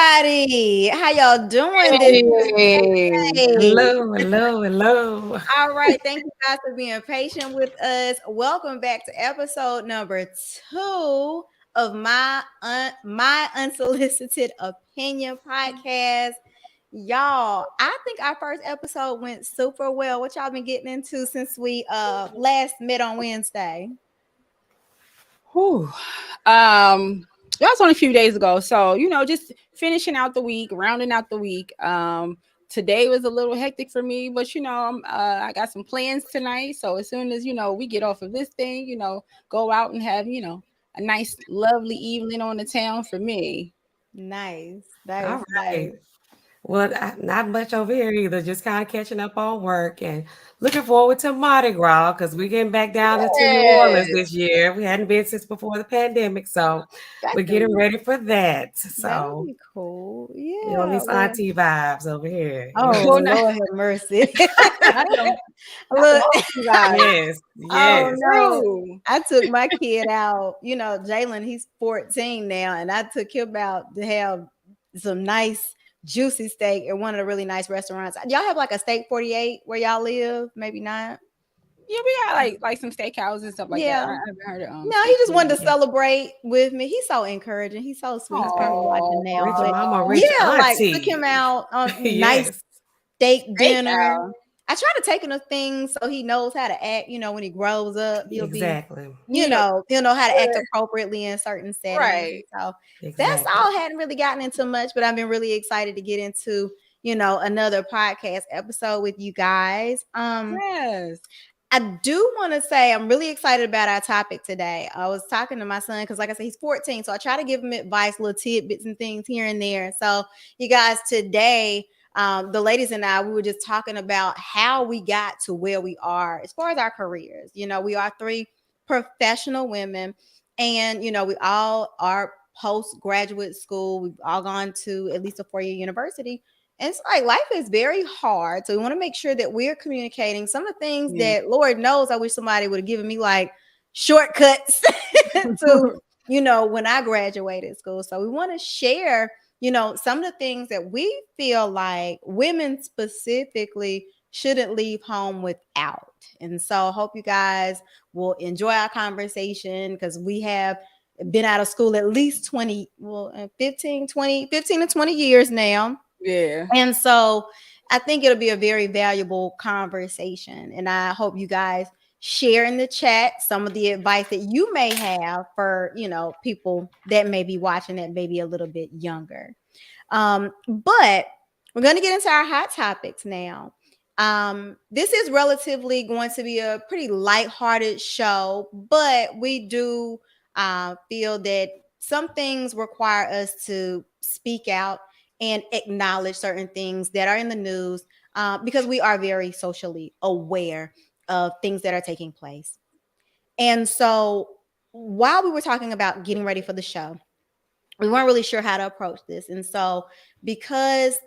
everybody. How y'all doing this Hey, day? hello. All right. Thank you guys for being patient with us. Welcome back to episode number 2 of My Unsolicited Opinion podcast. Y'all, I think our first episode went super well. What y'all been getting into since we last met on Wednesday? Whew. That was only a few days ago. So, just finishing out the week, rounding out the week. Today was a little hectic for me, but I got some plans tonight. So as soon as we get off of this thing, go out and have a nice, lovely evening on the town for me. Nice, All nice. right. Well, not much over here either. Just kind of catching up on work and looking forward to Mardi Gras because we're getting back down to New Orleans Yes, this year. We hadn't been since before the pandemic, so that we're can getting ready for that. that'll So be cool. we on Yeah. these Well, auntie vibes over here. oh Yes, Lord have mercy. I know. Not the Look, auntie vibes. Yes, oh yes. no. True. I took my kid out, Jalen, he's 14 now, and I took him out to have some nice juicy steak at one of the really nice restaurants. Y'all have like a steak 48 where y'all live? Maybe not. Yeah, we got like some steakhouses and stuff like that. I Yeah. haven't heard of No, he steak just wanted to 48. celebrate with me. He's so encouraging. He's so sweet. He's probably watching now. Rich But mama, rich yeah, like took auntie. him out on nice Yes, steak dinner. steakhouse. I try to take him to things so he knows how to act. When he grows up, Exactly. he'll know how to act appropriately in certain settings. And Right. so that's Exactly. all. Hadn't really gotten into much, but I've been really excited to get into, another podcast episode with you guys. Yes. I do want to say I'm really excited about our topic today. I was talking to my son because, like I said, he's 14. So I try to give him advice, little tidbits and things here and there. So, you guys, today, the ladies and I, we were just talking about how we got to where we are as far as our careers. We are 3 professional women, and, we all are postgraduate school. We've all gone to at least a 4-year university. And it's like life is very hard. So we want to make sure that we're communicating some of the things that Lord knows I wish somebody would have given me like shortcuts to, when I graduated school. So we want to share, some of the things that we feel like women specifically shouldn't leave home without. And so I hope you guys will enjoy our conversation because we have been out of school at least 20, 15 to 20 years now. Yeah. And so I think it'll be a very valuable conversation. And I hope you guys share in the chat some of the advice that you may have for, people that may be watching that may be a little bit younger. But we're going to get into our hot topics now. This is relatively going to be a pretty lighthearted show, but we do feel that some things require us to speak out and acknowledge certain things that are in the news because we are very socially aware of things that are taking place. And so while we were talking about getting ready for the show, we weren't really sure how to approach this. And so because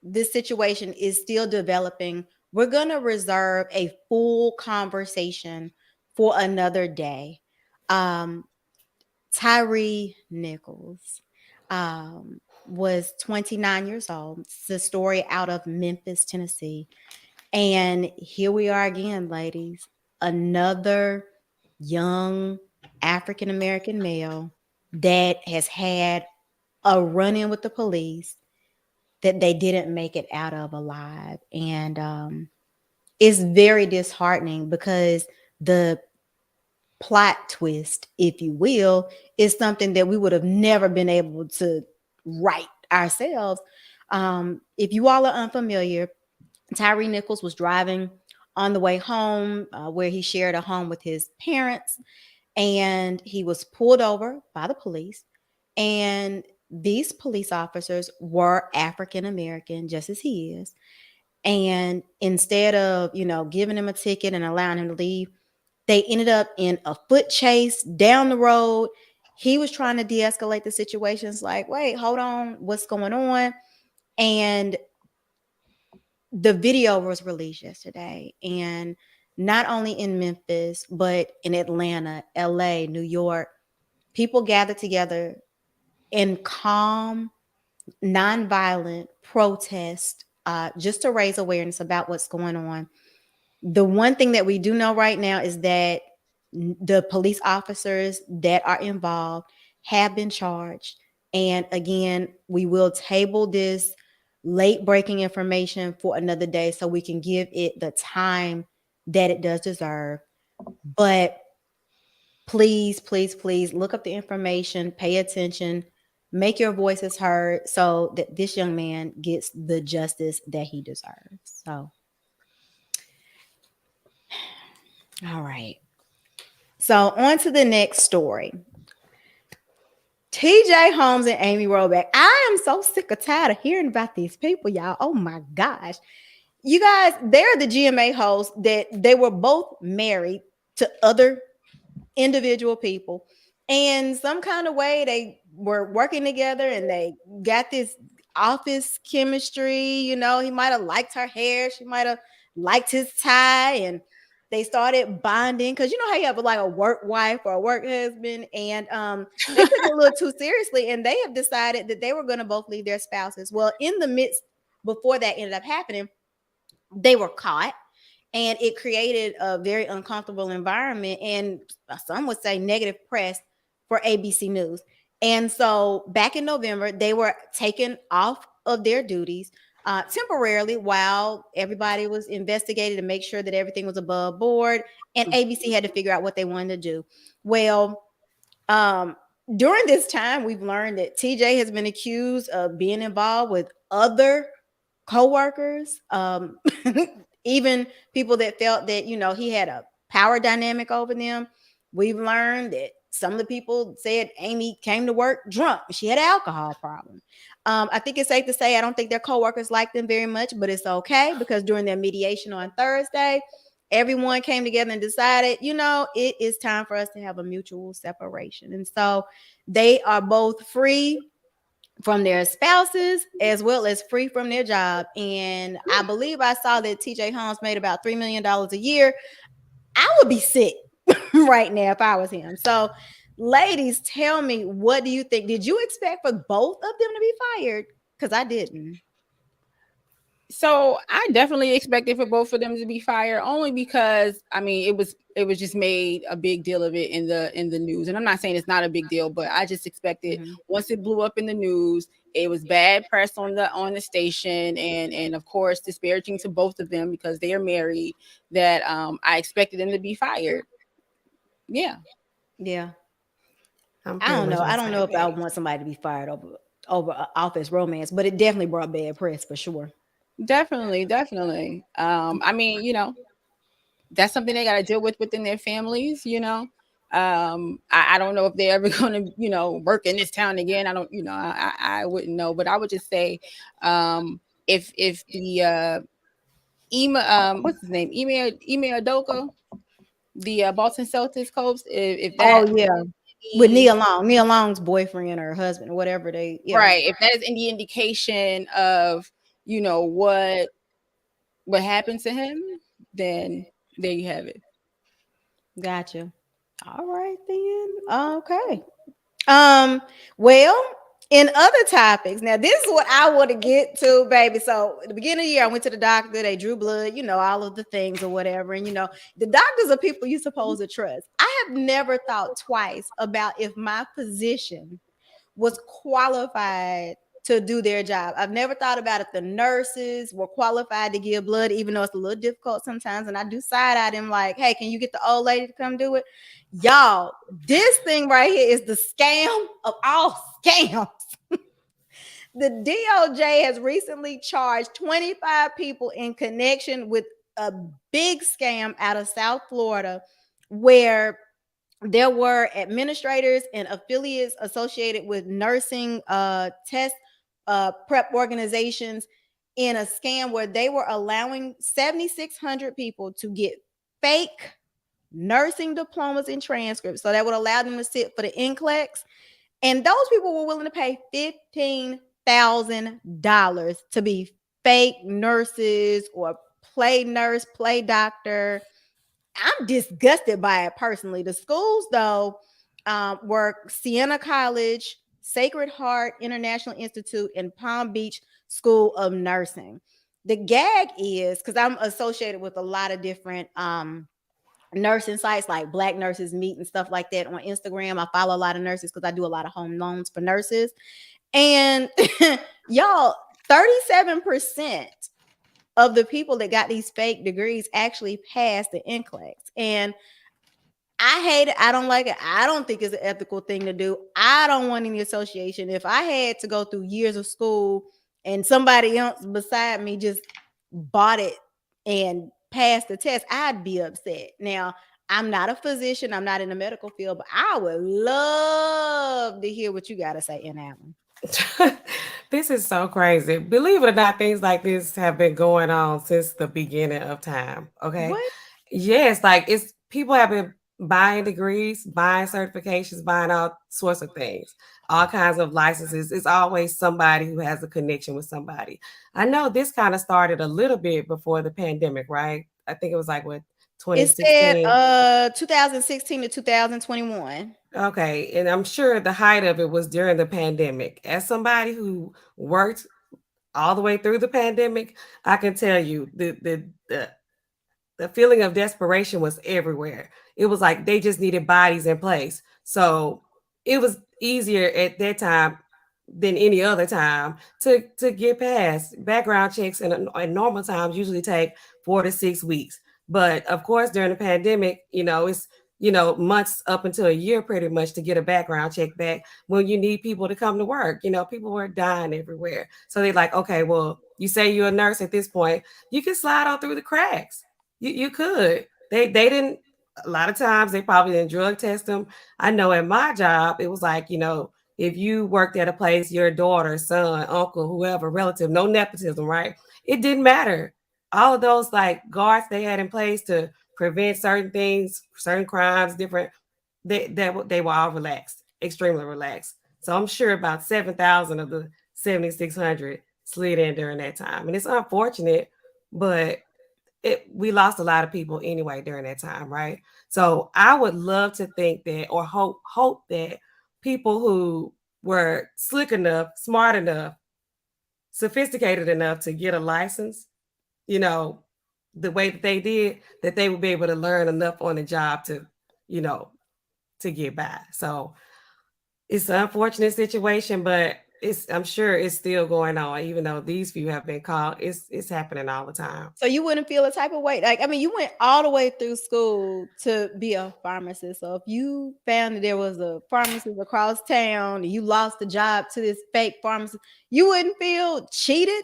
this situation is still developing, we're going to reserve a full conversation for another day. Tyree Nichols was 29 years old. It's a story out of Memphis, Tennessee. And here we are again, ladies. Another young African-American male that has had a run-in with the police that they didn't make it out of alive. And it's very disheartening because the plot twist, if you will, is something that we would have never been able to write ourselves. If you all are unfamiliar, Tyree Nichols was driving on the way home where he shared a home with his parents, and he was pulled over by the police. And these police officers were African American, just as he is. And instead of, giving him a ticket and allowing him to leave, they ended up in a foot chase down the road. He was trying to de-escalate the situation. It's like, wait, hold on, what's going on? And the video was released yesterday. And not only in Memphis, but in Atlanta, LA, New York, people gathered together in calm, nonviolent protest, just to raise awareness about what's going on. The one thing that we do know right now is that the police officers that are involved have been charged. And again, we will table this late breaking information for another day so we can give it the time that it does deserve. But please, please, please look up the information, pay attention, make your voices heard so that this young man gets the justice that he deserves. So, all right. So, on to the next story. TJ Holmes and Amy Roback. I am so sick or tired of hearing about these people, y'all. Oh my gosh. You guys, they're the GMA hosts that they were both married to other individual people. And some kind of way they were working together and they got this office chemistry. You know, he might have liked her hair, she might have liked his tie, and they started bonding because you know how you have like a work wife or a work husband, and they took it a little too seriously, and they have decided that they were going to both leave their spouses. Well, in the midst before that ended up happening, they were caught, and it created a very uncomfortable environment and some would say negative press for ABC News. And so back in November, they were taken off of their duties temporarily while everybody was investigated to make sure that everything was above board. And ABC had to figure out what they wanted to do. Well, um, during this time, we've learned that TJ has been accused of being involved with other coworkers, even people that felt that you know he had a power dynamic over them. We've learned that some of the people said Amy came to work drunk. She had an alcohol problem. I think it's safe to say I don't think their coworkers liked them very much, but it's okay because during their mediation on Thursday, everyone came together and decided, you know, it is time for us to have a mutual separation. And so they are both free from their spouses as well as free from their job. And I believe I saw that TJ Holmes made about $3 million a year. I would be sick right now if I was him. So, ladies, tell me, what do you think? Did you expect for both of them to be fired? Because I didn't. So I definitely expected for both of them to be fired, only because I mean it was just made a big deal of it in the news. And I'm not saying it's not a big deal, but I just expected Mhm. once it blew up in the news, it was bad press on the station, and of course disparaging to both of them because they are married, that I expected them to be fired. Yeah. Yeah. I'm I pretty don't much know. on the I don't know same if I page. want somebody to be fired over office romance, but it definitely brought bad press for sure. Definitely, definitely. I mean, that's something they got to deal with within their families, I don't know if they're ever going to work in this town again. I don't, I wouldn't know, but I would just say, if the ema what's his name, email Adoka, the Boston Celtics coach, if Oh that yeah. With is Neil Long's boyfriend or husband or whatever they, yeah. right, if that is any indication of what happened to him, then there you have it. Gotcha. All right then. Okay. Um, well, in other topics, now this is what I want to get to, baby. So at the beginning of the year, I went to the doctor, they drew blood, you know, all of the things or whatever. And you know, the doctors are people you're supposed to trust. I have never thought twice about if my physician was qualified to do their job. I've never thought about if the nurses were qualified to give blood, even though it's a little difficult sometimes. And I do side eye them like, hey, can you get the old lady to come do it? Y'all, this thing right here is the scam of all scams. The DOJ has recently charged 25 people in connection with a big scam out of South Florida where there were administrators and affiliates associated with nursing test prep organizations in a scam where they were allowing 7,600 people to get fake nursing diplomas and transcripts. So that would allow them to sit for the NCLEX. And those people were willing to pay $15,000 to be fake nurses or play nurse, play doctor. I'm disgusted by it personally. The schools, though, were Siena College, Sacred Heart International Institute, and Palm Beach School of Nursing. The gag is because I'm associated with a lot of different nursing sites like Black Nurses Meet and stuff like that on Instagram. I follow a lot of nurses because I do a lot of home loans for nurses. And y'all, 37% of the people that got these fake degrees actually passed the NCLEX. And I hate it. I don't like it. I don't think it's an ethical thing to do. I don't want any association. If I had to go through years of school and somebody else beside me just bought it and passed the test, I'd be upset. Now, I'm not a physician. I'm not in the medical field, but I would love to hear what you got to say, NAllen. This is so crazy. Believe it or not, things like this have been going on since the beginning of time. Okay. What? Yes, like it's people have been buying degrees, buying certifications, buying all sorts of things, all kinds of licenses. It's always somebody who has a connection with somebody. I know this kind of started a little bit before the pandemic, right? I think it was like what It said 2016. 2016 to 2021. Okay, and I'm sure the height of it was during the pandemic. As somebody who worked all the way through the pandemic, I can tell you the feeling of desperation was everywhere. It was like they just needed bodies in place. So it was easier at that time than any other time to get past background checks in normal times usually take 4 to 6 weeks. But of course, during the pandemic, it's months up until a year pretty much to get a background check back when you need people to come to work. People were dying everywhere. So they're like, okay, well, you say you're a nurse at this point, you can slide on through the cracks. You could. They didn't. A lot of times they probably didn't drug test them. I know at my job it was like if you worked at a place, your daughter, son, uncle, whoever, relative, no nepotism, right? It didn't matter. All of those like guards they had in place to prevent certain things, certain crimes, different. They were all relaxed, extremely relaxed. So I'm sure about 7,000 of the 7,600 slid in during that time, and it's unfortunate, but we lost a lot of people anyway during that time, right? So I would love to think that or hope that people who were slick enough, smart enough, sophisticated enough to get a license, you know, the way that they did, that they would be able to learn enough on the job to, you know, to get by. So it's an unfortunate situation, but I'm sure it's still going on, even though these few have been called. It's happening all the time. So you wouldn't feel a type of way. Like, I mean, you went all the way through school to be a pharmacist. So if you found that there was a pharmacist across town and you lost the job to this fake pharmacist, you wouldn't feel cheated?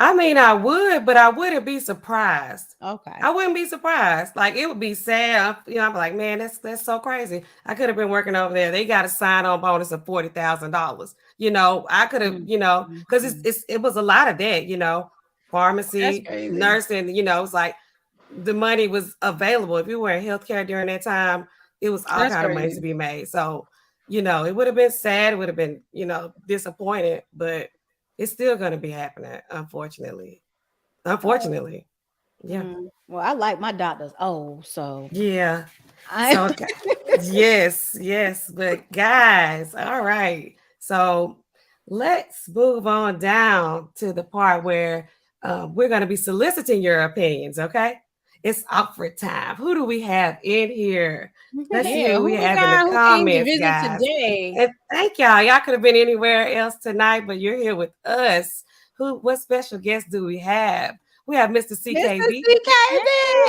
I mean, I would, but I wouldn't be surprised. Okay. I wouldn't be surprised. Like it would be sad. I'm like, man, that's so crazy. I could have been working over there. They got a sign-on bonus of $40,000. I could have, because Mhm. it was a lot of that. That's Pharmacy, crazy. nursing. It's like the money was available. If you were in healthcare during that time, it was all That's kind of money to crazy. be made. So, it would have been sad. It would have been, disappointed, but it's still going to be happening, unfortunately. Oh, Unfortunately. Yeah. well, I like my doctors. Oh, so Yeah. I So, yes, yes. But guys, all right. So let's move on down to the part where we're going to be soliciting your opinions. Okay. It's Oxford time. Who do we have in here? Let's see Yeah, who we who we have in the got? Who came to comments, visit guys. today? And thank y'all. Y'all could have been anywhere else tonight, but you're here with us. What special guest do we have? We have Mr. Mr. CKB.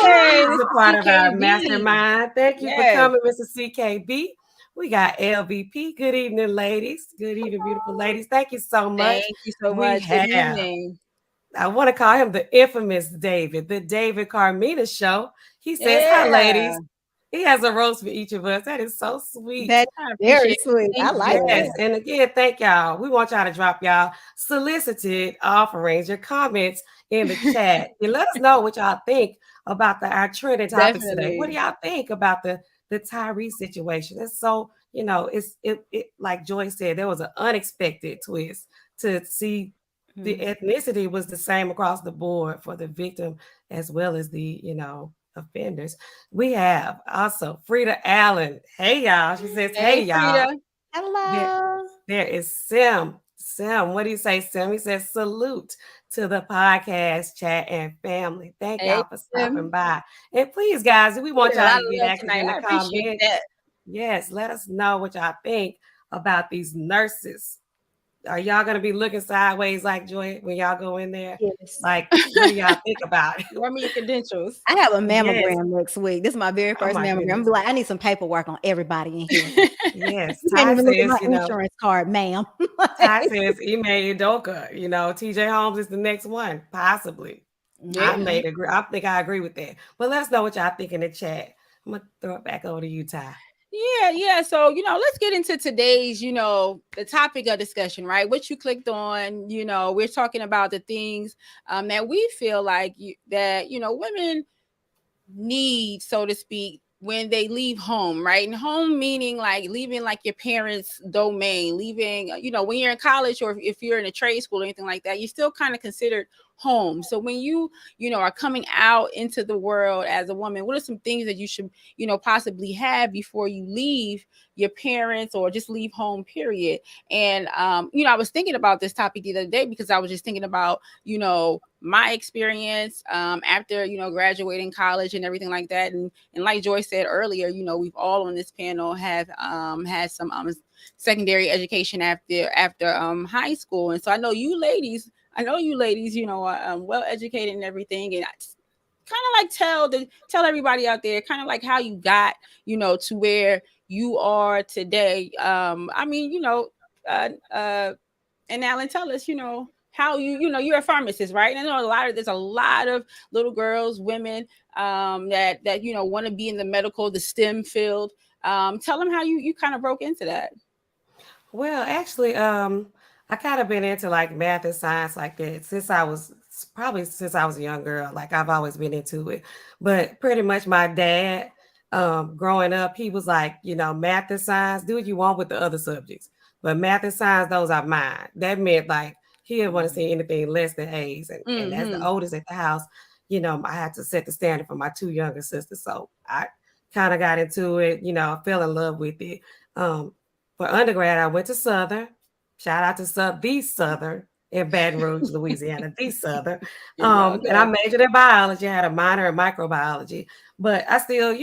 Hey, He's a Mr. part of our CKB. mastermind. Thank you for Yes. coming, Mr. CKB. We got LVP. Good evening, ladies. Good evening, beautiful ladies. Thank you so much. Thank you so We much. Good have, evening. I want to call him the infamous David, the David Carmina Show. He says, hi, Yeah, ladies. He has a roast for each of us. That is so sweet. That's I very appreciate it. sweet. I Thank like Yes, you. that. and again, thank y'all. We want y'all to drop y'all solicited offerings, your comments in the chat, and let us know what y'all think about our trending topics today. What do Definitely. y'all think about the Tyree situation? It's so it like Joy said, there was an unexpected twist to see the Mhm. ethnicity was the same across the board for the victim as well as the offenders. We have also Frida Allen. Hey y'all, she says, Hey, hey y'all. Frida. Ve- Hello. There is Sim. Sim, what do you say, Sim? He says, salute to the podcast, chat, and family. Thank Hey, y'all for stopping Tim. by. And please, guys, we You want got a y'all lot to of get love active tonight. in the I appreciate that. comments. Yes, let us know what y'all think about these nurses. Are y'all going to be looking sideways like Joy when y'all go in there? Yes. Like, what do y'all think about it? Run me your credentials. I have a Yes. mammogram next week. This is my very Oh, first my mammogram. I'm goodness. be like, I need some paperwork on everybody in here. Yes. You can't Ty even look at my says, insurance card, ma'am. Ty says email Udoka. TJ Holmes is the next one, possibly. Yeah. I think I agree with that. But let us know what y'all think in the chat. I'm gonna throw it back over to you, Ty. Yeah. So, let's get into today's, the topic of discussion, right? What you clicked on, we're talking about the things that we feel like women need, so to speak, when they leave home, right? And home meaning like leaving like your parents' domain, leaving, when you're in college or if you're in a trade school or anything like that, you're still kind of considered home. So when are coming out into the world as a woman, what are some things that you should, possibly have before you leave your parents or just leave home, period? And, I was thinking about this topic the other day because I was just thinking about, my experience after graduating college and everything like that, and like Joy said earlier, we've all on this panel have had some secondary education after high school, and so I know you ladies, are well educated and everything, and I kind of like tell everybody out there kind of like how you got to where you are today. I mean, uh, uh, and Allen, tell us, how you're a pharmacist, right? And I know there's a lot of little girls, women, that want to be in the medical, the STEM field. Tell them how you kind of broke into that. Well, actually, I kind of been into like math and science like that since I was a young girl. Like I've always been into it. But pretty much my dad, growing up, he was like, math and science, do what you want with the other subjects. But math and science, those are mine. That meant like he didn't want to see anything less than A's. And as the Mm-hmm. oldest at the house, I had to set the standard for my two younger sisters. So I kind of got into it, fell in love with it. Um, for undergrad, I went to Southern. Shout out to the Southern in Baton Rouge, Louisiana, the Southern. You're well And I done. majored in biology. I had a minor in microbiology, but I still,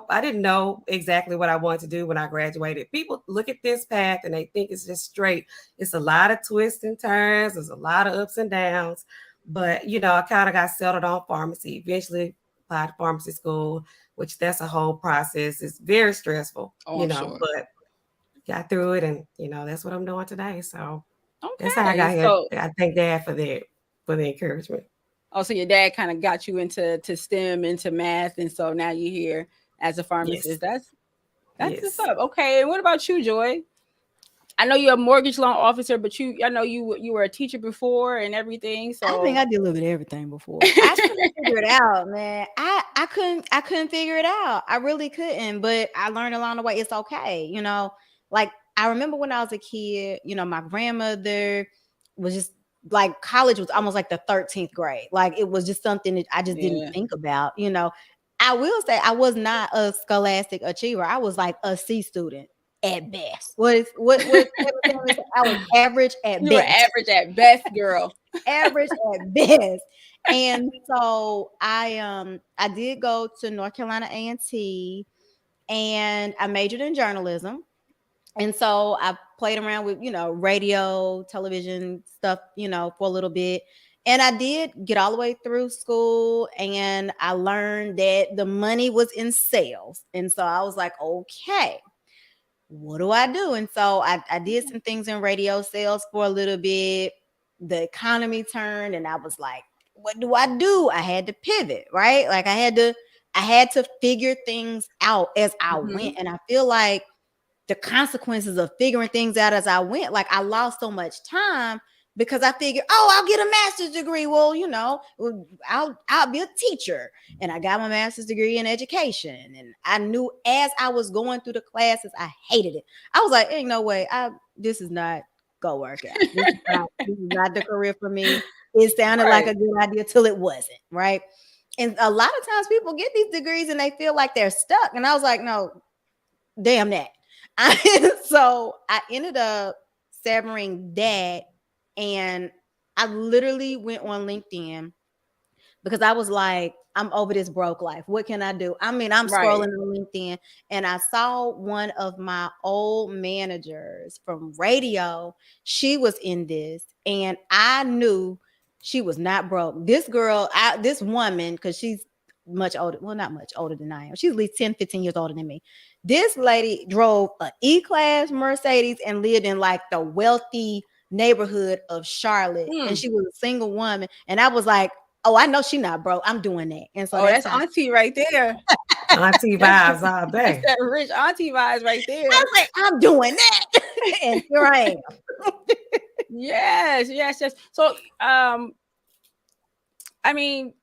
I didn't know exactly what I wanted to do when I graduated. People look at this path and they think it's just straight. It's a lot of twists and turns. There's a lot of ups and downs, but I kind of got settled on pharmacy. Eventually applied to pharmacy school, which that's a whole process. It's very stressful, Oh, I'm sure. but got through it, and that's what I'm doing today. So that's how I Okay, got here. so I thank Dad for the encouragement. also your dad kind of got you into STEM, into math, and so now you're here as a Yes, pharmacist. That's what's yes. up. Okay, and what about you, Joy? I know you're a mortgage loan officer, but I know you were a teacher before and everything. I think So I did a little bit of everything before. I couldn't figure it out, man. I couldn't figure it out. I really couldn't, but I learned along the way. It's okay, Like I remember when I was a kid, my grandmother was just like college was almost like the 13th grade. Like it was just something that I just didn't yeah. think about. I will say I was not a scholastic achiever. I was like a C student at best. I was average at You were best. average at best, girl. Average at best. And so I did go to North Carolina A&T, and I majored in journalism. And so I played around with, radio, television stuff, for a little bit. And I did get all the way through school, and I learned that the money was in sales. And so I was like, okay, what do I do? And so I did some things in radio sales for a little bit. The economy turned, and I was like, what do I do? I had to pivot, right? Like I had to figure things out as I went. Mm-hmm. And I feel like the consequences of figuring things out as I went, like I lost so much time because I figured, oh, I'll get a master's degree. Well, I'll be a teacher. And I got my master's degree in education. And I knew as I was going through the classes, I hated it. I was like, ain't no way. This is not gonna work out. This is not the career for me. It sounded like Right. a good idea till it wasn't, right? And a lot of times people get these degrees and they feel like they're stuck. And I was like, no, damn that. So I ended up severing that, and I literally went on LinkedIn because I was like, I'm over this broke life. What can I do? I mean, I'm Right. scrolling on LinkedIn and I saw one of my old managers from radio. She was in this, and I knew she was not broke. This girl, this woman, because she's much older, well, not much older than I am. She's at least 10, 15 years older than me. This lady drove an E-Class Mercedes and lived in like the wealthy neighborhood of Charlotte. And she was a single woman. And I was like, oh, I know she not broke. I'm doing that. And so Oh, that's that's how auntie right there. Auntie vibes all That's day. that rich auntie vibes right I there. was like, I'm doing that. And here I am. Yes, yes, yes. So, I mean,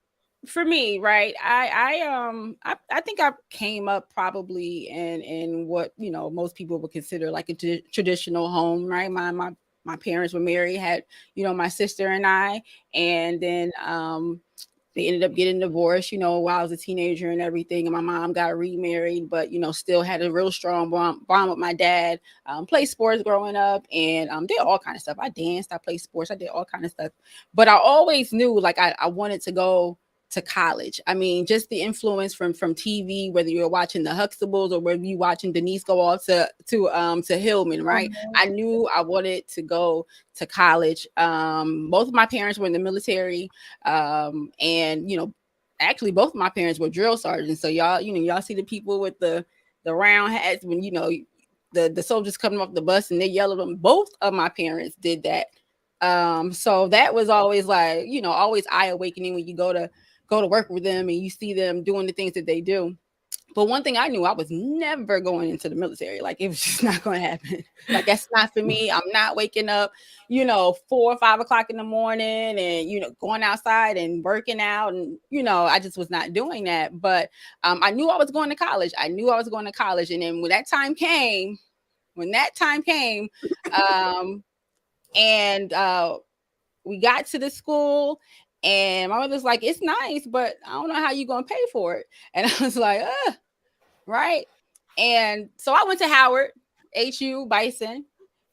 for me, right? I think I came up probably in what most people would consider like a traditional home, right? My parents were married, had my sister and I, and then they ended up getting divorced, while I was a teenager and everything. And my mom got remarried, but still had a real strong bond with my dad. Played sports growing up, and did all kind of stuff. I danced, I played sports, I did all kind of stuff. But I always knew like I wanted to go to college. I mean, just the influence from TV, whether you're watching the Huxtables or whether you watching Denise go off to Hillman, right? I knew I wanted to go to college. Both of my parents were in the military, and actually both of my parents were drill sergeants. So y'all see the people with the round hats when the soldiers coming off the bus and they yell at them. Both of my parents did that. So that was always like always eye awakening when you go to work with them and you see them doing the things that they do. But one thing I knew, I was never going into the military. Like, it was just not going to happen. Like, that's not for me. I'm not waking up, 4 or 5 o'clock in the morning and, going outside and working out. And, I just was not doing that. But I knew I was going to college. And then when that time came, and we got to the school, and my mother's like, it's nice, but I don't know how you're going to pay for it. And I was like, right. And so I went to Howard, HU, Bison.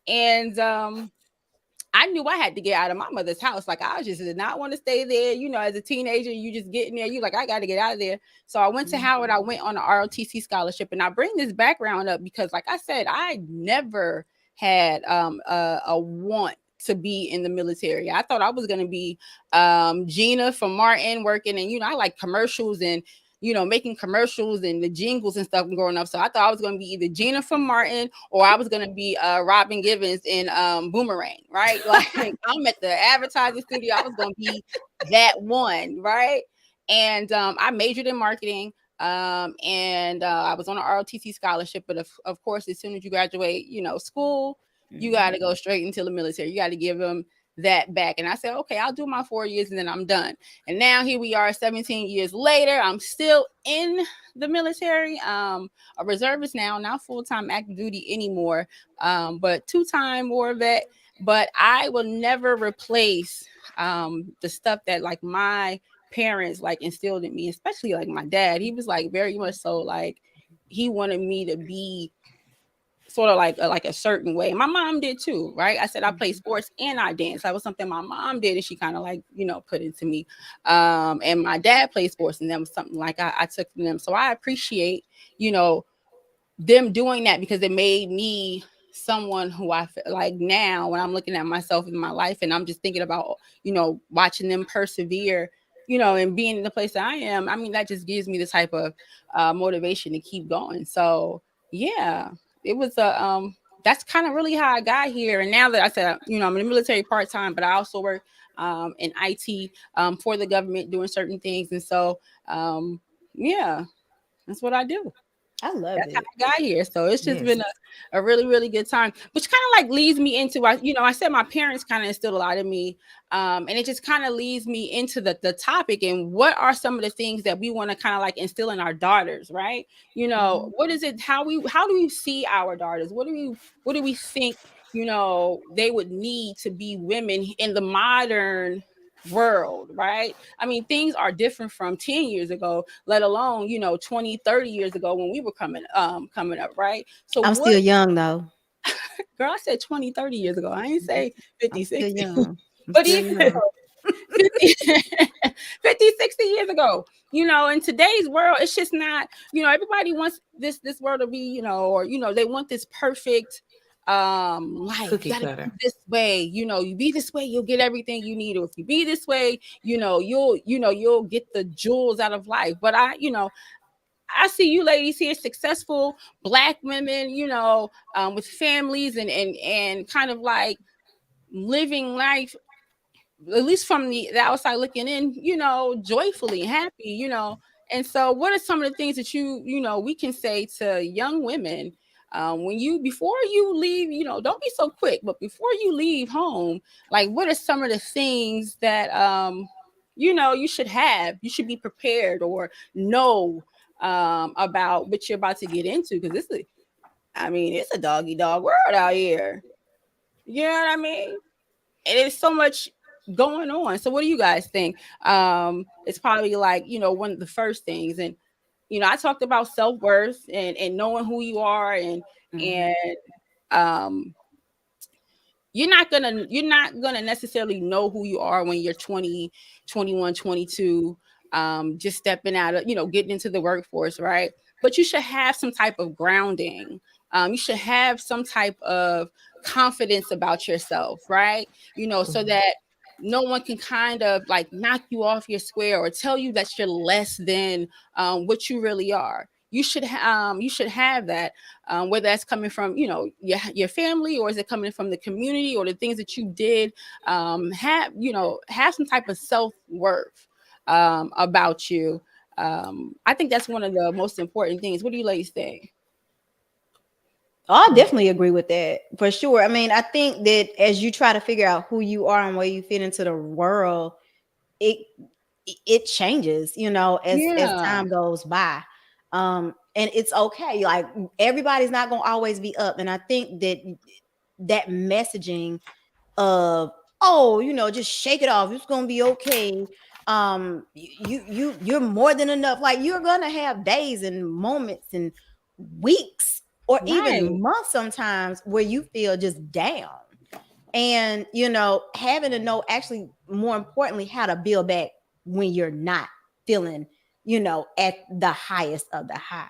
And I knew I had to get out of my mother's house. Like, I just did not want to stay there. As a teenager, you just get in there. You like, I got to get out of there. So I went to Howard. I went on an ROTC scholarship. And I bring this background up because, like I said, I never had a want to be in the military. I thought I was going to be Gina from Martin working. And, I like commercials and, making commercials and the jingles and stuff growing up. So I thought I was going to be either Gina from Martin or I was going to be Robin Givens in Boomerang, right? Like, I'm at the advertising studio. I was going to be that one, right? And I majored in marketing. And I was on an ROTC scholarship. But of course, as soon as you graduate, school, you got to go straight into the military. You got to give them that back. And I said, okay, I'll do my 4 years and then I'm done. And now here we are 17 years later. I'm still in the military. A reservist now, not full-time active duty anymore, but 2-time war vet. But I will never replace the stuff that like my parents like instilled in me, especially like my dad. He was like very much so like he wanted me to be sort of like a certain way. My mom did too, right? I said I played sports and I danced. That was something my mom did, and she kind of like put into me. And my dad played sports, and that was something like I took from them. So I appreciate them doing that because it made me someone who I feel like now when I'm looking at myself in my life and I'm just thinking about watching them persevere, and being in the place that I am. I mean, that just gives me the type of motivation to keep going. So yeah, it was that's kind of really how I got here. And now that I said, I'm in the military part-time, but I also work in IT for the government doing certain things. And so, yeah, that's what I do. I love That's how it. I got here. So it's just Yes. been a really, really good time, which kind of like leads me into, I said my parents kind of instilled a lot in me. And it just kind of leads me into the topic and what are some of the things that we want to kind of like instill in our daughters, right? What is it, how do we see our daughters? What do we think, they would need to be women in the modern world, right? I mean, things are different from 10 years ago, let alone 20, 30 years ago when we were coming up, right? So I'm what still young though. girl, I said 20, 30 years ago. I ain't say 50, I'm still 60. young. I'm But still even young. 50, 50, 60 years ago, in today's world, it's just not, everybody wants this world to be, or, they want this perfect life. You Cookie got to be cutter. this way, you be this way, you'll get everything you need. Or if you be this way, you'll get the jewels out of life. But I see you ladies here, successful Black women, with families and kind of like living life, at least from the outside looking in, joyfully happy, And so, what are some of the things that we can say to young women before you leave, don't be so quick, but before you leave home, like, what are some of the things that, you should be prepared or know about what you're about to get into? Because it's a doggy dog world out here. You know what I mean? And there's so much going on. So what do you guys think? It's probably like, one of the first things. And, I talked about self-worth and knowing who you are and um you're not gonna necessarily know who you are when you're 20, 21, 22, just stepping out of, getting into the workforce, right? But you should have some type of grounding. You should have some type of confidence about yourself, right? So Mhm. that no one can kind of like knock you off your square or tell you that you're less than what you really are. You should have that, whether that's coming from your family, or is it coming from the community or the things that you did. Have some type of self-worth about you. I think that's one of the most important things. What do you ladies think? I definitely agree with that for sure. I mean, I think that as you try to figure out who you are and where you fit into the world, it it changes, as Yeah, time goes by. And it's okay. Like, everybody's not gonna always be up. And I think that messaging of, oh, just shake it off, it's gonna be okay. You're more than enough. Like, you're gonna have days and moments and weeks or right, even months sometimes where you feel just down. And having to know, actually, more importantly, how to build back when you're not feeling at the highest of the high.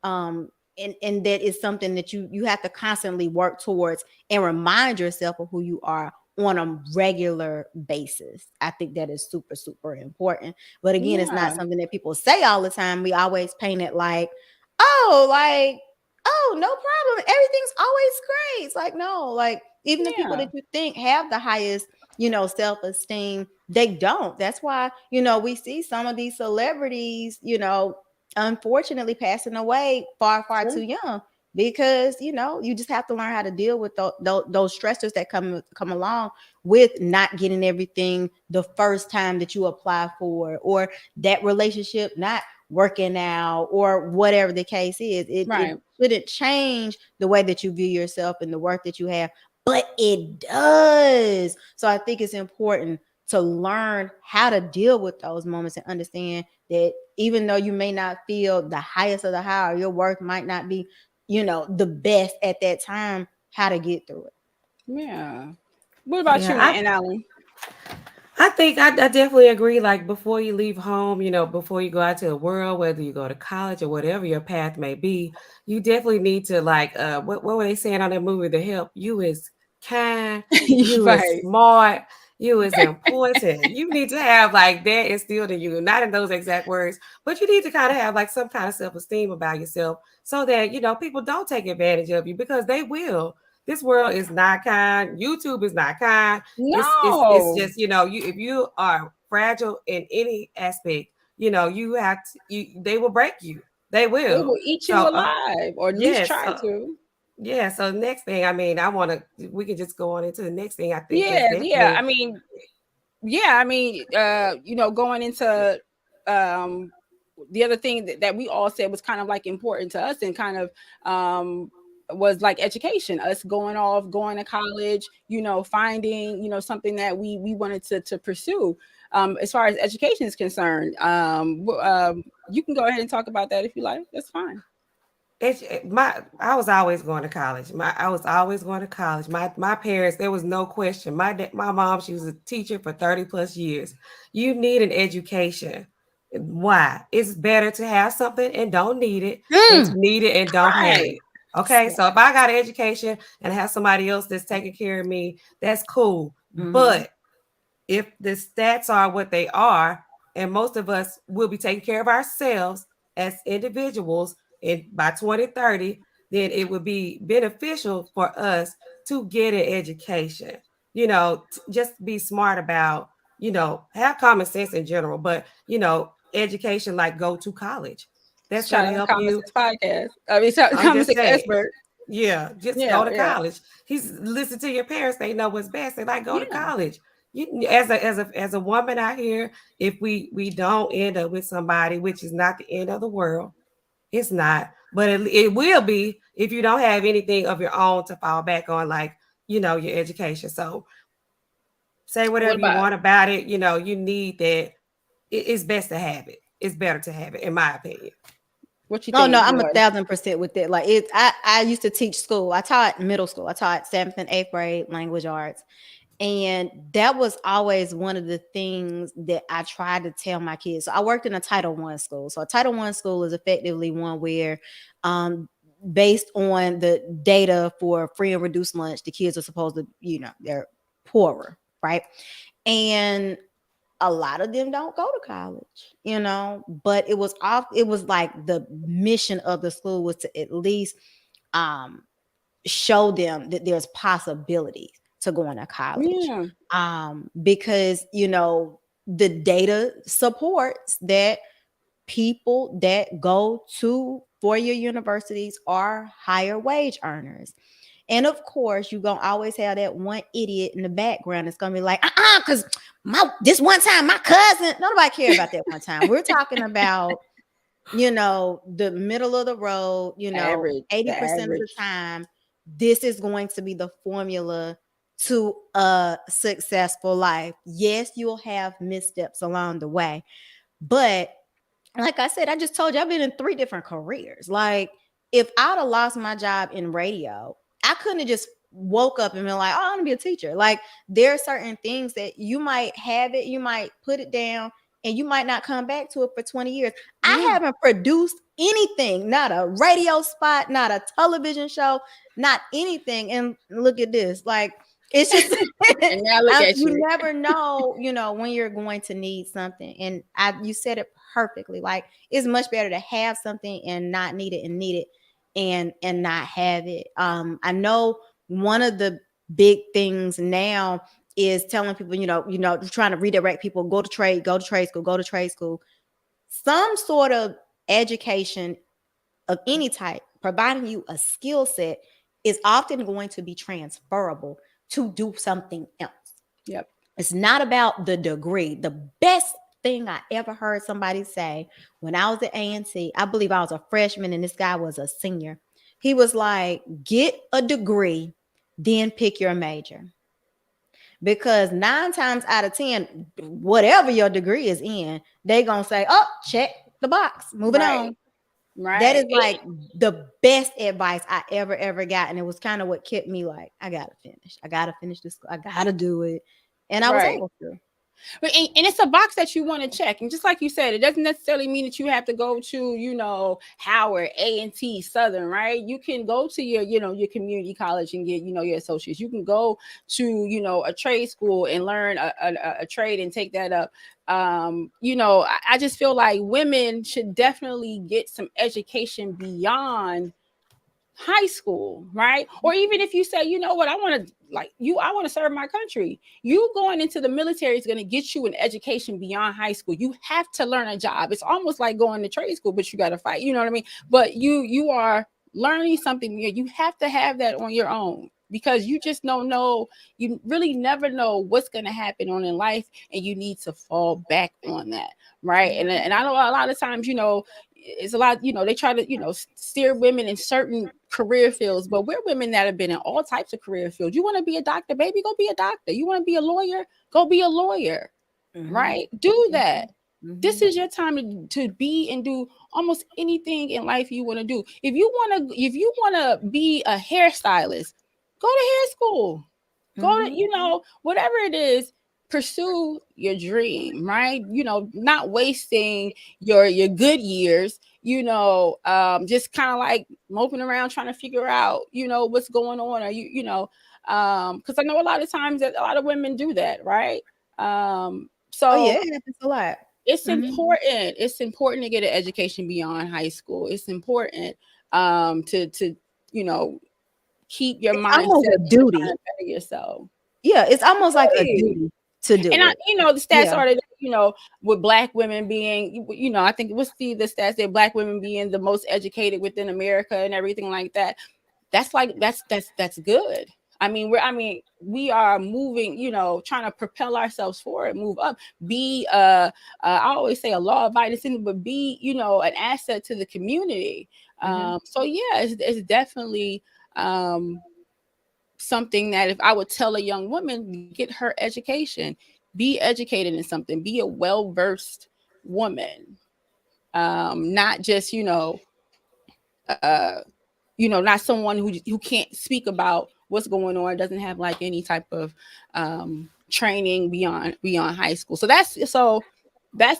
And that is something that you have to constantly work towards and remind yourself of who you are on a regular basis. I think that is super, super important. But again, it's not yeah, something that people say all the time. We always paint it like, oh, no problem, everything's always great. It's like, no, like, even the people yeah, that you think have the highest, self-esteem, they don't. That's why, we see some of these celebrities, unfortunately passing away far, far too true, young, because, you just have to learn how to deal with those stressors that come along with not getting everything the first time that you apply for, or that relationship not working out, or whatever the case is. It right, shouldn't change the way that you view yourself and the work that you have, but it does. So I think it's important to learn how to deal with those moments and understand that even though you may not feel the highest of the high, or your work might not be, the best at that time, how to get through it. yeah. What about Yeah, you, and Alan? I think I definitely agree. Like, before you leave home, before you go out to the world, whether you go to college or whatever your path may be, you definitely need to, like, what were they saying on that movie? The help you is kind, you is Right, smart, you is important. You need to have like that instilled in you, not in those exact words, but you need to kind of have like some kind of self-esteem about yourself, so that people don't take advantage of you, because they will. This world is not kind. YouTube is not kind. It's no, just, you, if you are fragile in any aspect, you have to, they will break you. They they will. will eat you So alive, or at least yes. try to. Yeah, so next thing, I mean, we can just go on into the next thing. I think that's Yeah, yeah. definitely. Going into um the other thing that we all said was kind of like important to us, and kind of was like education, us going to college, finding, something that we wanted to pursue. As far as education is concerned, you can go ahead and talk about that if you like. That's fine. I was always going to college. I was always going to college. My parents, there was no question. My mom, she was a teacher for 30 plus years. You need an education. Why? It's better to have something and don't need it than to need it and don't have Right. it. Okay, so if I got an education and have somebody else that's taking care of me, that's cool. Mhm. But if the stats are what they are, and most of us will be taking care of ourselves as individuals and by 2030, then it would be beneficial for us to get an education. Just be smart about, have common sense in general, but education, like go to college. That's going Shout to out help Common you. Sense Podcast. I mean, I'm Common just Sense saying. Expert. Yeah, just go Yeah, to yeah, college. He's listen to your parents; they know what's best. They like go to yeah. college. You, as a woman out here, if we don't end up with somebody, which is not the end of the world, it's not, but it will be if you don't have anything of your own to fall back on, like your education. So say What whatever you about want about it. You need that. It's best to have it. It's better to have it, in my opinion. what you Oh no, think, I'm Joy? 1,000% with it. Like it, I used to teach school. I taught middle school. I taught 7th and 8th grade language arts. And that was always one of the things that I tried to tell my kids. So I worked in a Title I school. So a Title I school is effectively one where, based on the data for free and reduced lunch, the kids are supposed to, they're poorer, right? And a lot of them don't go to college, but it was like the mission of the school was to at least um show them that there's possibilities to going to college. Yeah, Because the data supports that people that go to four-year universities are higher wage earners. And of course, you're gonna always have that one idiot in the background that's gonna be like, because this one time my cousin, nobody care about that one time. We're talking about, the middle of the road, average, the 80% of the average. time, this is going to be the formula to a successful life. Yes, you'll have missteps along the way, but like I said, I just told you I've been in 3 different careers. Like, if I'd have lost my job in radio, I couldn't have just woke up and been like, oh, I want to be a teacher. Like, there are certain things that you might have it, you might put it down, and you might not come back to it for 20 years. I Yeah, haven't produced anything, not a radio spot, not a television show, not anything. And look at this. Like, it's just and now look at you you. never know, when you're going to need something. And you said it perfectly. Like, it's much better to have something and not need it, and need it and not have it. I know one of the big things now is telling people, trying to redirect people, go to trade school, go to trade school. Some sort of education of any type, providing you a skill set, is often going to be transferable to do something else. Yep. It's not about the degree. The best thing I ever heard somebody say when I was at A&T, I believe I was a freshman and this guy was a senior. He was like, get a degree, then pick your major. Because 9 times out of 10, whatever your degree is in, they going to say, oh, check the box, moving Right. on. That Right. is like the best advice I ever got. And it was kind of what kept me like, I got to finish this. I got to do it. And I was Right. able to. But and it's a box that you want to check, and just like you said, it doesn't necessarily mean that you have to go to Howard, A&T, Southern, right? You can go to your community college and get your associates. You can go to a trade school and learn a trade and take that up. I just feel like women should definitely get some education beyond high school, right? Or even if you say, you know what, I want to serve my country. You going into the military is going to get you an education beyond high school. You have to learn a job. It's almost like going to trade school, but you got to fight. You know what I mean? But you are learning something. You have to have that on your own, because you just don't know. You really never know what's going to happen on in life, and you need to fall back on that, right? And I know a lot of times, it's a lot, they try to, steer women in certain career fields, but we're women that have been in all types of career fields. You want to be a doctor, baby, go be a doctor. You want to be a lawyer, go be a lawyer, Mhm. right? Do that. This is your time to be and do almost anything in life you want to do. If you want to be a hairstylist, go to hair school. Go to, whatever it is, pursue your dream, right? Not wasting your good years, just kind of like moping around trying to figure out, what's going on. Or because I know a lot of times that a lot of women do that, right? Oh yeah, So it happens a lot. it's important. It's important to get an education beyond high school. It's important to you know keep your It's mindset almost a to trying duty. to better yourself. Yeah, it's almost like a Really. duty to And do it. the stats Yeah. are that, with black women being, I think what's the stats that black women being the most educated within America and everything like that. That's good. We are moving, trying to propel ourselves forward, move up, be I always say a law abiding citizen, but be, an asset to the community. So yeah, it's definitely something that if I would tell a young woman, get her education, be educated in something, be a well-versed woman, not just, uh, not someone who can't speak about what's going on, doesn't have like any type of training beyond high school. That's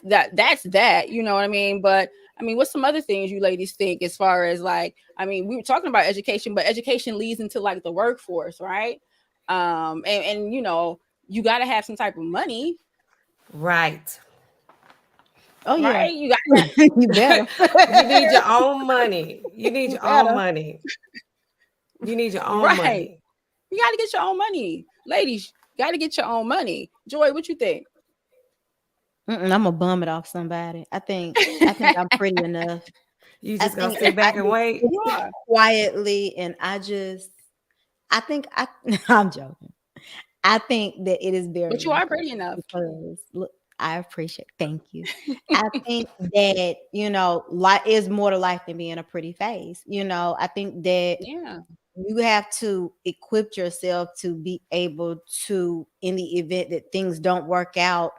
that, you know what I mean? But what's some other things you ladies think as far as like, we were talking about education, but education leads into like the workforce, right? And you got to have some type of money, Right. Oh yeah. right? You got You better. You need your own money. You need You your own better. money. You need your own right. money. You got to get your own money, ladies. Got to get your own money. Joy, what you think? I'm gonna bum it off somebody. I think I'm pretty enough. You I just gonna think sit I back and just wait. sit You are. quietly, and I think I I'm joking. I think that it is very But you are important pretty enough. because look, I appreciate. Thank you. I think that life is more to life than being a pretty face. I think that Yeah. you have to equip yourself to be able to, in the event that things don't work out,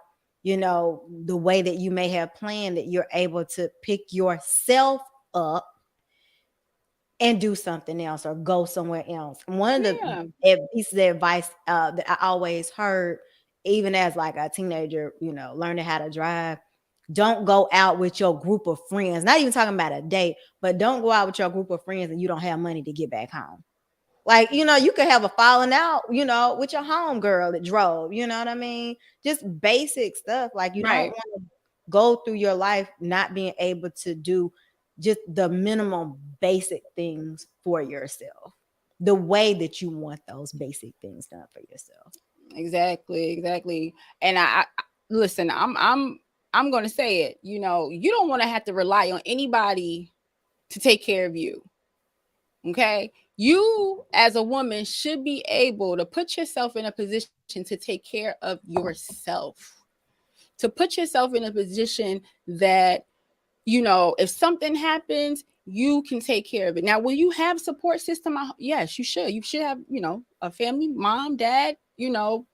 the way that you may have planned, that you're able to pick yourself up and do something else or go somewhere else. One of Yeah. the pieces of advice that I always heard, even as like a teenager, learning how to drive, don't go out with your group of friends. Not even talking about a date, but don't go out with your group of friends and you don't have money to get back home. Like, you could have a falling out, with your home girl that drove, you know what I mean? Just basic stuff. Like, you don't Right. want to go through your life not being able to do just the minimum basic things for yourself, the way that you want those basic things done for yourself. Exactly. Exactly. And I listen. I'm going to say it. You don't want to have to rely on anybody to take care of you. Okay. You as a woman should be able to put yourself in a position to take care of yourself, to put yourself in a position that, if something happens, you can take care of it. Now, will you have support system? Yes, you should. You should have, a family, mom, dad,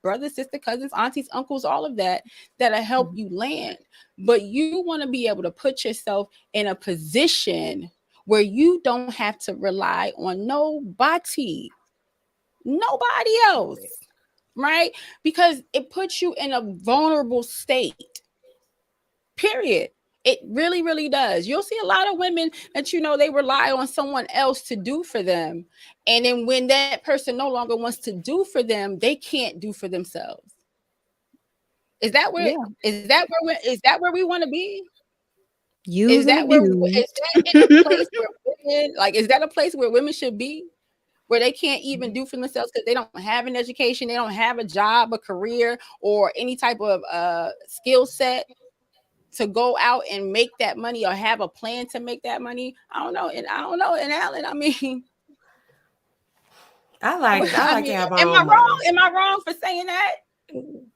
brother, sister, cousins, aunties, uncles, all of that, that'll help you land. But you want to be able to put yourself in a position where you don't have to rely on nobody else, right? Because it puts you in a vulnerable state. Period. It really, really does. You'll see a lot of women that they rely on someone else to do for them. And then when that person no longer wants to do for them, they can't do for themselves. Is that where Yeah. we want to be? Use and Is abuse. that in a place where women, like, is that a place where women should be? Where they can't even do for themselves because they don't have an education, they don't have a job, a career, or any type of skill set to go out and make that money or have a plan to make that money. I don't know. And I don't know. And Allen, I like to have my am I own wrong? money. Am I wrong for saying that?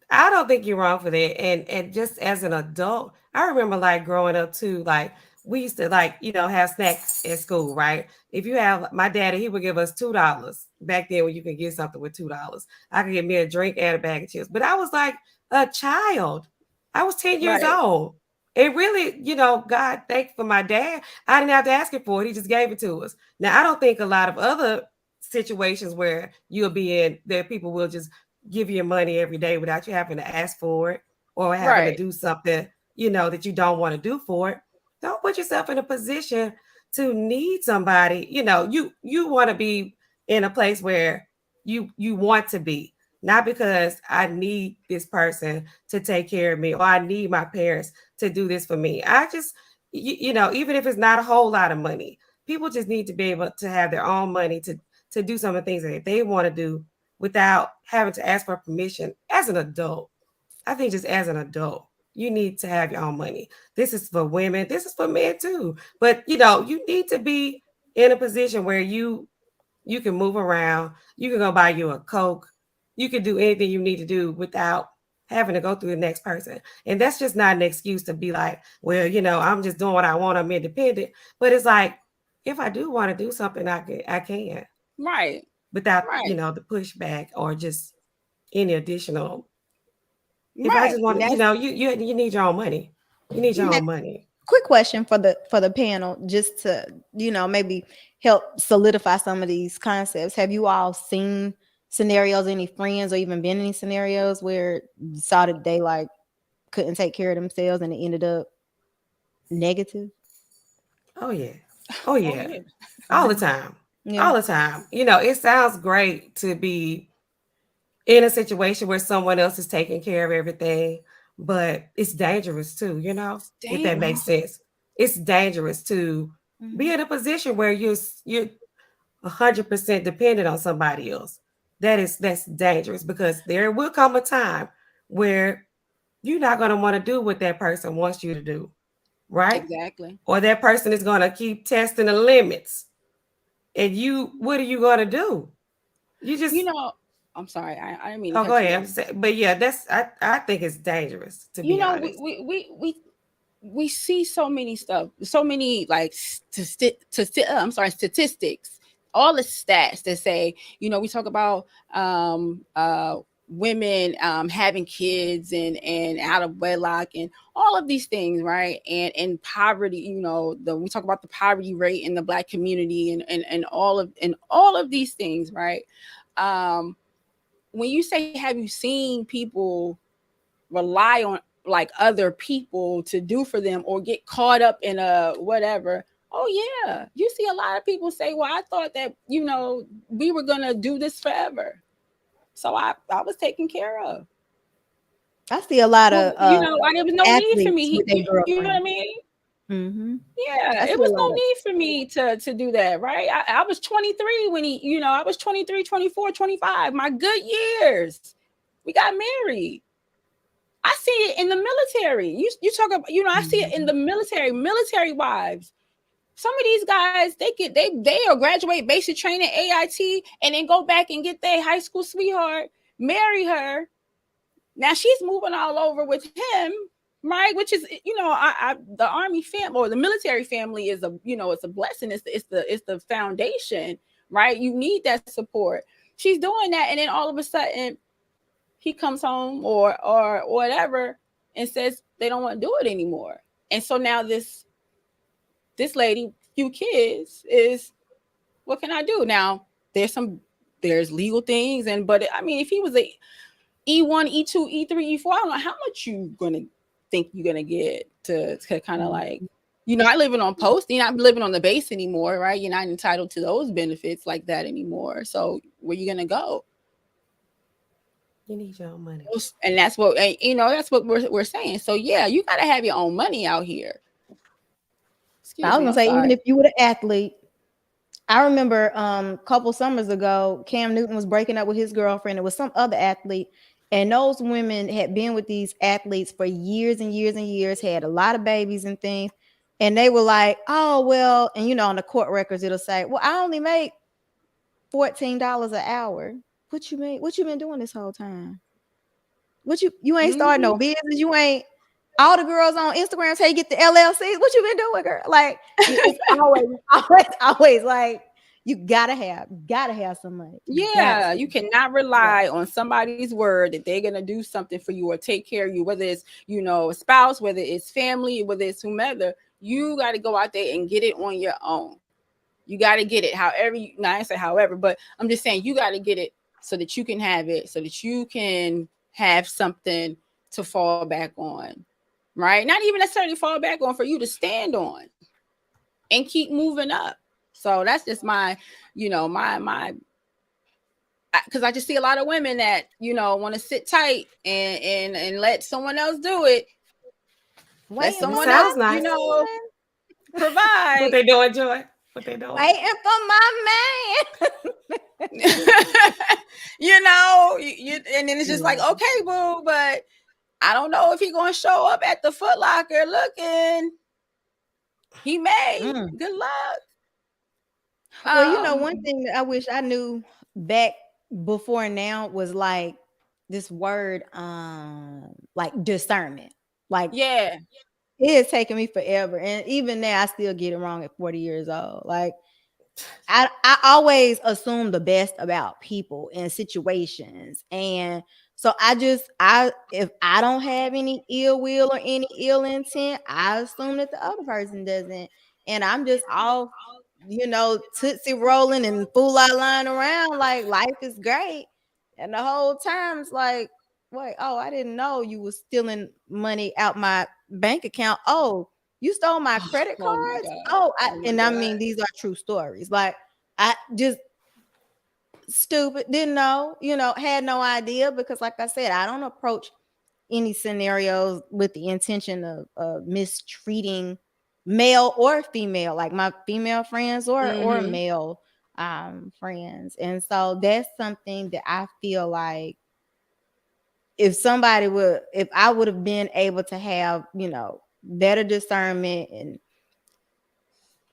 I don't think you're wrong for that. And just as an adult, I remember like growing up too, like we used to like, have snacks at school, right? If you have my daddy, he would give us $2 back then when you could get something with $2. I could get me a drink and a bag of chips. But I was like a child. I was 10 years Right. old. it really, God, thank you for my dad. I didn't have to ask him for it. He just gave it to us. Now, I don't think a lot of other situations where you'll be in, that people will just give you money every day without you having to ask for it or having to Right. do something, that you don't want to do for it. Don't put yourself in a position to need somebody. You want to be in a place where you want to be, not because I need this person to take care of me or I need my parents to do this for me. I just, even if it's not a whole lot of money, people just need to be able to have their own money to do some of the things that they want to do without having to ask for permission as an adult. I think just as an adult, you need to have your own money. This is for women, this is for men too. But you need to be in a position where you can move around, you can go buy you a Coke, you can do anything you need to do without having to go through the next person. And that's just not an excuse to be like, well, I'm just doing what I want, I'm independent. But it's like, if I do want to do something, I can Right. without, Right. the pushback or just any additional. If I Right. just want to, That's you need your own money. You need your now, own money. quick question for the panel, just to maybe help solidify some of these concepts. Have you all seen scenarios, any friends, or even been in any scenarios where you saw that they like couldn't take care of themselves and it ended up negative? Oh yeah. Oh Oh yeah. yeah. All the Mhm. time. Yeah. All the time. It sounds great to be in a situation where someone else is taking care of everything, but it's dangerous too, It's if that Mhm. makes sense. It's dangerous to be Mhm. in a position where you're 100% dependent on somebody else. That's dangerous because there will come a time where you're not going to want to do what that person wants you to do, right? exactly. Or that person is going to keep testing the limits. And what are you going to do? You just You know, I'm sorry. I didn't mean to Oh, go cut you ahead. off. But yeah, I think it's dangerous to You be know, honest. we see so many stuff, so many like I'm sorry, statistics, all the stats that say, we talk about um uh women having kids and out of wedlock and all of these things, right? And poverty, we talk about the poverty rate in the Black community and all of these things, right? um when you say, have you seen people rely on like other people to do for them or get caught up in a whatever? Oh yeah, you see a lot of people say, well, I thought that we were gonna do this forever, so I was taken care of. I see a lot Well, of there was no need for me. athletes with their You know what I girlfriends. mean? Hmm. Yeah, I it see a was lot no of. need for me to do that, right? I was 23 when I was 23, 24, 25, my good years. We got married. I see it in the military. You talk about, I see it in Mhm. the military wives. Some of these guys, they'll graduate basic training AIT and then go back and get their high school sweetheart, marry her. Now she's moving all over with him, right? Which is, the army family or the military family is it's a blessing. It's the foundation, right? You need that support. She's doing that, and then all of a sudden he comes home or whatever and says they don't want to do it anymore. And so now this lady, few kids, is, what can I do? Now there's legal things, but I mean, if he was a E1, E2, E3, E4, I don't know how much you gonna think you're gonna get to kind of like, Mhm. you're not living on post, you're not living on the base anymore, right? You're not entitled to those benefits like that anymore. So where you gonna go? You need your own money. And that's what we're saying. So yeah, you got to have your own money out here. I Excuse was me, gonna I'm say, even sorry. if you were an athlete, I remember a couple summers ago, Cam Newton was breaking up with his girlfriend. It was some other athlete, and those women had been with these athletes for years and years and years, had a lot of babies and things, and they were like, "Oh well," and on the court records it'll say, "Well, I only make $14 an hour." What you mean? What you been doing this whole time? What you ain't starting Hmm. no business? You ain't all the girls on Instagram say you get the LLCs. What you been doing, girl? Like it's always, always, always like You gotta have some money. Got Yeah, to. you cannot rely on somebody's word that they're gonna do something for you or take care of you, whether it's a spouse, whether it's family, whether it's whomever. You got to go out there and get it on your own. You got to get it however you. Now I say however, but I'm just saying you got to get it so that you can have it, so that you can have something to fall back on, right? Not even necessarily fall back on, for you to stand on and keep moving up. So that's just my, my because I just see a lot of women that want to sit tight and let someone else do it. Let Waiting It for someone else, sounds my nice. provide. What they doing, Joy? What they doing? waiting for my man. And then it's just like, Mhm. okay, boo, but I don't know if he gonna show up at the Foot Locker looking. He may. Mm. Good luck. Well, one thing that I wish I knew back before now was like this word, like discernment. Like Yeah. it has taken me forever, and even now I still get it wrong at 40 years old. Like I always assume the best about people and situations. And so if I don't have any ill will or any ill intent, I assume that the other person doesn't. And I'm just off, tootsie rolling and fool out lying around like life is great. And the whole time it's like, wait, oh, I didn't know you was stealing money out my bank account. Oh, you stole my credit Oh my cards? God. Oh, Oh my and I God. mean, these are true stories. Like, I just stupid, didn't know, had no idea because, like I said, I don't approach any scenarios with the intention of mistreating male or female, like my female friends or Mm-hmm. male friends. And so that's something that I feel like if I would have been able to have, better discernment and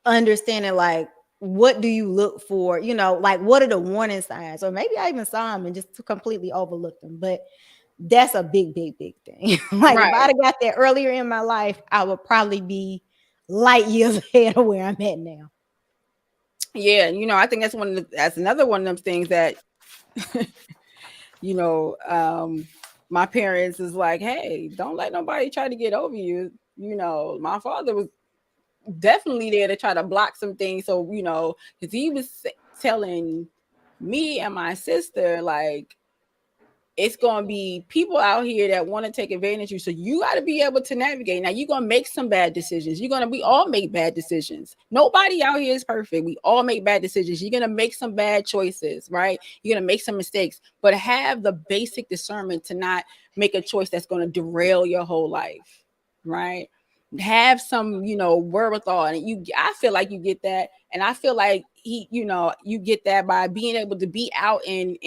understanding, like, what do you look for, like what are the warning signs, or maybe I even saw them and just completely overlooked them. But that's a big, big, big thing. Like if I'd Right. have got that earlier in my life, I would probably be light years ahead of where I'm at now. Yeah. I think that's another one of them things that, you know, um, my parents is like, hey, don't let nobody try to get over you. My father was definitely there to try to block some things. So, because he was telling me and my sister, like, it's going to be people out here that want to take advantage of you. So you got to be able to navigate. Now, you're going to make some bad decisions. We all make bad decisions. Nobody out here is perfect. We all make bad decisions. You're going to make some bad choices, right? You're going to make some mistakes, but have the basic discernment to not make a choice that's going to derail your whole life, right? Have some, wherewithal. And I feel like you get that. And I feel like you get that by being able to be out and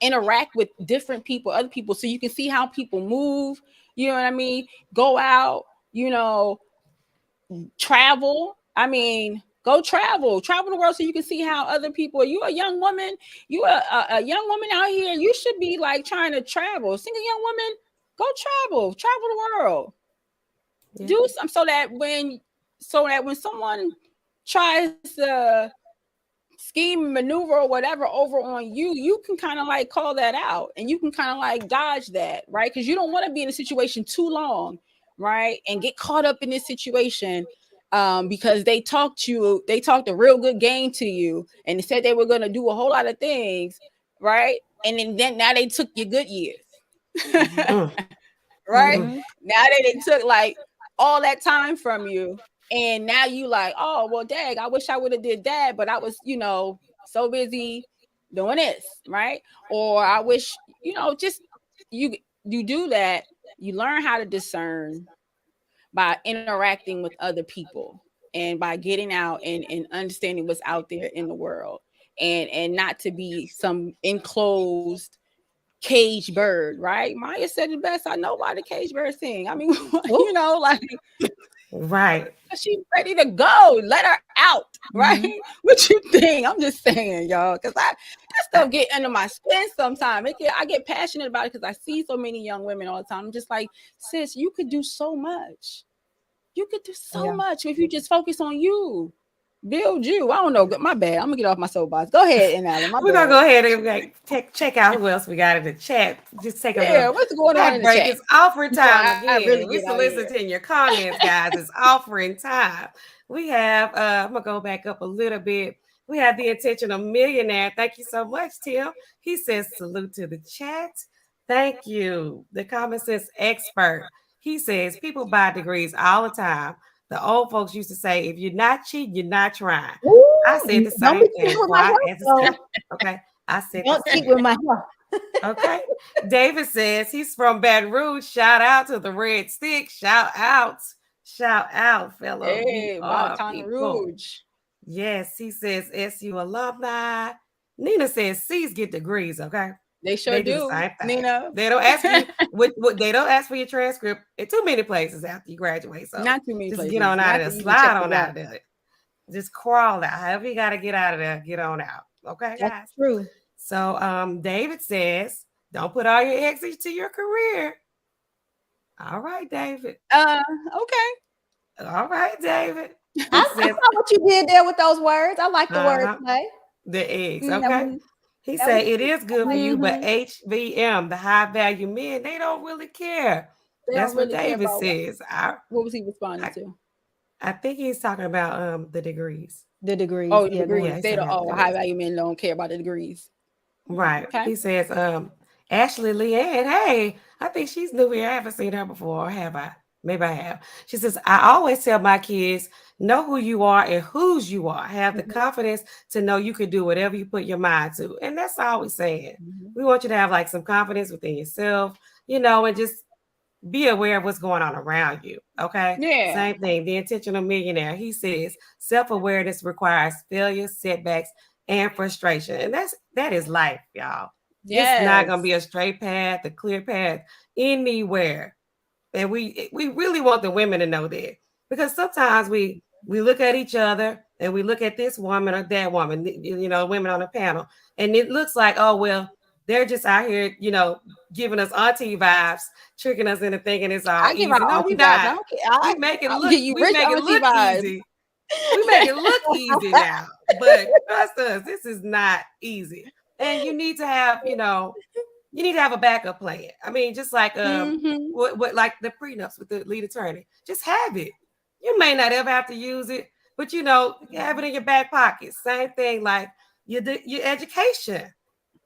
interact with different people, other people, so you can see how people move. You know what I mean? Go out, travel. I mean, go travel the world so you can see how other people. You a young woman, you a young woman out here. You should be like trying to travel. Single young woman, go travel the world. Yeah. Do some so that when someone tries to scheme, maneuver, or whatever over on you, you can kind of like call that out and you can kind of like dodge that, right? Because you don't want to be in a situation too long, right? And get caught up in this situation because they talked a real good game to you and they said they were going to do a whole lot of things, right? And then now they took your good years. Mm, Right? mm. Mm-hmm. Now they took like all that time from you, and now you like, oh well, dang, I wish I would have did that, but I was, so busy doing this, right? Or I wish, just you you do that. You learn how to discern by interacting with other people and by getting out and understanding what's out there in the world, and not to be some enclosed cage bird, right? Maya said it best. I know why the cage bird sing. I mean, Oh. like Right. she's ready to go. Let her out, right? Mm-hmm. What you think? I'm just saying, y'all, because that I, stuff get under my skin sometimes. I get passionate about it because I see so many young women all the time. I'm just like, sis, you could do so much. You could do so Yeah. much if you just focus on you. Build you. I don't know. My bad. I'm gonna get off my soapbox. Go ahead, NAllen. My We're gonna bad. go ahead and like check out who else we got in the chat. Just take a Yeah, little what's going on in ad the break. chat It's offering before time I really again. We're get out of here? soliciting your comments, guys. It's offering time. We have I'm gonna go back up a little bit. We have the intentional millionaire. Thank you so much, Tim. He says salute to the chat. Thank you. The common sense expert. He says people buy degrees all the time. The old folks used to say, if you're not cheating, you're not trying. I said Ooh, the don't same be cheating thing. with my Quiet health, as a though. skip. Okay. I said the Don't cheat same. with my health. Okay. David says he's from Baton Rouge. Shout out to the Red Stick. Shout out. Shout out, fellow Hey, Baton people. Rouge. Yes, he says SU alumni. Nina says C's get degrees, okay? They sure They do the do, same thing. Nina. They don't ask you what they don't ask for your transcript in too many places after you graduate. So Not too many just get places. on out Not of to there, even check slide the on out box. of there. Just crawl out. However you gotta get out of there, get on out. Okay, That's guys. true. So David says, don't put all your eggs into your career. All right, David. Okay. All right, David. He I says, saw what you did there with those words. I like the word uh-huh, play. the eggs. That Okay. was He that was said it is good for you, but Mm-hmm. HVM, the high value men, they don't really care. They That's don't what really care David about says. what was he responding I, to? I think he's talking about the degrees. the degrees. Oh, the Yeah, go Yeah, degrees. ahead. he's They talking don't. about the Oh, high degrees. value men don't care about the degrees. Right. Okay. He says, Ashley Leanne, hey, I think she's new here. I haven't seen her before, or have I? Maybe I have. She says, I always tell my kids, know who you are and whose you are. Have the Mhm, confidence to know you can do whatever you put your mind to. And that's all we're saying. mhm. We want you to have like some confidence within yourself, and just be aware of what's going on around you. Okay. Yeah. Same thing. The intentional millionaire. He says self-awareness requires failure, setbacks, and frustration. And that is life, y'all. It's not gonna Yes. be a straight path, a clear path anywhere. And we really want the women to know that. Because sometimes we look at each other and we look at this woman or that woman, women on the panel, and it looks like, oh well, they're just out here, giving us auntie vibes, tricking us into thinking it's all I give out easy. No, we auntie vibes. I not. don't care. We make it I'll look, give you we rich make it auntie look vibes. easy. We make it look easy now. But trust us, this is not easy. And you need to have a backup plan. I mean, just like Mm-hmm. what like the prenups with the lead attorney. Just have it. You may not ever have to use it, but have it in your back pocket. Same thing like your education.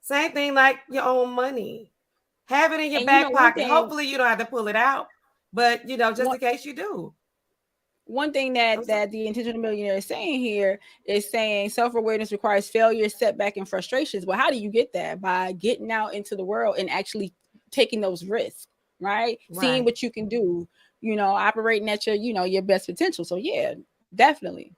Same thing like your own money. Have it in your And back one pocket. thing, Hopefully you don't have to pull it out, but just one in case you do. one thing I'm that sorry. the intentional millionaire is saying here is saying self-awareness requires failure, setback, and frustrations. Well, how do you get that? By getting out into the world and actually taking those risks, right? Seeing Right. what you can do, operating at your best potential. So yeah, definitely.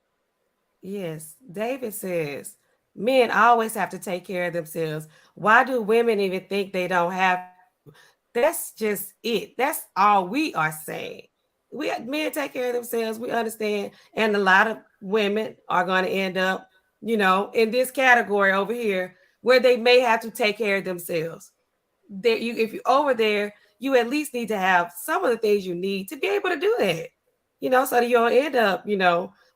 Yes. David says men always have to take care of themselves. Why do women even think they don't have to? That's just it. That's all we are saying. Men take care of themselves. We understand. And a lot of women are going to end up, in this category over here where they may have to take care of themselves. If you're over there, you at least need to have some of the things you need to be able to do that. So that you don't end up,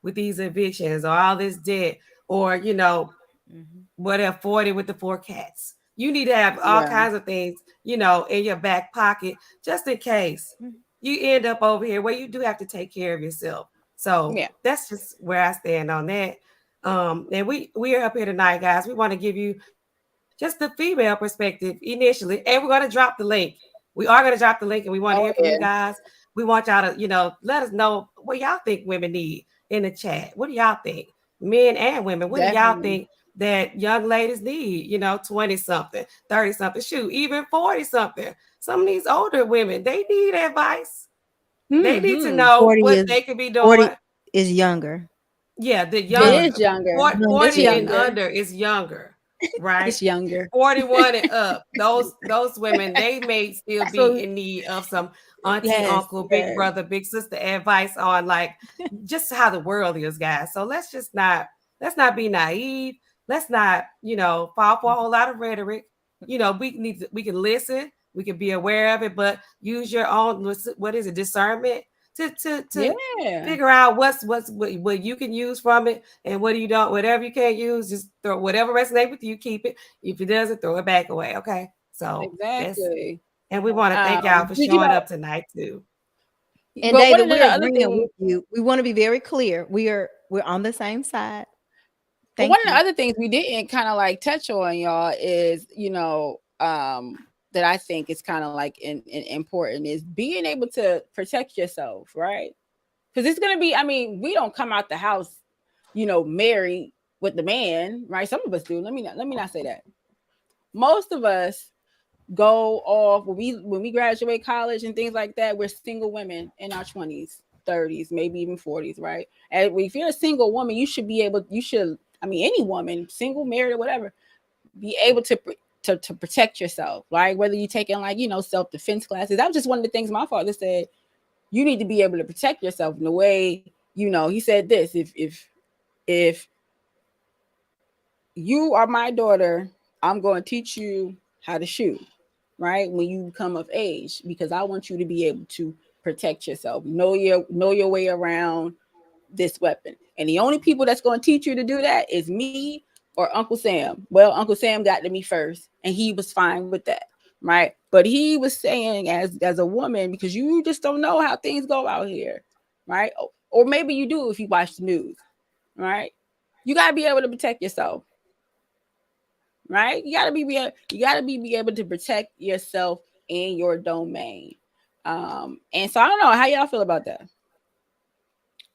with these evictions or all this debt or Mhm. whatever 40 with the four cats. You need to have all Yeah. kinds of things, in your back pocket just in case Mhm. you end up over here where you do have to take care of yourself. So Yeah. that's just where I stand on that. And we are up here tonight, guys. We want to give you just the female perspective initially, and we're going to drop the link. We are going to drop the link, and we want to Oh hear from yeah. you guys. We want y'all to, let us know what y'all think women need in the chat. What do y'all think, men and women? What do y'all Definitely. think that young ladies need? 20 something, 30 something, shoot, even 40 something. Some of these older women, they need advice. They need to Mm-hmm. know 40 what is they could be 40 doing. is younger. Yeah, the It Young. is younger. It's 40 Young. and younger. under is younger, right? It's younger. 41 and up, those women, they may still be So in need of some auntie, yes, uncle, big yes. brother, big sister advice on like just how the world is, guys. So let's not be naive. Let's not, fall for a whole lot of rhetoric. We can listen, we can be aware of it, but use your own, what is it, discernment to Yeah, figure out what you can use from it and what you don't. Whatever you can't use, just throw whatever resonates with you. Keep it. If it doesn't, throw it back away. Okay. So that's exactly. and we want to thank y'all for Did you showing know? up tonight too. And But one David, of the we're other agreeing things, with you. We want to be very clear. We're on the same side. but one Thank of the you. other things we didn't kind of like touch on, y'all, is that I think is kind of like important is being able to protect yourself, right? Because it's gonna be. I mean, we don't come out the house, married with the man, right? Some of us do. Let me not say that. Most of us go off when we graduate college and things like that. We're single women in our 20s, 30s, maybe even 40s, right? And if you're a single woman, any woman, single, married, or whatever, be able to protect yourself, right? Whether you're taking self-defense classes. That was just one of the things my father said. You need to be able to protect yourself in the way, he said this, if you are my daughter, I'm going to teach you how to shoot, right? When you come of age, because I want you to be able to protect yourself, know your way around this weapon. And the only people that's going to teach you to do that is me or Uncle Sam. Well, Uncle Sam got to me first, and he was fine with that, right? But he was saying, as a woman, because you just don't know how things go out here, right? Or maybe you do if you watch the news, right? You got to be able to protect yourself, right? You gotta be able to protect yourself in your domain. And so I don't know how y'all feel about that.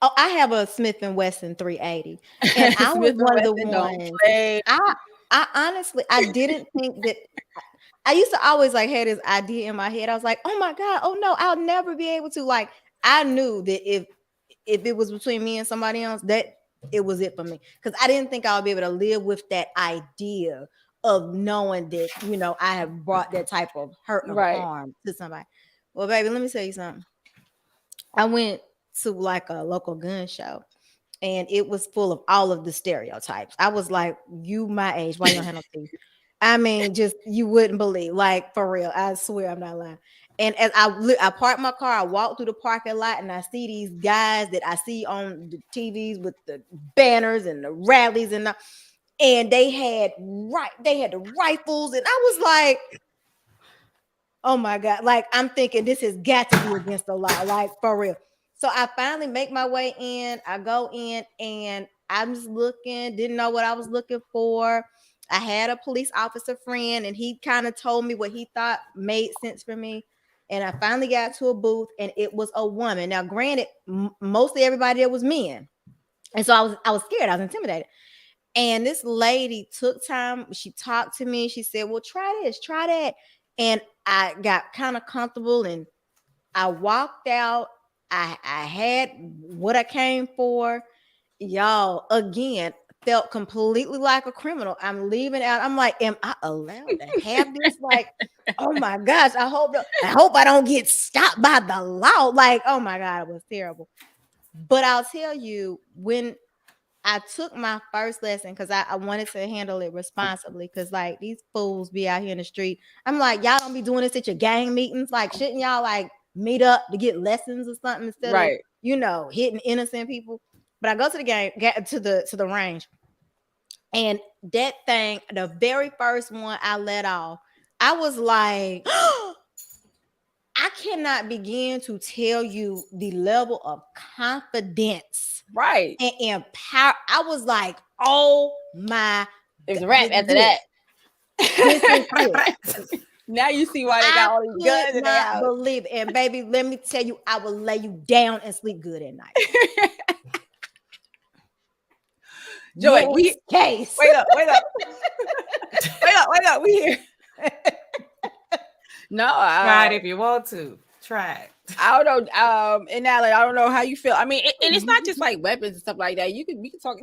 Oh, I have a Smith and Wesson 380, and I was Smith and one of the Wesson don't ones. play. I honestly, I didn't think that. I used to always like had this idea in my head. I was like, oh my God, oh no, I'll never be able to. Like, I knew that if it was between me and somebody else, that it was it for me. Because I didn't think I would be able to live with that idea of knowing that, I have brought that type of hurt or Right. harm to somebody. Well, baby, let me tell you something. I went to like a local gun show, and it was full of all of the stereotypes. I was like, you my age, why you don't have no teeth? I mean, just you wouldn't believe, like for real. I swear I'm not lying. And as I parked my car, I walked through the parking lot, and I see these guys that I see on the TVs with the banners and the rallies, and they had the rifles, and I was like, oh my God. Like, I'm thinking this has got to be against the law, like for real. So I finally make my way in. I go in, and I'm just looking, didn't know what I was looking for. I had a police officer friend, and he kind of told me what he thought made sense for me. And I finally got to a booth, and it was a woman. Now, granted, mostly everybody there was men. And so I was scared. I was intimidated. And this lady took time. She talked to me. She said, well, try this, try that. And I got kind of comfortable, and I walked out. I had what I came for. Y'all, again, felt completely like a criminal. I'm leaving out. I'm like, am I allowed to have this? Like, oh my gosh, I hope I don't get stopped by the law. Like, oh my God, it was terrible. But I'll tell you, when I took my first lesson, because I wanted to handle it responsibly, because like these fools be out here in the street. I'm like, y'all don't be doing this at your gang meetings. Like, shouldn't y'all like meet up to get lessons or something instead of Right. hitting innocent people? But I go to the game, get to the range, and that thing, the very first one I let off, I was like, I cannot begin to tell you the level of confidence Right. and empower. I was like, oh my It was God, a wrap after that. this is it. Now you see why they I got all these could guns in their not house. believe it. And baby, let me tell you, I will lay you down and sleep good at night. Joy, Next case. wait up. Wait up. We here. No, Try it if you want to. Try it. I don't know. And Allen, I don't know how you feel. I mean, and it's not just like weapons and stuff like that. We can talk.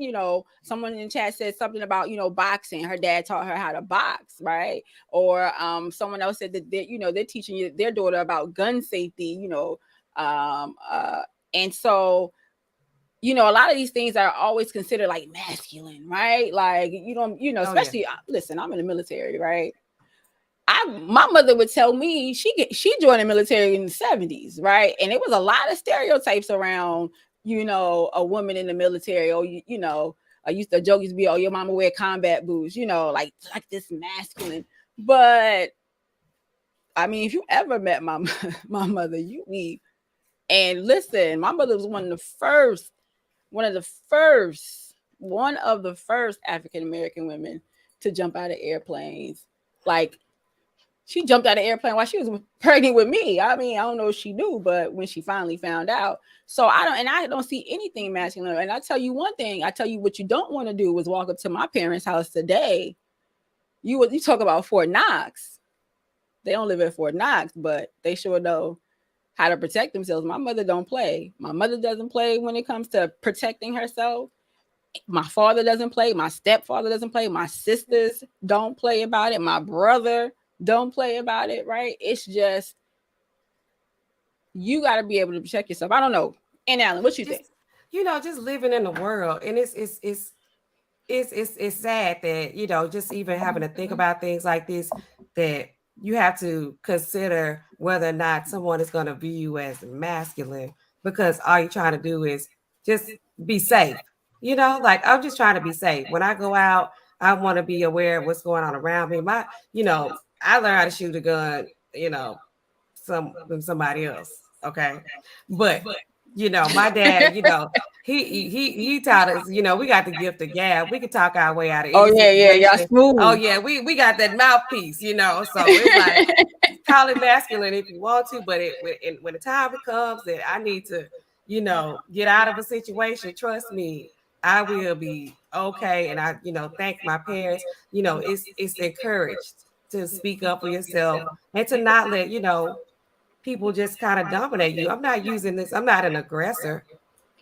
Someone in the chat said something about boxing. Her dad taught her how to box, right? Or someone else said that they're teaching their daughter about gun safety. And so a lot of these things are always considered like masculine, right? Like you don't, Oh, yeah. especially listen, I'm in the military, right? my mother would tell me she joined the military in the 70s, right? And it was a lot of stereotypes around, a woman in the military, or I used to joke, used to be, oh, your mama wear combat boots, like this masculine. But I mean, if you ever met my mother, and listen, my mother was one of the first African American women to jump out of airplanes. Like, she jumped out of airplane while she was pregnant with me. I mean, I don't know if she knew, but when she finally found out. So I don't see anything masculine. And I tell you one thing, I tell you what you don't want to do is walk up to my parents' house today. You talk about Fort Knox. They don't live at Fort Knox, but they sure know how to protect themselves. My mother don't play. My mother doesn't play when it comes to protecting herself. My father doesn't play. My stepfather doesn't play. My sisters don't play about it. My brother don't play about it, right? It's just, you got to be able to protect yourself. I don't know. And Allen, what you think? Just living in the world, and it's sad that just even having to think about things like this, that you have to consider whether or not someone is going to view you as masculine, because all you're trying to do is just be safe. Like, I'm just trying to be safe. When I go out, I want to be aware of what's going on around me. I learned how to shoot a gun, somebody else. Okay. But my dad, he taught us, we got the gift of gab. We can talk our way out of any situation. Y'all smooth. Oh yeah, we got that mouthpiece, so it's like, call it masculine if you want to, but when the time comes that I need to, get out of a situation, trust me, I will be okay. And I, thank my parents. It's encouraged to speak up for yourself and to not let, people just kind of dominate you. I'm not using this. I'm not an aggressor.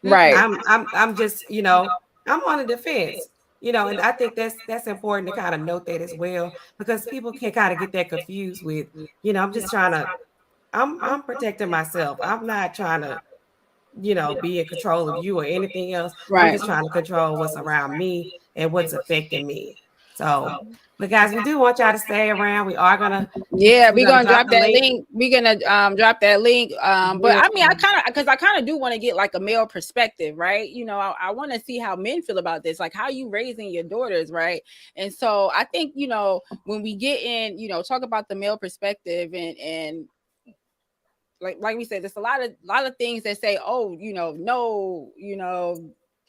Right. I'm just, I'm on the defense, and I think that's important to kind of note that as well, because people can kind of get that confused with, I'm just trying to, I'm protecting myself. I'm not trying to, be in control of you or anything else. Right. I'm just trying to control what's around me and what's affecting me. So, but guys, we do want y'all to stay around. We are gonna, we're gonna drop that link. We're gonna drop that link. But I mean, I kind of do want to get like a male perspective, right? I want to see how men feel about this, like how you raising your daughters, right? And so I think, when we get in, talk about the male perspective, and like we said, there's a lot of things that say, oh, no,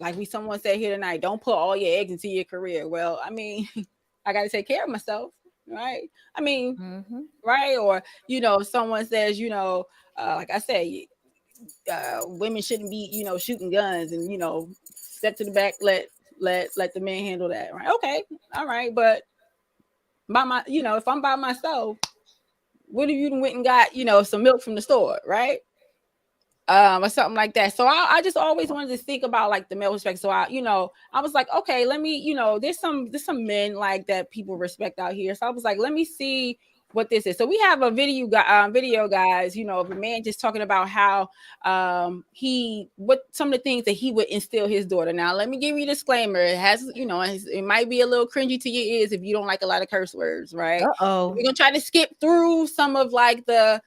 like someone said here tonight, don't put all your eggs into your career. Well, I mean, I got to take care of myself, right? I mean, right? Or, someone says, like I say, women shouldn't be, shooting guns, and, step to the back, let the man handle that, right? Okay, all right, but if I'm by myself, what if you went and got, some milk from the store, right? Or something like that. So I just always wanted to think about like the male respect. So I was like, okay, let me, there's some men like that people respect out here. So I was like, let me see what this is. So we have a video, guys, of a man just talking about how what some of the things that he would instill his daughter. Now, let me give you a disclaimer. It has, it might be a little cringy to your ears if you don't like a lot of curse words, right? We're gonna try to skip through some of like the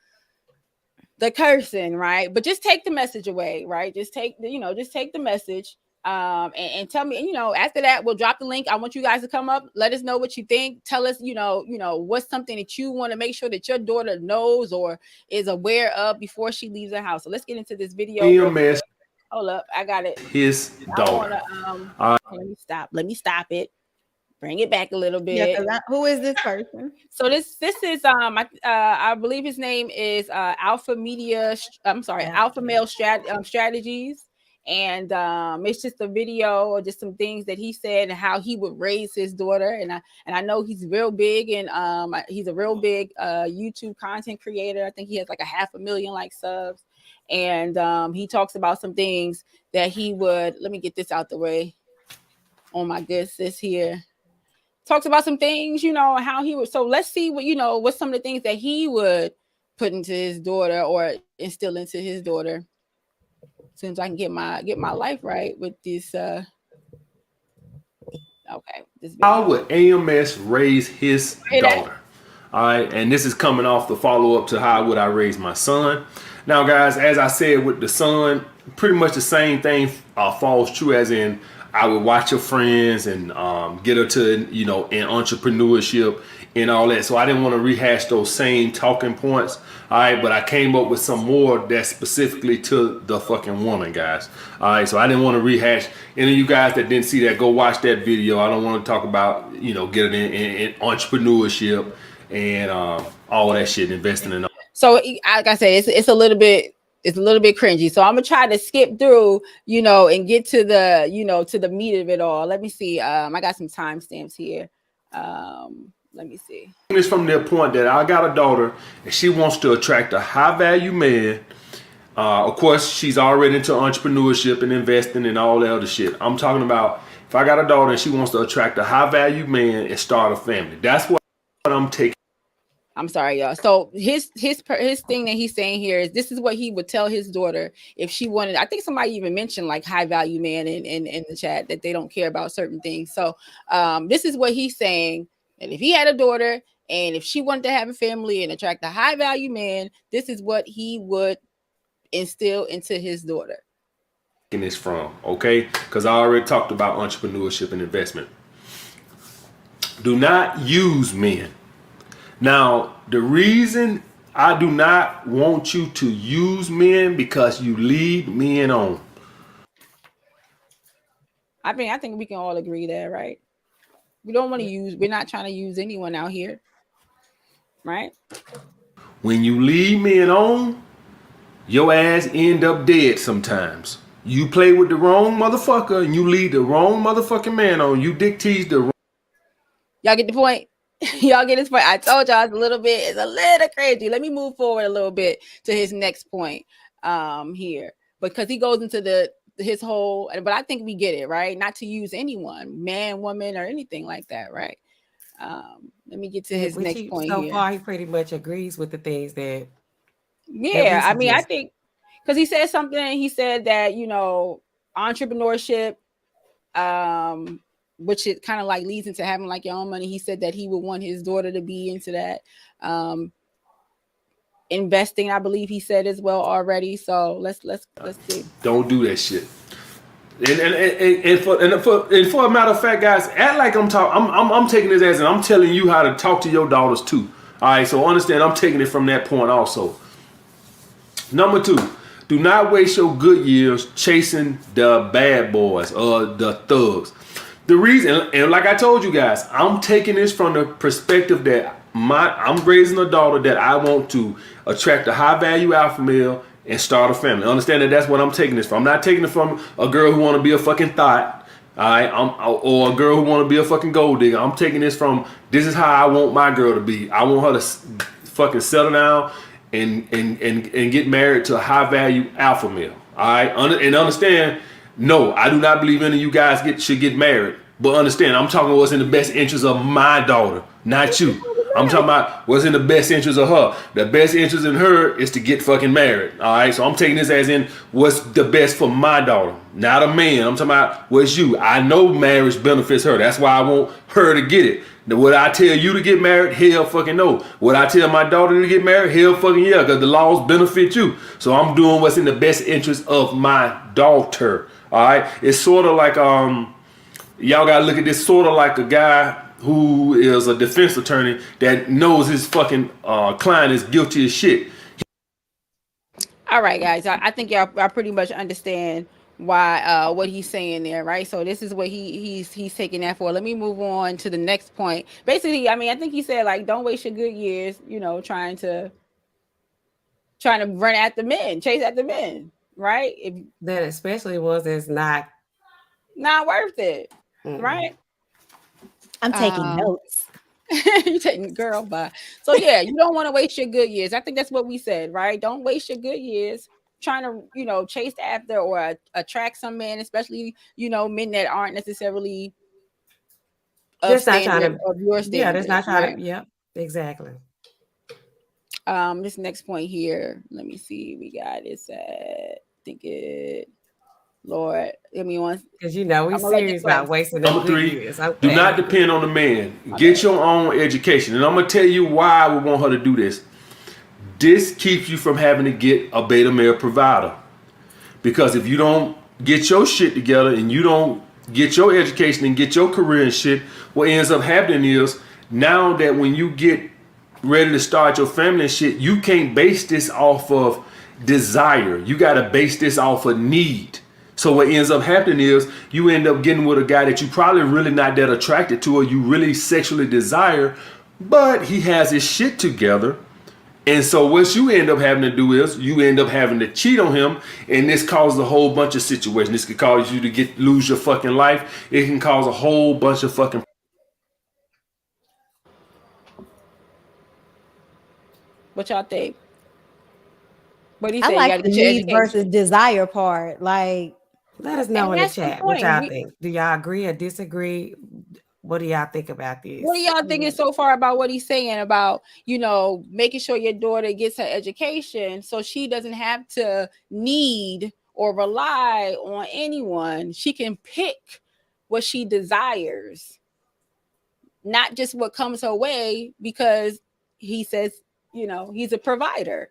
cursing, right? But just take the message away, right? Just take the message. And tell me, after that, we'll drop the link. I want you guys to come up, let us know what you think. Tell us, what's something that you want to make sure that your daughter knows or is aware of before she leaves her house. So let's get into this video. Hold up, I got it. His daughter. Let me stop it. Bring it back a little bit. Yeah, who is this person? So this is I believe his name is Alpha Male Strategies, and it's just a video or just some things that he said and how he would raise his daughter, and I know he's real big, and he's a real big YouTube content creator. I think he has like 500,000 like subs, and he talks about some things that he would. Let me get this out the way. Oh my goodness, this here. Talks about some things, how he would. So let's see what's some of the things that he would put into his daughter or instill into his daughter. As soon as I can get my life right with this. Okay. How would AMS raise his daughter? All right, and this is coming off the follow up to how would I raise my son. Now, guys, as I said with the son, pretty much the same thing falls true. As in, I would watch her friends and get her to in entrepreneurship and all that. So I didn't want to rehash those same talking points. All right, but I came up with some more that's specifically to the fucking woman, guys. All right, so I didn't want to rehash. Any of you guys that didn't see that, go watch that video. I don't want to talk about getting in entrepreneurship and all that shit, investing in. So, like I said, it's a little bit cringy. So I'm gonna try to skip through, and get to the to the meat of it all. Let me see. I got some timestamps here. Let me see. It's from the point that I got a daughter and she wants to attract a high value man. Of course, she's already into entrepreneurship and investing and all that other shit. I'm talking about if I got a daughter and she wants to attract a high value man and start a family. That's what I'm taking. I'm sorry, y'all. So his thing that he's saying here is this is what he would tell his daughter if she wanted. I think somebody even mentioned like high value man in the chat that they don't care about certain things. So this is what he's saying. And if he had a daughter and if she wanted to have a family and attract a high value man, this is what he would instill into his daughter. This from, okay? Because I already talked about entrepreneurship and investment. Do not use men. Now, the reason I do not want you to use men because you lead men on. I mean, I think we can all agree there, right? We don't want to use, we're not trying to use anyone out here, right? When you lead men on, your ass end up dead sometimes. You play with the wrong motherfucker and you lead the wrong motherfucking man on. You dick tease the wrong. Y'all get the point? Y'all get this point? I told y'all it's a little crazy. Let me move forward a little bit to his next point here. Because he goes into his whole, but I think we get it, right? Not to use anyone, man, woman, or anything like that, right? Let me get to his next point so here. far, he pretty much agrees with the things that. Yeah, I mean, I think because he said something. He said that entrepreneurship, which it kind of like leads into having like your own money. He said that he would want his daughter to be into that. Investing, I believe he said as well already. So let's see. Don't do that shit. And for a matter of fact, guys, act like I'm taking this as and I'm telling you how to talk to your daughters too. All right, so understand I'm taking it from that point also. Number 2, do not waste your good years chasing the bad boys or the thugs. The reason, and like I told you guys, I'm taking this from the perspective that I'm raising a daughter that I want to attract a high value alpha male and start a family. Understand that that's what I'm taking this from. I'm not taking it from a girl who want to be a fucking thought, all right, or a girl who want to be a fucking gold digger. I'm taking this from this is how I want my girl to be. I want her to fucking settle down and get married to a high value alpha male. All right, and understand. No, I do not believe any of you guys should get married. But understand, I'm talking what's in the best interest of my daughter, not you. I'm talking about what's in the best interest of her. The best interest in her is to get fucking married. All right, so I'm taking this as in what's the best for my daughter, not a man. I'm talking about what's you. I know marriage benefits her. That's why I want her to get it. Would I tell you to get married? Hell fucking no. Would I tell my daughter to get married? Hell fucking yeah, because the laws benefit you. So I'm doing what's in the best interest of my daughter. All right, it's sort of like y'all gotta look at this sort of like a guy who is a defense attorney that knows his fucking client is guilty as shit. All right, guys, I think y'all pretty much understand why what he's saying there, right? So this is what he's taking that for. Let me move on to the next point. Basically, I mean, I think he said like don't waste your good years, trying to run at the men, chase at the men, right? That especially ones that's not worth it, right? I'm taking notes. You're taking girl by. So yeah, you don't want to waste your good years. I think that's what we said, right? Don't waste your good years trying to chase after or attract some men, especially men that aren't necessarily of your standard. Yeah, that's not trying to. Yep, exactly. This next point here, let me see. We got it's at I think it Lord, give me one. Because you know we I'm gonna let this serious about rest. wasting them Number good 3, years. do Okay. not depend on the man. My Get bad. your own education. And I'm going to tell you why I would want her to do this. This keeps you from having to get a beta male provider. Because if you don't get your shit together and you don't get your education and get your career and shit, what ends up happening is now that when you get ready to start your family and shit, you can't base this off of desire. You got to base this off of need. So what ends up happening is you end up getting with a guy that you probably really not that attracted to or you really sexually desire, but he has his shit together. And so what you end up having to do is you end up having to cheat on him, and this causes a whole bunch of situations. This could cause you to lose your fucking life. It can cause a whole bunch of fucking. What y'all think? What do you I say? You like got to the get your needs education. versus desire part. Like, Let us know And in the that's the chat what point. y'all think. Do y'all agree or disagree? What do y'all think about this? What do y'all thinking so far about what he's saying about, making sure your daughter gets her education so she doesn't have to need or rely on anyone? She can pick what she desires, not just what comes her way, because he says, he's a provider.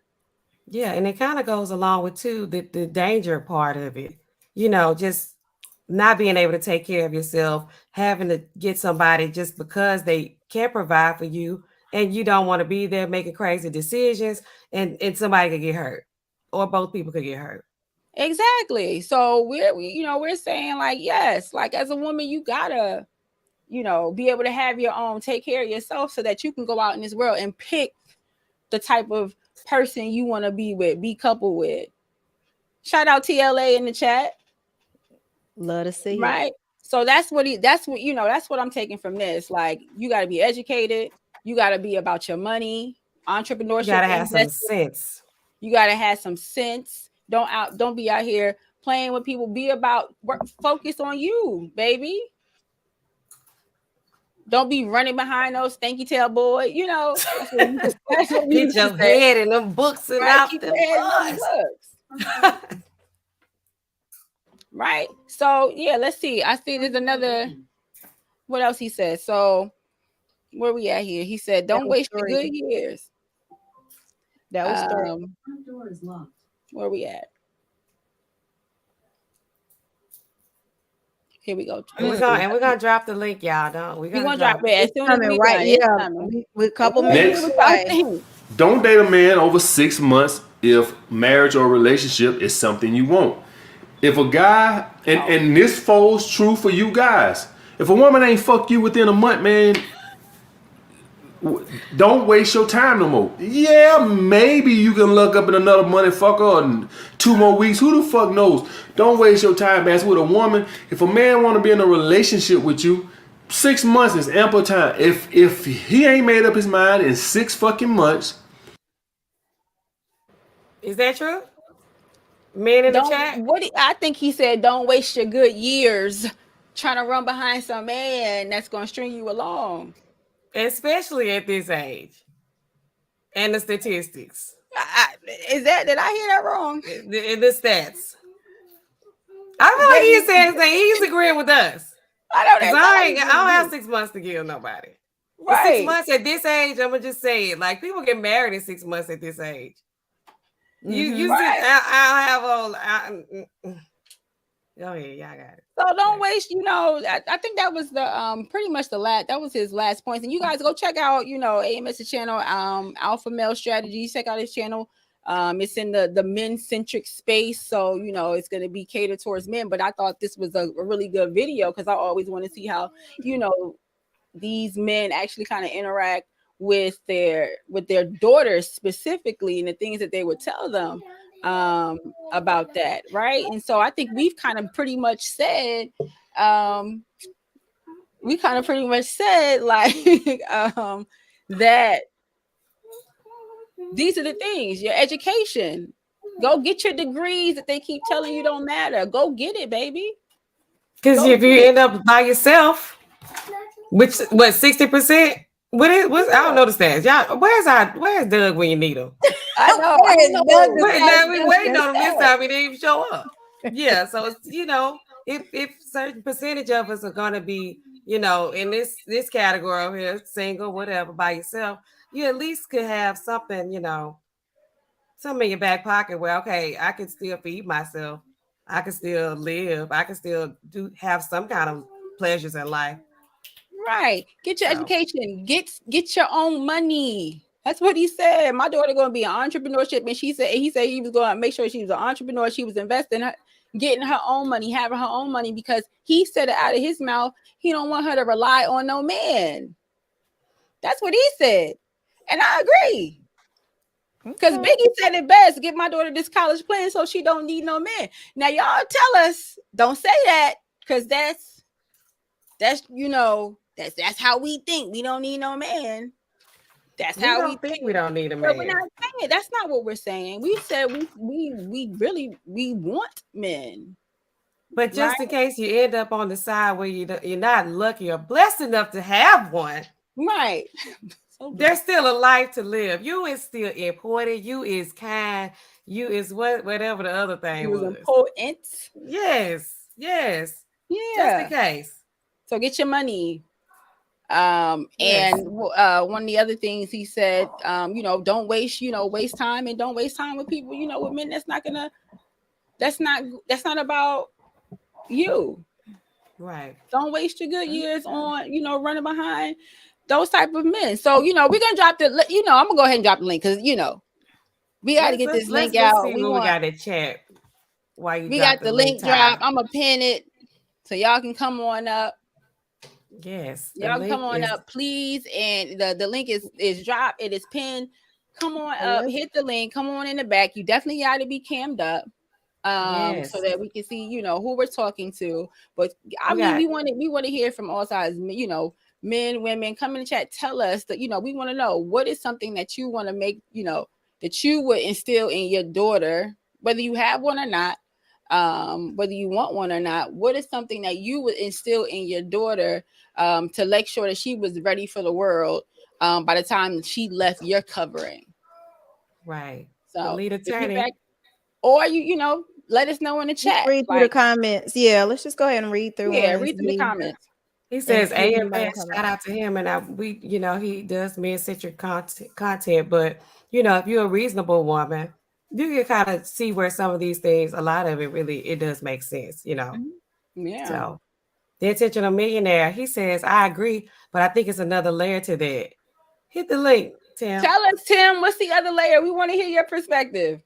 Yeah, and it kind of goes along with too the danger part of it. Just not being able to take care of yourself, having to get somebody just because they can't provide for you and you don't want to be there making crazy decisions and somebody could get hurt or both people could get hurt. Exactly. So we're saying like, yes, like as a woman, you gotta, be able to have your own, take care of yourself so that you can go out in this world and pick the type of person you want to be with, be coupled with. Shout out TLA in the chat. love to see Right. So that's what I'm taking from this. Like, you got to be educated. You got to be about your money, entrepreneurship. You gotta have some sense. You got to have some sense. Don't be out here playing with people. Be about focus on you, baby. Don't be running behind those stanky tail boy. That's what we Get your head in them books and out Keep the your head in them books. Right. So yeah, let's see. I see there's another. What else he said? So where we at here? He said, "Don't waste your good years." That was Door is locked. Where we at? Here we go. We're gonna drop the link, y'all. We're gonna drop it as soon as we right. done. Yeah, with a couple minutes Next. away. Don't date a man over 6 months if marriage or relationship is something you want. If a guy, and this folds true for you guys, if a woman ain't fuck you within a month, man, don't waste your time no more. Yeah, maybe you can look up in another month and fuck her in 2 more weeks. Who the fuck knows? Don't waste your time, man. With a woman, if a man want to be in a relationship with you, 6 months is ample time. If he ain't made up his mind in 6 fucking months. Is that true? Men in the chat? I think he said, don't waste your good years trying to run behind some man that's going to string you along. Especially at this age. And the statistics. Did I hear that wrong? The stats. I feel like he's saying the same. He's agreeing with us. I don't have 6 months to give nobody. Right. 6 months at this age, I'm gonna just say it. Like, people get married in 6 months at this age. You right. I'll have all. Go ahead, y'all got it. So don't waste. I think that was the pretty much the last. That was his last points. And you guys go check out AMS's channel, Alpha Male Strategies. Check out his channel. It's in the men-centric space, so it's going to be catered towards men. But I thought this was a really good video because I always want to see how these men actually kind of interact with their daughters specifically, and the things that they would tell them about that, right? And so I think we've kind of pretty much said like that these are the things. Your education, go get your degrees that they keep telling you don't matter. Go get it, baby. Because if you end up by yourself, which 60%? What I don't know the stats. Y'all, where's Doug when you need him? I know. We waiting on him this time. He didn't even show up. Yeah, so it's, if certain percentage of us are gonna be, in this category over here, single, whatever, by yourself, you at least could have something, something in your back pocket where, okay, I can still feed myself, I can still live, I can still have some kind of pleasures in life. Right. Get your So education. Get your own money. That's what he said. My daughter gonna be an entrepreneurship, and he said he was gonna make sure she was an entrepreneur. She was investing her, getting her own money, having her own money, because he said it out of his mouth. He don't want her to rely on no man. That's what he said, and I agree. Because Okay. Biggie said it best: "Get my daughter this college plan so she don't need no man." Now y'all tell us, don't say that, because that's how we think. We don't need no man. That's we how we don't think we think. don't need a But we're man. not saying that's not what we're saying. We said we really we want men, But right? just in case you end up on the side where you're not lucky or blessed enough to have one, Right. So there's still a life to live. You is still important. You is kind. You is whatever the other it thing was was. important. Yes. Just in Yeah. case. So get your money. Yes. And one of the other things he said, don't waste time, and don't waste time with people, with men that's not about you. Right. Don't waste your good years on, running behind those type of men. So, we're gonna drop I'm gonna go ahead and drop the link, because we got to get this link Let's out. see what we got in chat while you We drop got the the link, link drop. Ty. I'm gonna pin it so y'all can come on up. Yes, the Y'all can come link on is up, please. And the link is dropped. It is pinned. Come on Oh, up, let's hit the link. Come on in the back. You definitely got to be cammed up, so yes. that we can see, who we're talking to. But I We mean, got we want to hear from all sides. Men, women, come in the chat. Tell us that we want to know what is something that you want to make, that you would instill in your daughter, whether you have one or not, whether you want one or not. What is something that you would instill in your daughter, to make sure that she was ready for the world, by the time she left your covering? right. The So lead if you attorney. back, or let us know in the just chat. read through the Like, comments. Yeah, let's just go ahead and read through them yeah, and read through the see comments. He and says see if anybody AMS, come shout up. out to him. And he does men-centric content. But, if you're a reasonable woman, you can kind of see where some of these things, a lot of it really, it does make sense, Yeah. So the intentional millionaire, he says, I agree, but I think it's another layer to that. Hit the link, Tim. Tell us, Tim, what's the other layer? We want to hear your perspective.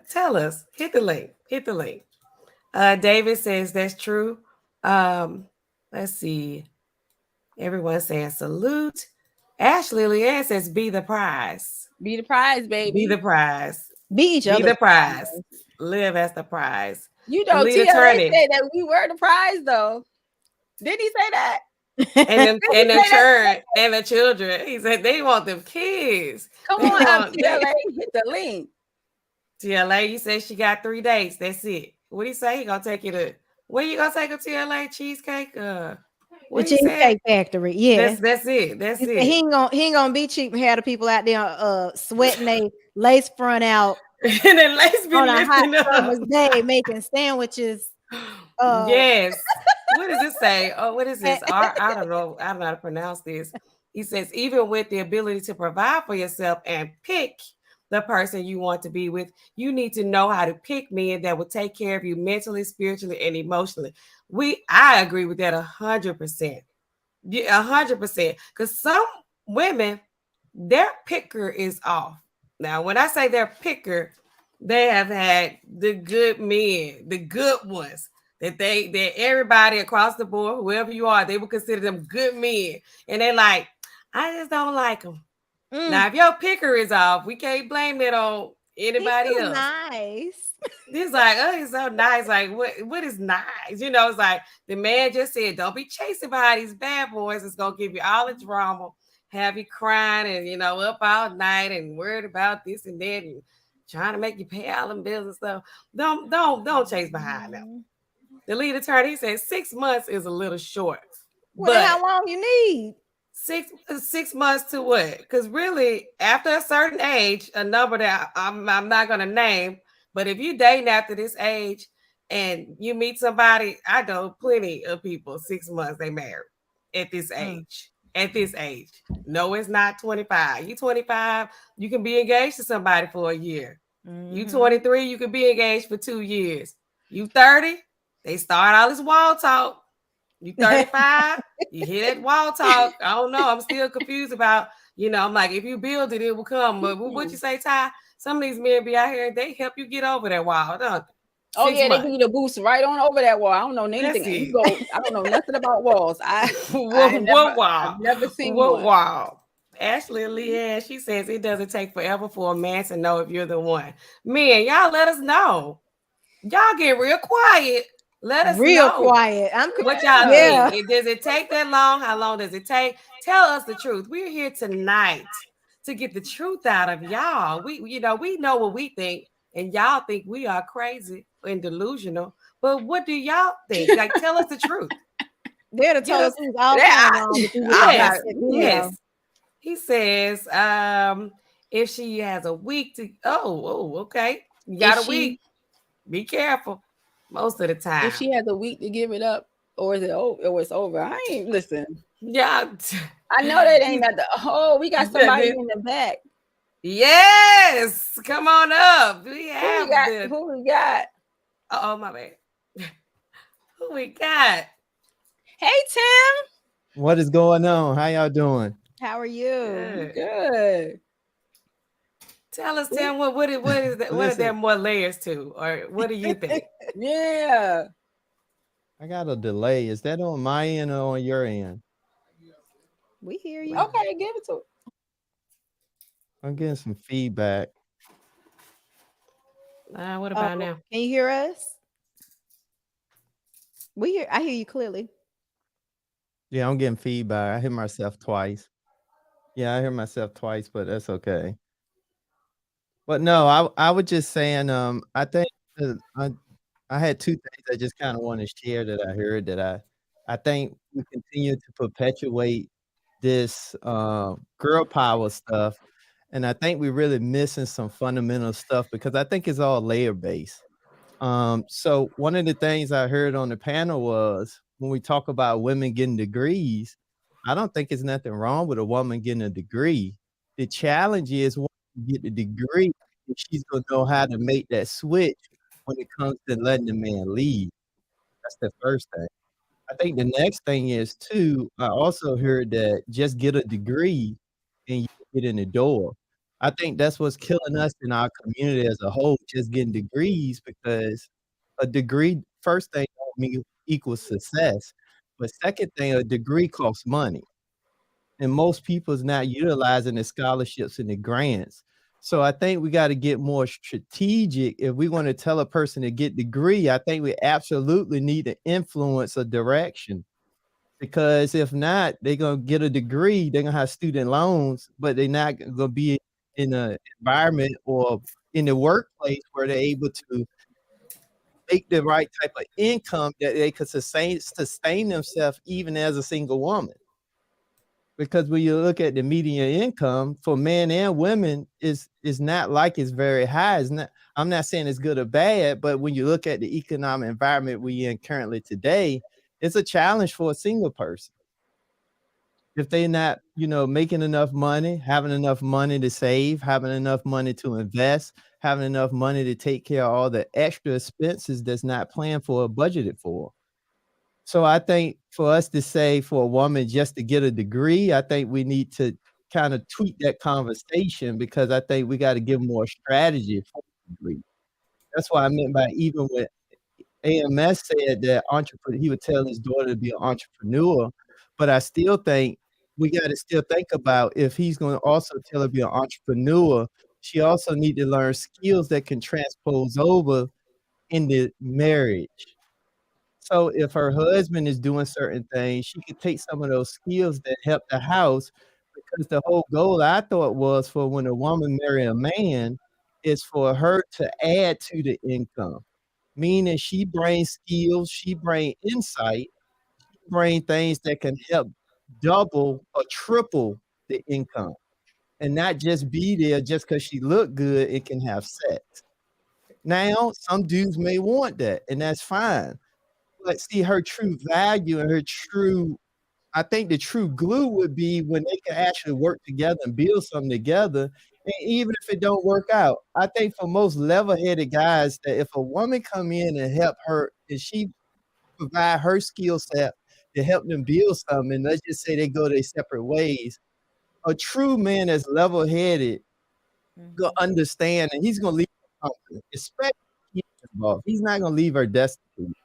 Tell us. Hit the link. David says that's true. Let's see. Everyone's saying salute. Ashley Leanne says be the prize. Be the prize, Be baby. the prize. Be each Be other. the prize. Live as the prize. The TLA lead attorney. said that we were the prize, though. Did he say that? And the children. He said they want them kids. Come They on up, want TLA. Hit the link. TLA, you said she got 3 dates. That's it. What do you say? He gonna take you to where you gonna take her, TLA? Cheesecake? The What he said? Cheesecake Factory. Yeah. That's it. That's He said it. he ain't gonna be cheap and have the people out there sweating a lace front out And then let's be on a hot lifting up. summer's day making sandwiches. Yes. What does it say? Oh, what is this? I don't know. I don't know how to pronounce this. He says, even with the ability to provide for yourself and pick the person you want to be with, you need to know how to pick men that will take care of you mentally, spiritually, and emotionally. I agree with that 100%. Yeah, 100%. Because some women, their picker is off. Now, when I say their picker, they have had the good men, the good ones that everybody across the board, whoever you are, they would consider them good men. And they're like, I just don't like them. Now, if your picker is off, we can't blame that on anybody else. Nice. He's like, oh, he's so nice. Like, what is nice? It's like the man just said, don't be chasing behind these bad boys. It's gonna give you all the drama, have you crying and up all night and worried about this and that and trying to make you pay all them bills and stuff. Don't chase behind them. The lead attorney says 6 months is a little short. Well, but how long you need? 6 months to what? Because really, after a certain age, a number that I'm not gonna name, but if you dating after this age and you meet somebody. I know plenty of people, 6 months they married at this Mm. age. At this age. No, it's not 25. You 25, you can be engaged to somebody for a year. You Mhm. 23, you can be engaged for 2 years. You 30, they start all this wall talk. You 35, you hear that wall talk. I don't know. I'm still confused about, I'm like, if you build it, it will come. But what you say, Ty? Some of these men be out here, they help you get over that wall, don't they? Oh 6 yeah, they months. give you the boost right on over that wall. I don't know That's anything. You it. go. I don't know nothing about walls. What I've wall? never seen What one. wall? Ashley Leanne, she says it doesn't take forever for a man to know if you're the one. Men, y'all let us know. Y'all get real quiet. Let us Real know quiet. what y'all Yeah. think. Does it take that long? How long does it take? Tell us the truth. We're here tonight to get the truth out of y'all. We know what we think, and y'all think we are crazy and delusional. But what do y'all think? Like, tell us the truth. They'd have Get told us. us we was all Yeah, kind of wrong, but you would have Yes, got that yes. video. He says, if she has a week to, okay. You if got a she week. Be careful. Most of the if time. she has a week to give it up, or is it over? Or it's over. I ain't listen. Yeah. I know that ain't at the. Oh, we got somebody in the back. Yes. Come on up. We Who we have got? the. Who we got? Oh, my bad. Who we got? Hey Tim. What is going on? How y'all doing? How are you? Good. Good. Tell us, Tim, what is that? What are there Listen, more layers to? Or what do you think? Yeah. I got a delay. Is that on my end or on your end? We hear you. Okay, give it to her. I'm getting some feedback. What Oh, about now? can you hear us? I hear you clearly. Yeah, I'm getting feedback. I hear myself twice. Yeah, I hear myself twice, but that's okay. But no, I was just saying, I think I had two things I just kind of want to share that I heard that I think we continue to perpetuate this girl power stuff, and I think we're really missing some fundamental stuff because I think it's all layer based. So one of the things I heard on the panel was when we talk about women getting degrees, I don't think there's nothing wrong with a woman getting a degree. The challenge is when you get the degree, if she's gonna know how to make that switch when it comes to letting the man lead. That's the first thing. I think the next thing is too, I also heard that just get a degree and you get in the door. I think that's what's killing us in our community as a whole, just getting degrees because a degree, first thing don't mean equals success. But second thing, a degree costs money. And most people's not utilizing the scholarships and the grants. So I think we got to get more strategic. If we want to tell a person to get degree, I think we absolutely need to influence a direction. Because if not, they're gonna get a degree, they're gonna have student loans, but they're not gonna be in an environment or in the workplace where they're able to make the right type of income that they could sustain themselves even as a single woman. Because when you look at the median income for men and women is not like it's very high. It's not, I'm not saying it's good or bad, but when you look at the economic environment we're in currently today, it's a challenge for a single person. If they're not, making enough money, having enough money to save, having enough money to invest, having enough money to take care of all the extra expenses that's not planned for or budgeted for. So I think for us to say for a woman just to get a degree, I think we need to kind of tweak that conversation because I think we got to give more strategy for the degree. That's what I meant by even when AMS said that he would tell his daughter to be an entrepreneur, but I still think we got to still think about if he's going to also tell her to be an entrepreneur, she also need to learn skills that can transpose over in the marriage. So if her husband is doing certain things, she could take some of those skills that help the house because the whole goal I thought was for when a woman marry a man is for her to add to the income, meaning she brings skills, she bring insight, she bring things that can help double or triple the income and not just be there just because she look good and can have sex. Now, some dudes may want that, and that's fine. But see, her true value and her true, I think the true glue would be when they can actually work together and build something together. And even if it don't work out, I think for most level-headed guys, that if a woman come in and help her, and she provide her skill set to help them build something, and let's just say they go their separate ways, a true man that's level-headed gonna understand, and he's gonna leave her comfortable, especially if he's involved. He's not gonna leave her destitute.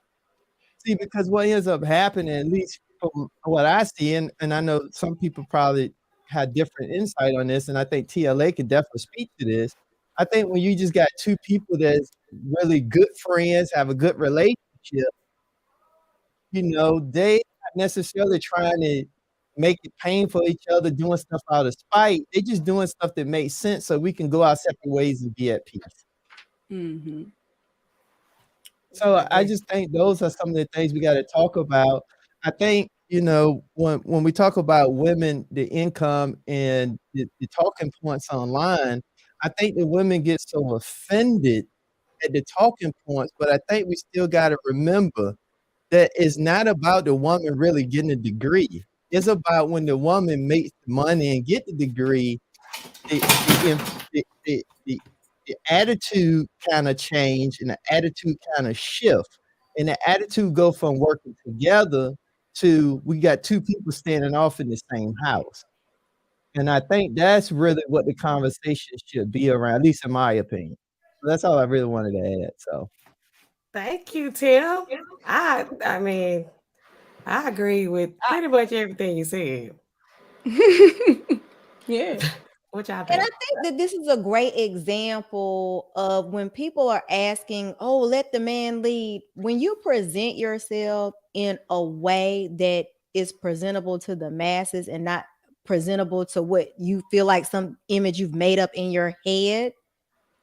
See, because what ends up happening, at least from what I see, and I know some people probably had different insight on this, and I think TLA can definitely speak to this. I think when you just got two people that's really good friends, have a good relationship, they not necessarily trying to make it painful for each other, doing stuff out of spite. They just doing stuff that makes sense so we can go our separate ways and be at peace. Mm-hmm. So I just think those are some of the things we got to talk about. I think, when we talk about women, the income and the talking points online, I think the women get so offended at the talking points, but I think we still got to remember that it's not about the woman really getting a degree. It's about when the woman makes the money and get the degree, the the attitude kind of change and the attitude kind of shift. And the attitude go from working together to we got two people standing off in the same house. And I think that's really what the conversation should be around, at least in my opinion. So that's all I really wanted to add. So Thank you, Tim. I mean, I agree with pretty much everything you said. Yeah. What y'all And I think? think that this is a great example of when people are asking, oh, let the man lead. When you present yourself in a way that is presentable to the masses and not presentable to what you feel like some image you've made up in your head,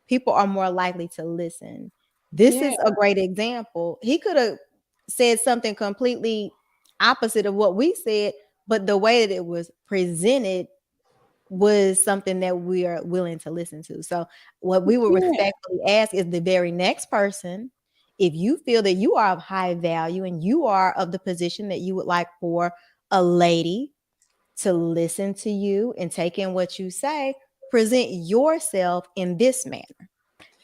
people are more likely to listen. This Yeah. is a great example. He could have said something completely opposite of what we said, but the way that it was presented was something that we are willing to listen to. So what we would Yeah. respectfully ask is the very next person, if you feel that you are of high value and you are of the position that you would like for a lady to listen to you and take in what you say, present yourself in this manner.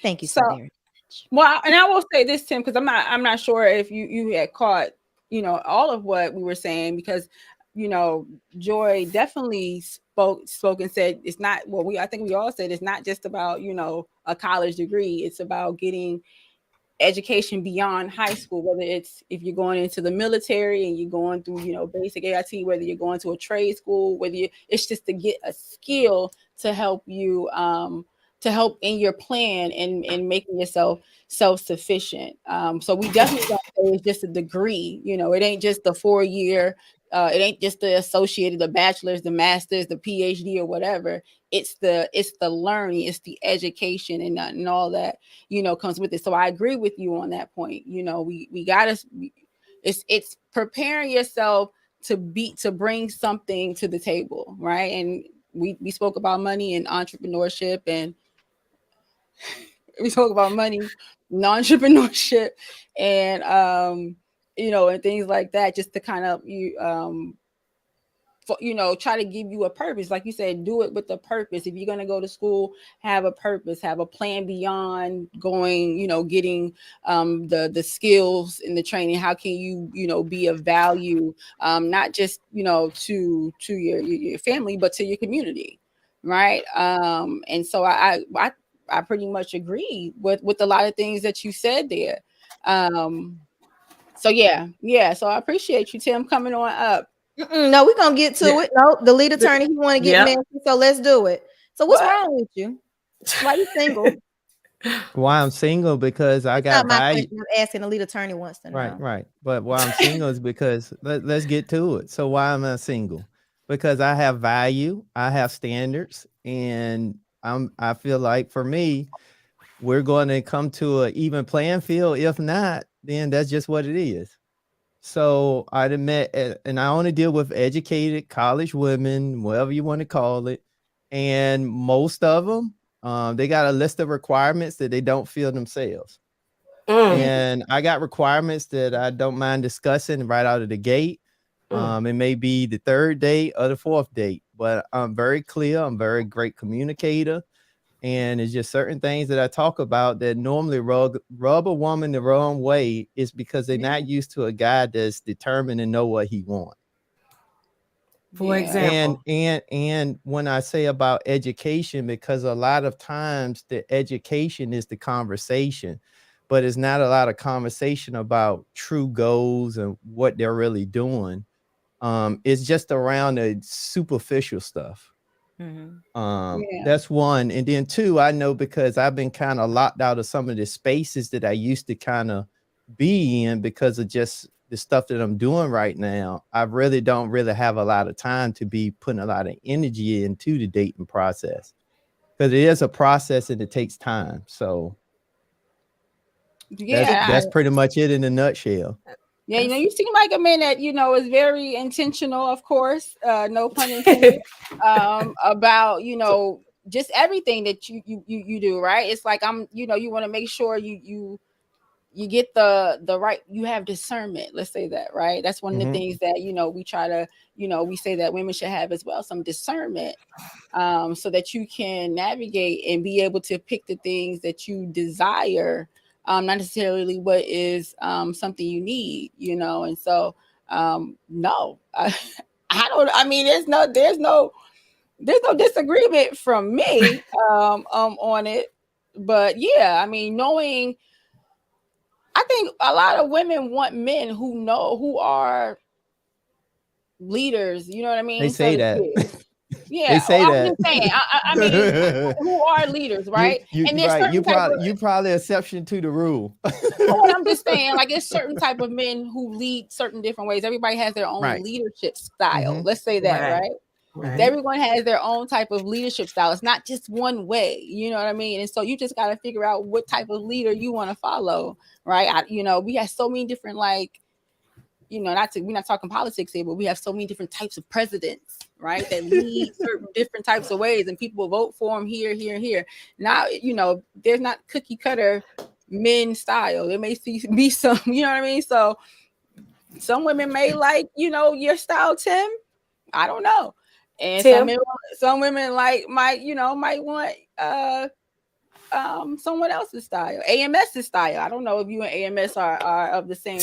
Thank you so So, very much. well, and I will say this, Tim, because I'm not sure if you had caught, all of what we were saying, because, Joy definitely spoke and said it's not I think we all said it's not just about, a college degree. It's about getting education beyond high school, whether it's if you're going into the military and you're going through, basic AIT, whether you're going to a trade school, it's just to get a skill to help you, to help in your plan and making yourself self-sufficient. So we definitely don't say it's just a degree, it ain't just the 4 year, it ain't just the associated, the bachelor's, the master's, the PhD or whatever. It's the learning, it's the education and all that, comes with it. So I agree with you on that point. We gotta, it's preparing yourself to bring something to the table, right? And we spoke about money and entrepreneurship, and we spoke about money, non-entrepreneurship, and and things like that, just to kind of try to give you a purpose. Like you said, do it with a purpose. If you're going to go to school, have a purpose, have a plan beyond going, getting the skills and the training. How can you, be of value, not just, to your family, but to your community. Right. And so I pretty much agree with a lot of things that you said there. So yeah. So I appreciate you, Tim, coming on up. No, we're gonna get to Yeah. it. No, the lead attorney, he want to get Yep. messy, so let's do it. So what's What? wrong with you? Why you single? why I'm single, because I That's got not my value. question. I'm asking, the lead attorney wants to know. Right. But why I'm single is because let's get to it. So why am I single? Because I have value, I have standards, and I feel like for me, we're going to come to an even playing field. If not, then that's just what it is. So I met, and I only deal with educated college women, whatever you want to call it. And most of them They got a list of requirements that they don't feel themselves. Mm. And I got requirements that I don't mind discussing right out of the gate. It may be the third date or the fourth date, but I'm very clear. I'm very great communicator. And it's just certain things that I talk about that normally rub a woman the wrong way is because they're not used to a guy that's determined and know what he wants. For example. And when I say about education, because a lot of times the education is the conversation, but it's not a lot of conversation about true goals and what they're really doing. It's just around the superficial stuff. That's one. And then two, I know because I've been kind of locked out of some of the spaces that I used to kind of be in because of just the stuff that I'm doing right now. I really don't have a lot of time to be putting a lot of energy into the dating process because it is a process and it takes time. So that's pretty much it in a nutshell. Yeah, you seem like a man that, is very intentional, of course, no pun intended, about, just everything that you do, right? It's like you want to make sure you get the right, you have discernment, let's say that, right? That's one of the things that, we try to, we say that women should have as well, some discernment, so that you can navigate and be able to pick the things that you desire, not necessarily what is something you need, and so no, I don't. I mean, there's no disagreement from me on it, but yeah, I mean, knowing, I think a lot of women want men who are leaders. You know what I mean? They say that. Yeah, they say that. Just saying. I mean, who are leaders, right? And there's right. You probably exception to the rule. Well, I'm just saying, like, there's certain type of men who lead certain different ways. Everybody has their own leadership style. Let's say that, right? Everyone has their own type of leadership style. It's not just one way. You know what I mean? And so you just got to figure out what type of leader you want to follow, right? We have so many different, like, we're not talking politics here, but we have so many different types of presidents, right? That lead certain different types of ways, and people will vote for them here, here, and here. Now, there's not cookie cutter men style. There may be some, you know what I mean? So some women may like, your style, Tim. I don't know. And some women might want someone else's style, AMS's style. I don't know if you and AMS are of the same,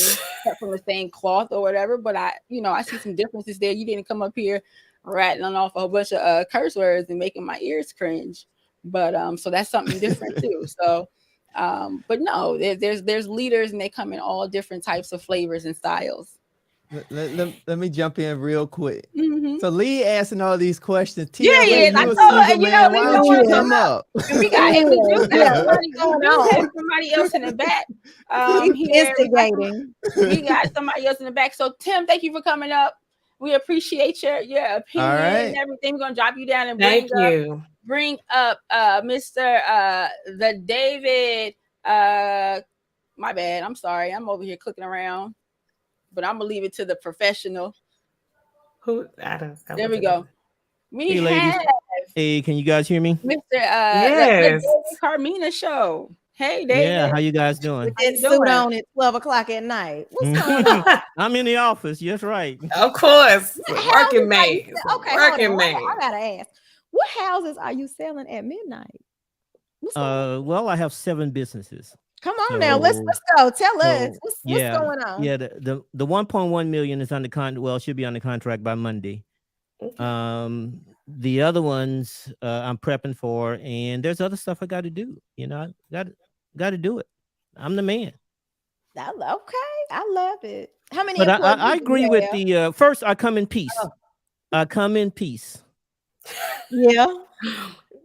from the same cloth or whatever, but I see some differences there. You didn't come up here rattling off a whole bunch of curse words and making my ears cringe, but so that's something different too. So but no, there's leaders, and they come in all different types of flavors and styles. Let me jump in real quick. So Lee asking all these questions. Yeah. I told man. Why don't you come up? And we got somebody going on. Somebody else in the back. Instigating. We got somebody else in the back. So Tim, thank you for coming up. We appreciate your opinion and everything. We're gonna drop you down and bring up Mr. The David. My bad. I'm sorry. I'm over here clicking around. But I'm gonna leave it to the professional. There we go. Hey, ladies. Hey, can you guys hear me? Mr. Yes. The David Carmina Show. Hey, David. Yeah, how you guys doing? It's suit on at 12 o'clock at night. What's going on? I'm in the office. Yes, right. Of course. Working man. Okay, working man. I gotta ask. What houses are you selling at midnight? Well, I have 7 businesses. Come on now, let's go. Tell us what's going on. Yeah, the 1.1 million is under contract. Well, should be under contract by Monday. The other ones I'm prepping for, and there's other stuff I got to do. I got to do it. I'm the man. Okay, I love it. How many? But I agree with the first. I come in peace. I come in peace. Yeah.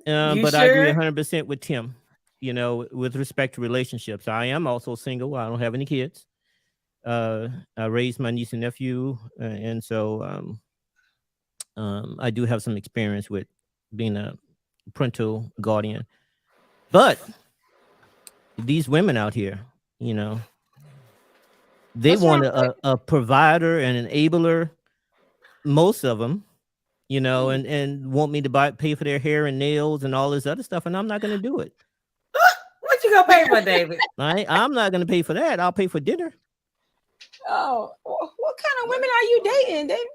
But I agree 100% with Tim. With respect to relationships, I am also single. I don't have any kids. I raised my niece and nephew, and so I do have some experience with being a parental guardian. But these women out here, they want a provider and an enabler. Most of them, you know, and want me to pay for their hair and nails and all this other stuff, and I'm not going to do it. What you gonna pay for, David? I'm not going to pay for that. I'll pay for dinner. Oh, what kind of women are you dating, David?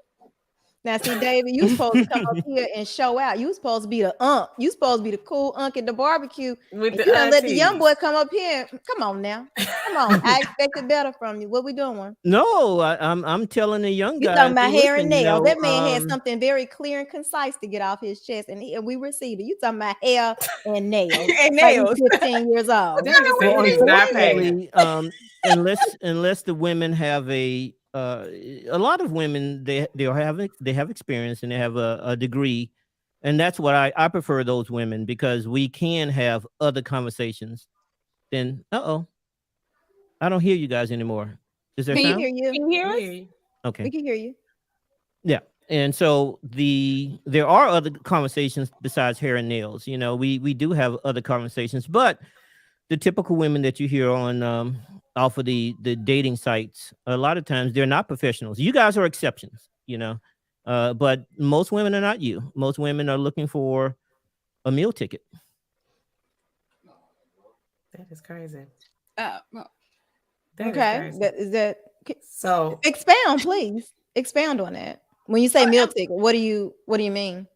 Now, see, David, you supposed to come up here and show out. You supposed to be the You supposed to be the cool at the barbecue. With And the you done let the young aunties. boy come up here. Come on now. Come on. I expected better from you. What we doing? No, I'm telling the young You guys. talking about hair and listen, nails. That man had something very clear and concise to get off his chest, and we received it. You talking about hair and nails. And Like he's nails. 15 years old. David said Well, he's not paying. unfortunately, unless the women have a lot of women, they have experience and they have a degree, and that's what I prefer those women, because we can have other conversations. Then I don't hear you guys anymore. Is there We can sound? hear you. Can you hear us? Yeah. Okay. We can hear you. Yeah. And so there are other conversations besides hair and nails. You know, we do have other conversations, but the typical women that you hear on off of the dating sites, a lot of times they're not professionals. You guys are exceptions, you know, but most women are not you. Most women are looking for a meal ticket. That is crazy. Well, That Okay. is crazy. So Expound, please. Expound on that. When you say meal ticket, what do you mean?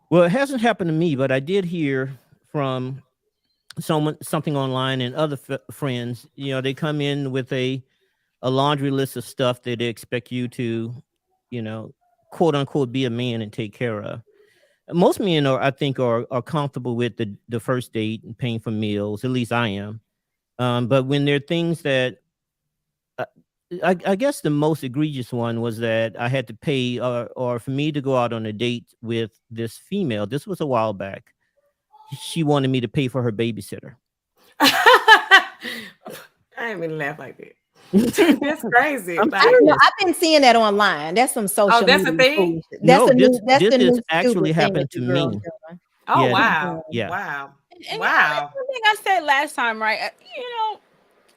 Well, it hasn't happened to me, but I did hear from something online and other friends. You know, they come in with a laundry list of stuff that they expect you to, you know, quote unquote, be a man and take care of. Most men I think are comfortable with the first date and paying for meals. At least I am. But when there are things that I guess the most egregious one was that I had to pay or for me to go out on a date with this female. This was a while back. She wanted me to pay for her babysitter. I didn't mean to laugh like that. That's crazy. I've been seeing that online. That's some social media. That's a thing? This actually happened to me. Oh, Yeah. wow. Yeah. Wow. And Wow. I think I said last time, right? You know,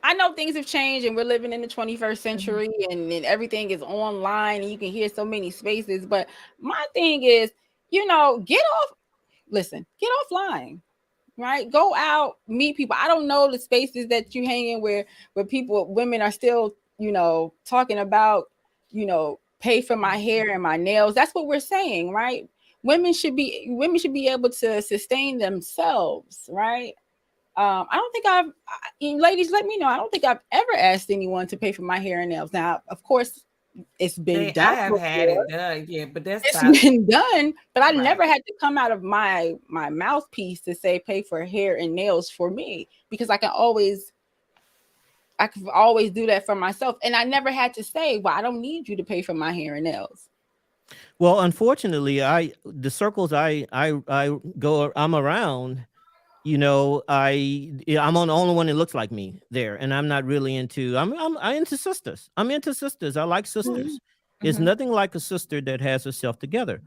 I know things have changed and we're living in the 21st century and everything is online and you can hear so many spaces. But my thing is, you know, get offline, right? Go out, meet people. I don't know the spaces that you hang in where women are still, you know, talking about, you know, pay for my hair and my nails. That's what we're saying, right? Women should be able to sustain themselves, right? I don't think ladies, let me know. I don't think I've ever asked anyone to pay for my hair and nails. Now, of course, it's been done. I have had it done, yeah, but It's been done. But I Right. never had to come out of my mouthpiece to say pay for hair and nails for me, because I can always do that for myself. And I never had to say, well, I don't need you to pay for my hair and nails. Well, unfortunately, the circles I'm around, you know, I'm on the only one that looks like me there, and I'm not really into. I'm into sisters. I'm into sisters. I like sisters. Mm-hmm. It's nothing like a sister that has herself together.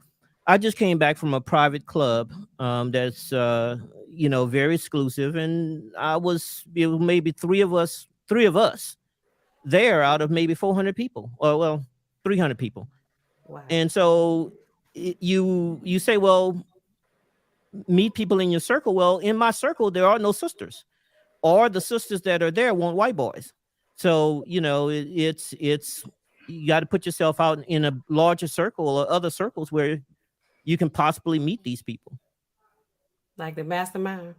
I just came back from a private club that's you know, very exclusive, and it was maybe three of us there out of maybe 400 people, or well, 300 people. Wow. And so you say, well, meet people in your circle. Well, in my circle, there are no sisters, or the sisters that are there want white boys. So, you know, it's you got to put yourself out in a larger circle or other circles where you can possibly meet these people. Like the mastermind.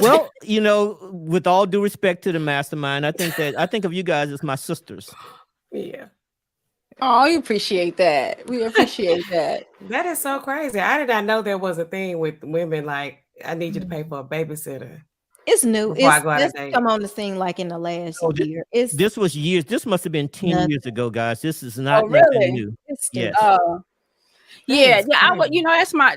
Well, you know, with all due respect to the mastermind, I think of you guys as my sisters. Yeah. Oh, we appreciate that. We appreciate that. That is so crazy. I did not know there was a thing with women like, I need you to pay for a babysitter. It's new. Before I go out on a date. Come on the scene like in the last year. This was years. This must have been 10 years ago, guys. This is not really? nothing new. Yes. Yeah.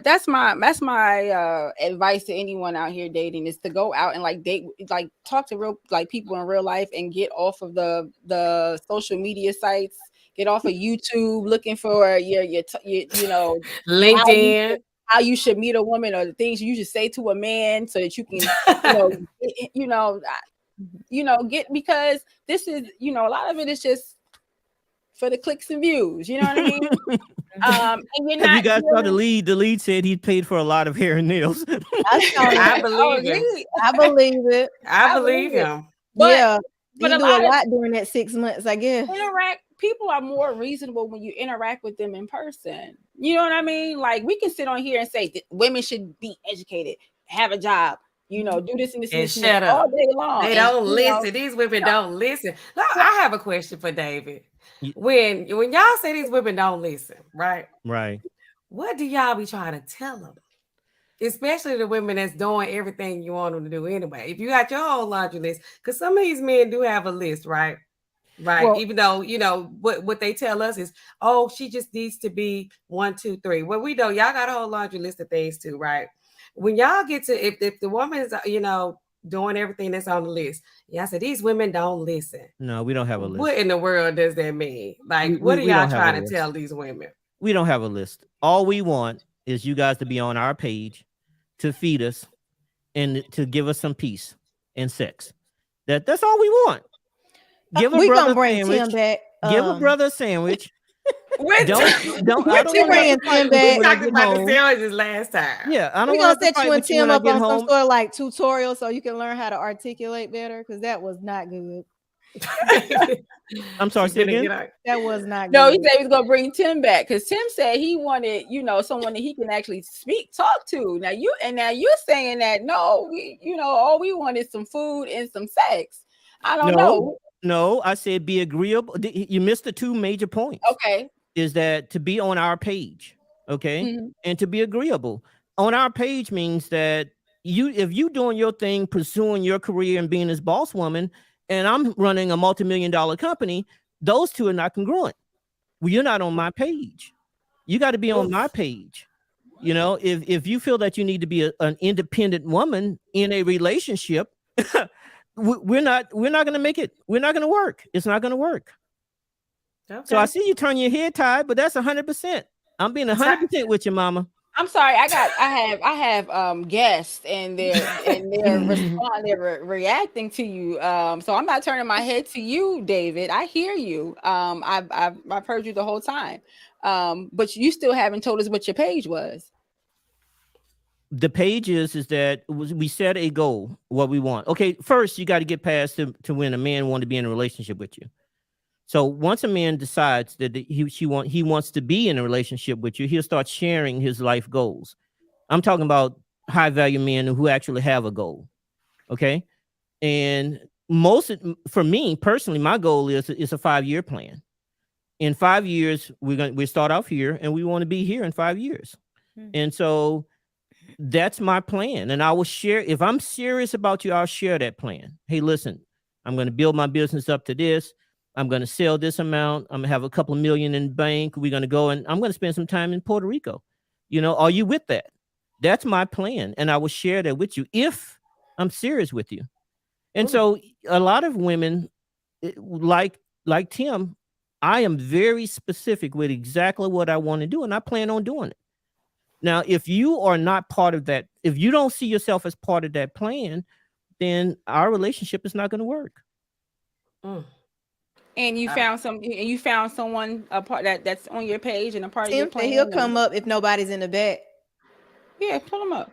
That's my advice to anyone out here dating, is to go out and like date, like talk to real like people in real life, and get off of the social media sites, get off of YouTube looking for your you know, LinkedIn, how you should meet a woman, or the things you should say to a man so that you can get, because this is, you know, a lot of it is just for the clicks and views. You know what I mean? And you're Have not you guys saw the dealing- lead? The lead said he paid for a lot of hair and nails. I saw I that. believe him. really? I believe it. I believe it. him. But, Yeah, but he a do lot a of lot during that 6 months, I guess. people are more reasonable when you interact with them in person. You know what I mean? Like, we can sit on here and say that women should be educated, have a job, you know, do this and this And this shut all up. day long. They And, don't you listen. know, These women no. don't listen. Look, I have a question for David. Ye- When y'all say these women don't listen, right? Right. What do y'all be trying to tell them? Especially the women that's doing everything you want them to do anyway. If you got your whole laundry list, because some of these men do have a list, right? Right. Well- Even though, you know, what they tell us is, oh, she just needs to be 1, 2, 3. Well, we know y'all got a whole laundry list of things too, right? When y'all get to, if the woman is, you know, doing everything that's on the list, y'all say these women don't listen. No, we don't have a list. What in the world does that mean? Like, We what are y'all don't have a trying to list. tell these women? We don't have a list. All we want is you guys to be on our page, to feed us, and to give us some peace and sex. That's all we want. Give a We brother gonna bring sandwich. Tim back. Give a brother a sandwich. We're Don't. I don't you want to bringing fight Tim with you back? when I talking get about the home. sandwiches last time. Yeah, I don't We want gonna to set fight you and with you when Tim I up get on some home. sort of like tutorial so you can learn how to articulate better, because that was not good. I'm sorry, say again? That was not No, he good. said he was gonna bring Tim back because Tim said he wanted, you know, someone that he can actually talk to. Now you're saying that no, we, you know, all we want is some food and some sex. I don't know. No, I said be agreeable. You missed the two major points. Okay. Is that to be on our page, okay, and to be agreeable. On our page means that if you doing your thing, pursuing your career and being this boss woman, and I'm running a multi-million-dollar company, those two are not congruent. Well, you're not on my page. You got to be on my page. You know, if you feel that you need to be an independent woman in a relationship, we're not going to make it. We're not going to work. It's not going to work. Okay. So I see you turn your head, Ty, but that's 100%. I'm being 100% with you, mama. I'm sorry. I have guests and they're responding, they're reacting to you. So I'm not turning my head to you, David. I hear you. I've heard you the whole time. But you still haven't told us what your page was. The page is that we set a goal, what we want. Okay, first you got to get past to when a man wants to be in a relationship with you. So once a man decides that he wants to be in a relationship with you, he'll start sharing his life goals. I'm talking about high value men who actually have a goal. Okay. And for me personally, my goal is a 5-year plan. In 5 years, we start off here and we want to be here in 5 years. And so that's my plan. And I will share, if I'm serious about you, I'll share that plan. Hey, listen, I'm going to build my business up to this. I'm going to sell this amount. I'm going to have a couple of million in the bank. We're going to go and I'm going to spend some time in Puerto Rico. You know, are you with that? That's my plan. And I will share that with you if I'm serious with you. And so a lot of women like Tim, I am very specific with exactly what I want to do. And I plan on doing it. Now, if you are not part of that, if you don't see yourself as part of that plan, then our relationship is not going to work. And you found someone a part that's on your page and a part of your plan. He'll come up if nobody's in the back. Yeah, pull him up.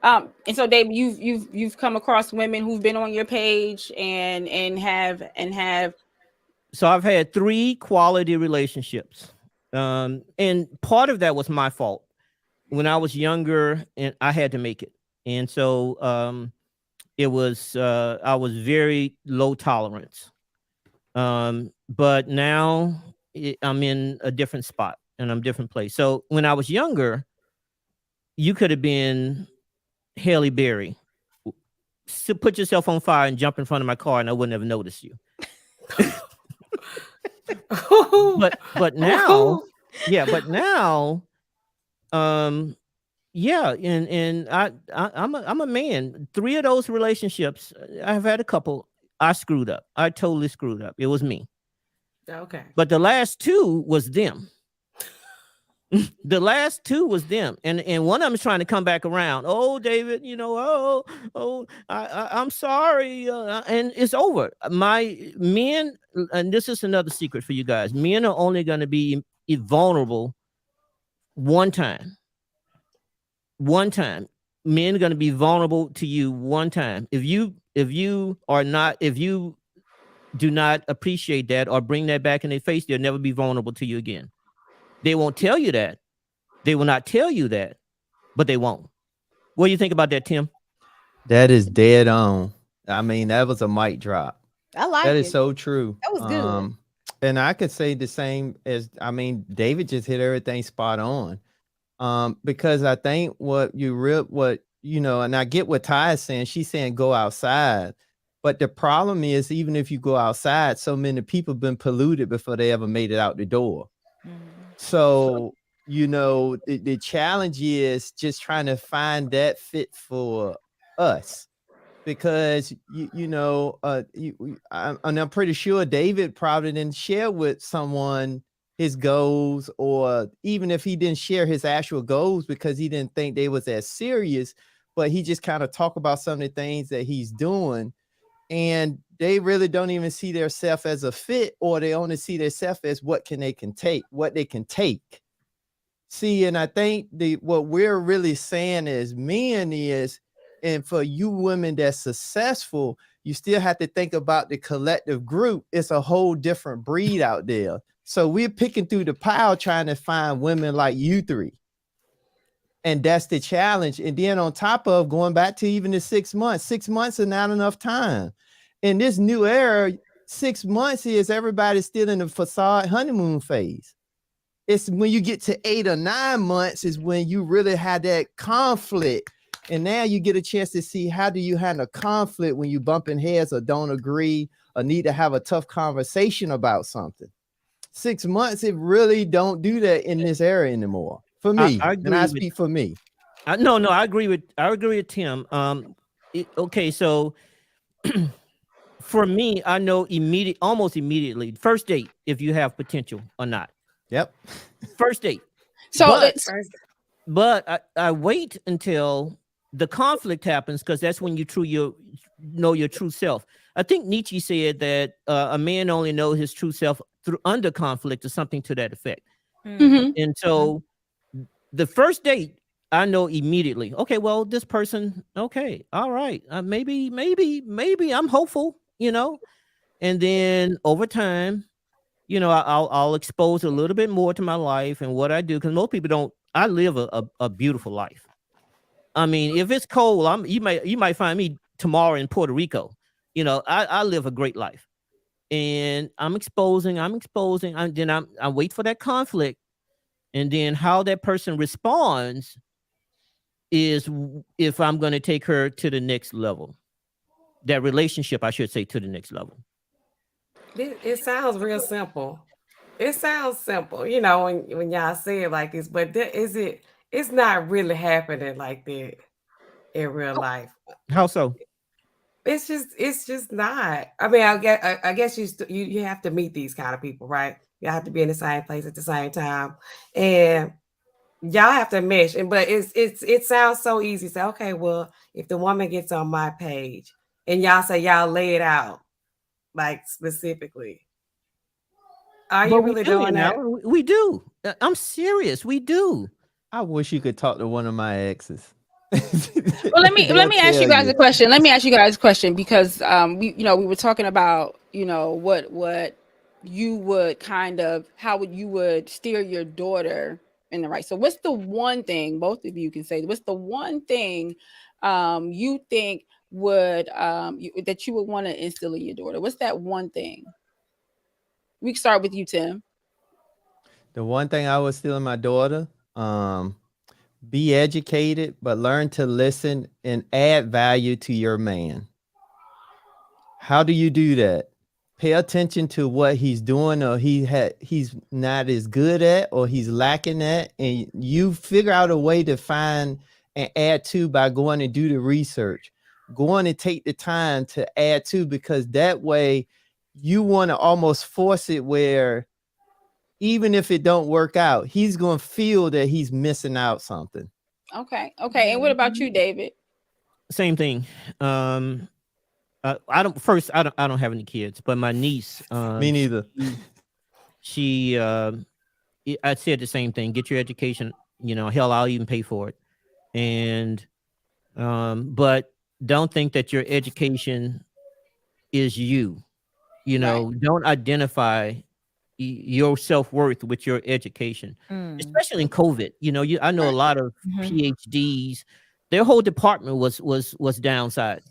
And so Dave, you've come across women who've been on your page and have. So I've had 3 quality relationships, and part of that was my fault. When I was younger, and I had to make it, and so it was I was very low tolerance. But now I'm in a different spot and I'm different place. So when I was younger, you could have been Halle Berry. So put yourself on fire and jump in front of my car and I wouldn't have noticed you. but now, yeah, and I'm a man. 3 of those relationships, I've had a couple. I screwed up. I totally screwed up. It was me. Okay. But the last 2 was them. The last two was them, and one of them is trying to come back around. Oh, David, I'm sorry, and it's over. My men, and this is another secret for you guys. Men are only going to be vulnerable one time. One time, men are going to be vulnerable to you one time. If you do not appreciate that or bring that back in their face, they'll never be vulnerable to you again. They won't tell you that. They will not tell you that, but they won't. What do you think about that, Tim? That is dead on. I mean, that was a mic drop. I like that it. is so true. That was good. And I could say the same as, David just hit everything spot on. Because I think and I get what Ty is saying. She's saying go outside. But the problem is, even if you go outside, so many people have been polluted before they ever made it out the door. So, the challenge is just trying to find that fit for us. Because, I'm pretty sure David probably didn't share with someone his goals, or even if he didn't share his actual goals because he didn't think they was as serious, but he just kind of talk about some of the things that he's doing, and they really don't even see their self as a fit, or they only see their self as what they can take. See, and I think what we're really saying as men is, and for you women that's successful, you still have to think about the collective group. It's a whole different breed out there. So we're picking through the pile trying to find women like you three. And that's the challenge. And then on top of going back to even the 6 months, 6 months is not enough time. In this new era, 6 months is everybody's still in the facade honeymoon phase. It's when you get to 8 or 9 months is when you really have that conflict. And now you get a chance to see how do you handle conflict when you bumping heads or don't agree or need to have a tough conversation about something. 6 months, it really don't do that in this era anymore. For me, I speak for me. No, I agree with Tim. Okay, so for me, I know almost immediately, first date, if you have potential or not. Yep. First date. So, but I wait until the conflict happens, because that's when you know your true self. I think Nietzsche said that a man only knows his true self under conflict, or something to that effect. Mm-hmm. And so the first date, I know immediately, okay, well, this person, okay, all right, maybe I'm hopeful, and then over time, I'll expose a little bit more to my life and what I do, because most people don't. I live a beautiful life. I mean, if it's cold, you might find me tomorrow in Puerto Rico. I live a great life, and I'm exposing. Then I wait for that conflict, and then how that person responds is if I'm going to take her to the next level. That relationship, I should say, to the next level. It sounds real simple. It sounds simple, when y'all say it like this, but it's not really happening like that in real life. How so? It's just not. I mean, I guess you have to meet these kind of people, right? You have to be in the same place at the same time, and y'all have to mesh. But it sounds so easy. Say, okay, well, if the woman gets on my page, and y'all say y'all lay it out, like specifically. Are you really doing that? We do. I'm serious. We do. I wish you could talk to one of my exes. Well, let me ask you guys a question. Let me ask you guys a question, because we were talking about what you would how you would steer your daughter in the right. So what's the one thing, both of you can say, what's the one thing you think would that you would want to instill in your daughter? What's that one thing? We can start with you, Tim. The one thing I would instill in my daughter, be educated, but learn to listen and add value to your man. How do you do that? Pay attention to what he's doing, or he's not as good at, or he's lacking at, and you figure out a way to find and add to by going and do the research. Going and take the time to add to, because that way you want to almost force it where even if it don't work out, he's going to feel that he's missing out something. Okay. And what about you, David? Same thing. I don't have any kids, but my niece, Me neither. She I said the same thing. Get your education, hell, I'll even pay for it. And but don't think that your education is you. Don't identify your self-worth with your education, especially in COVID. I know a lot of PhDs, their whole department was downside.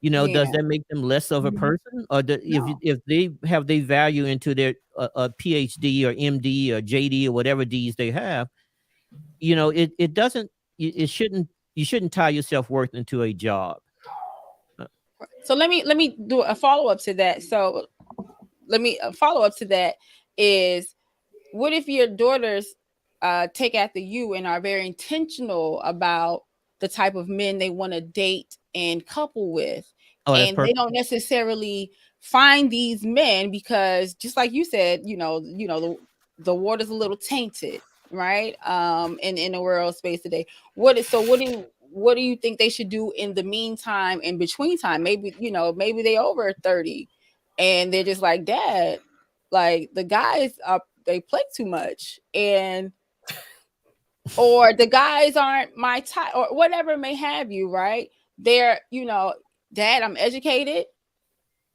Does that make them less of a person? Or if they have their value into their a PhD or MD or JD or whatever D's they have, it doesn't, it shouldn't, you shouldn't tie your self-worth into a job. So let me do a follow-up to that. So let me follow up to that is, what if your daughters take after you and are very intentional about the type of men they want to date and couple with, and they don't necessarily find these men because, just like you said, the water's a little tainted, right? In the world space today. What do you think they should do in the meantime, in between time? Maybe they over 30 and they're just like, Dad, like the guys they play too much, or the guys aren't my type, or whatever it may have you, right? They're, Dad, I'm educated.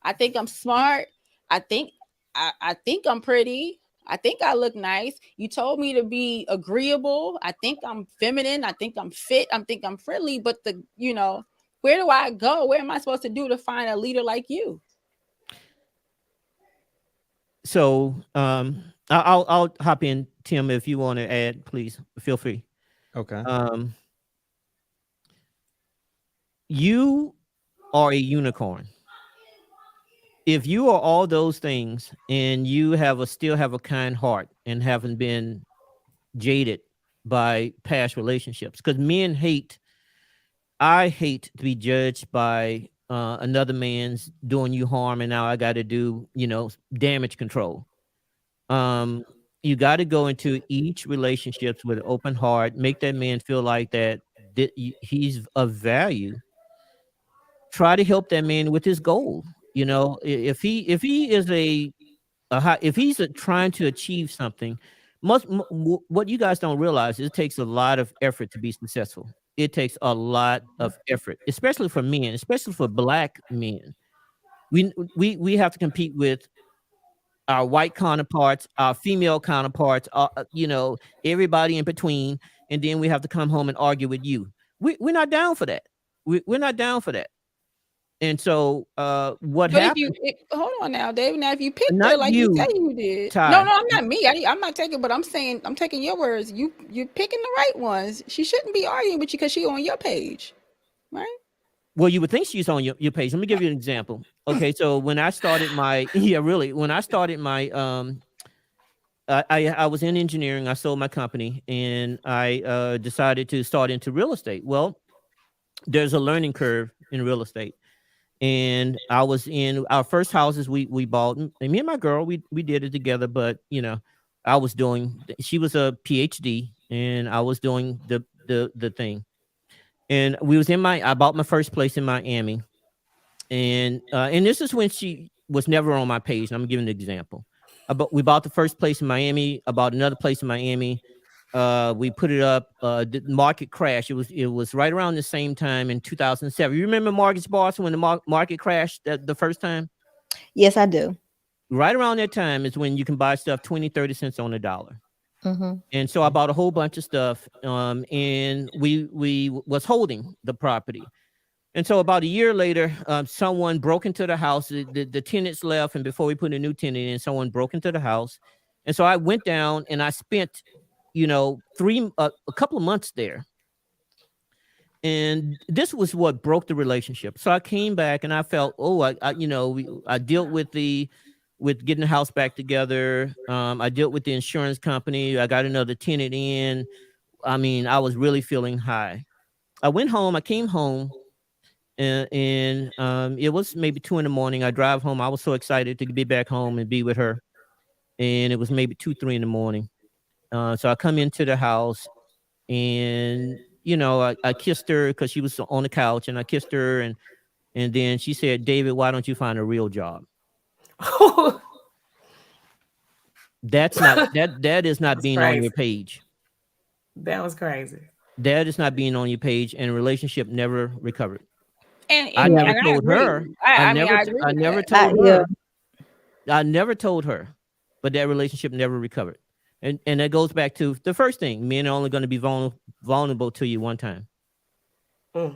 I think I'm smart. I think I'm pretty. I think I look nice. You told me to be agreeable. I think I'm feminine. I think I'm fit. I think I'm friendly. But where do I go? Where am I supposed to do to find a leader like you? So I'll hop in, Tim, if you want to add, please feel free. Okay. You are a unicorn. If you are all those things and you still have a kind heart and haven't been jaded by past relationships, because I hate to be judged by another man's doing you harm, and now I got to do damage control. You got to go into each relationships with an open heart, make that man feel like that he's of value. Try to help that man with his goal. If he is if he's trying to achieve something, what you guys don't realize is it takes a lot of effort to be successful. It takes a lot of effort, especially for men, especially for Black men. We have to compete with our white counterparts, our female counterparts, everybody in between, and then we have to come home and argue with you. We're not down for that. We're not down for that. And so, what happened? Hold on now, David. Now, if you picked Not her like you, you say you did, Ty. no, I'm not me. I'm not taking. But I'm saying, I'm taking your words. You're picking the right ones. She shouldn't be arguing with you because she's on your page, right? Well, you would think she's on your page. Let me give you an example. Okay, so when I started my I was in engineering. I sold my company, and I decided to start into real estate. Well, there's a learning curve in real estate. And I was in our first houses we bought, and me and my girl, we did it together. But she was a PhD and I was doing the thing. And I bought my first place in Miami. And this is when she was never on my page. And I'm giving an example. We bought the first place in Miami, about another place in Miami. We put it up. The market crashed. It was right around the same time in 2007. You remember Mortgage Bawse when the market crashed the first time? Yes, I do. Right around that time is when you can buy stuff 20, 30 cents on the dollar. Mm-hmm. And so I bought a whole bunch of stuff. And we was holding the property. And so about a year later, someone broke into the house. The tenants left, and before we put a new tenant in, someone broke into the house. And so I went down and I spent a couple of months there. And this was what broke the relationship. So I came back and I felt, I dealt with getting the house back together. I dealt with the insurance company. I got another tenant in. I mean, I was really feeling high. I came home and it was maybe 2 a.m. I drive home. I was so excited to be back home and be with her. and it was maybe 2, 3 in the morning. So I come into the house, and I kissed her because she was on the couch, and I kissed her, and then she said, "David, why don't you find a real job?" That is not being crazy. on your page. That was crazy. That is not being on your page, and the relationship never recovered. And I never I told agree. her. I mean, I agree I with never that. told her. I never told her, but that relationship never recovered. And that goes back to the first thing: men are only going to be vulnerable to you one time. That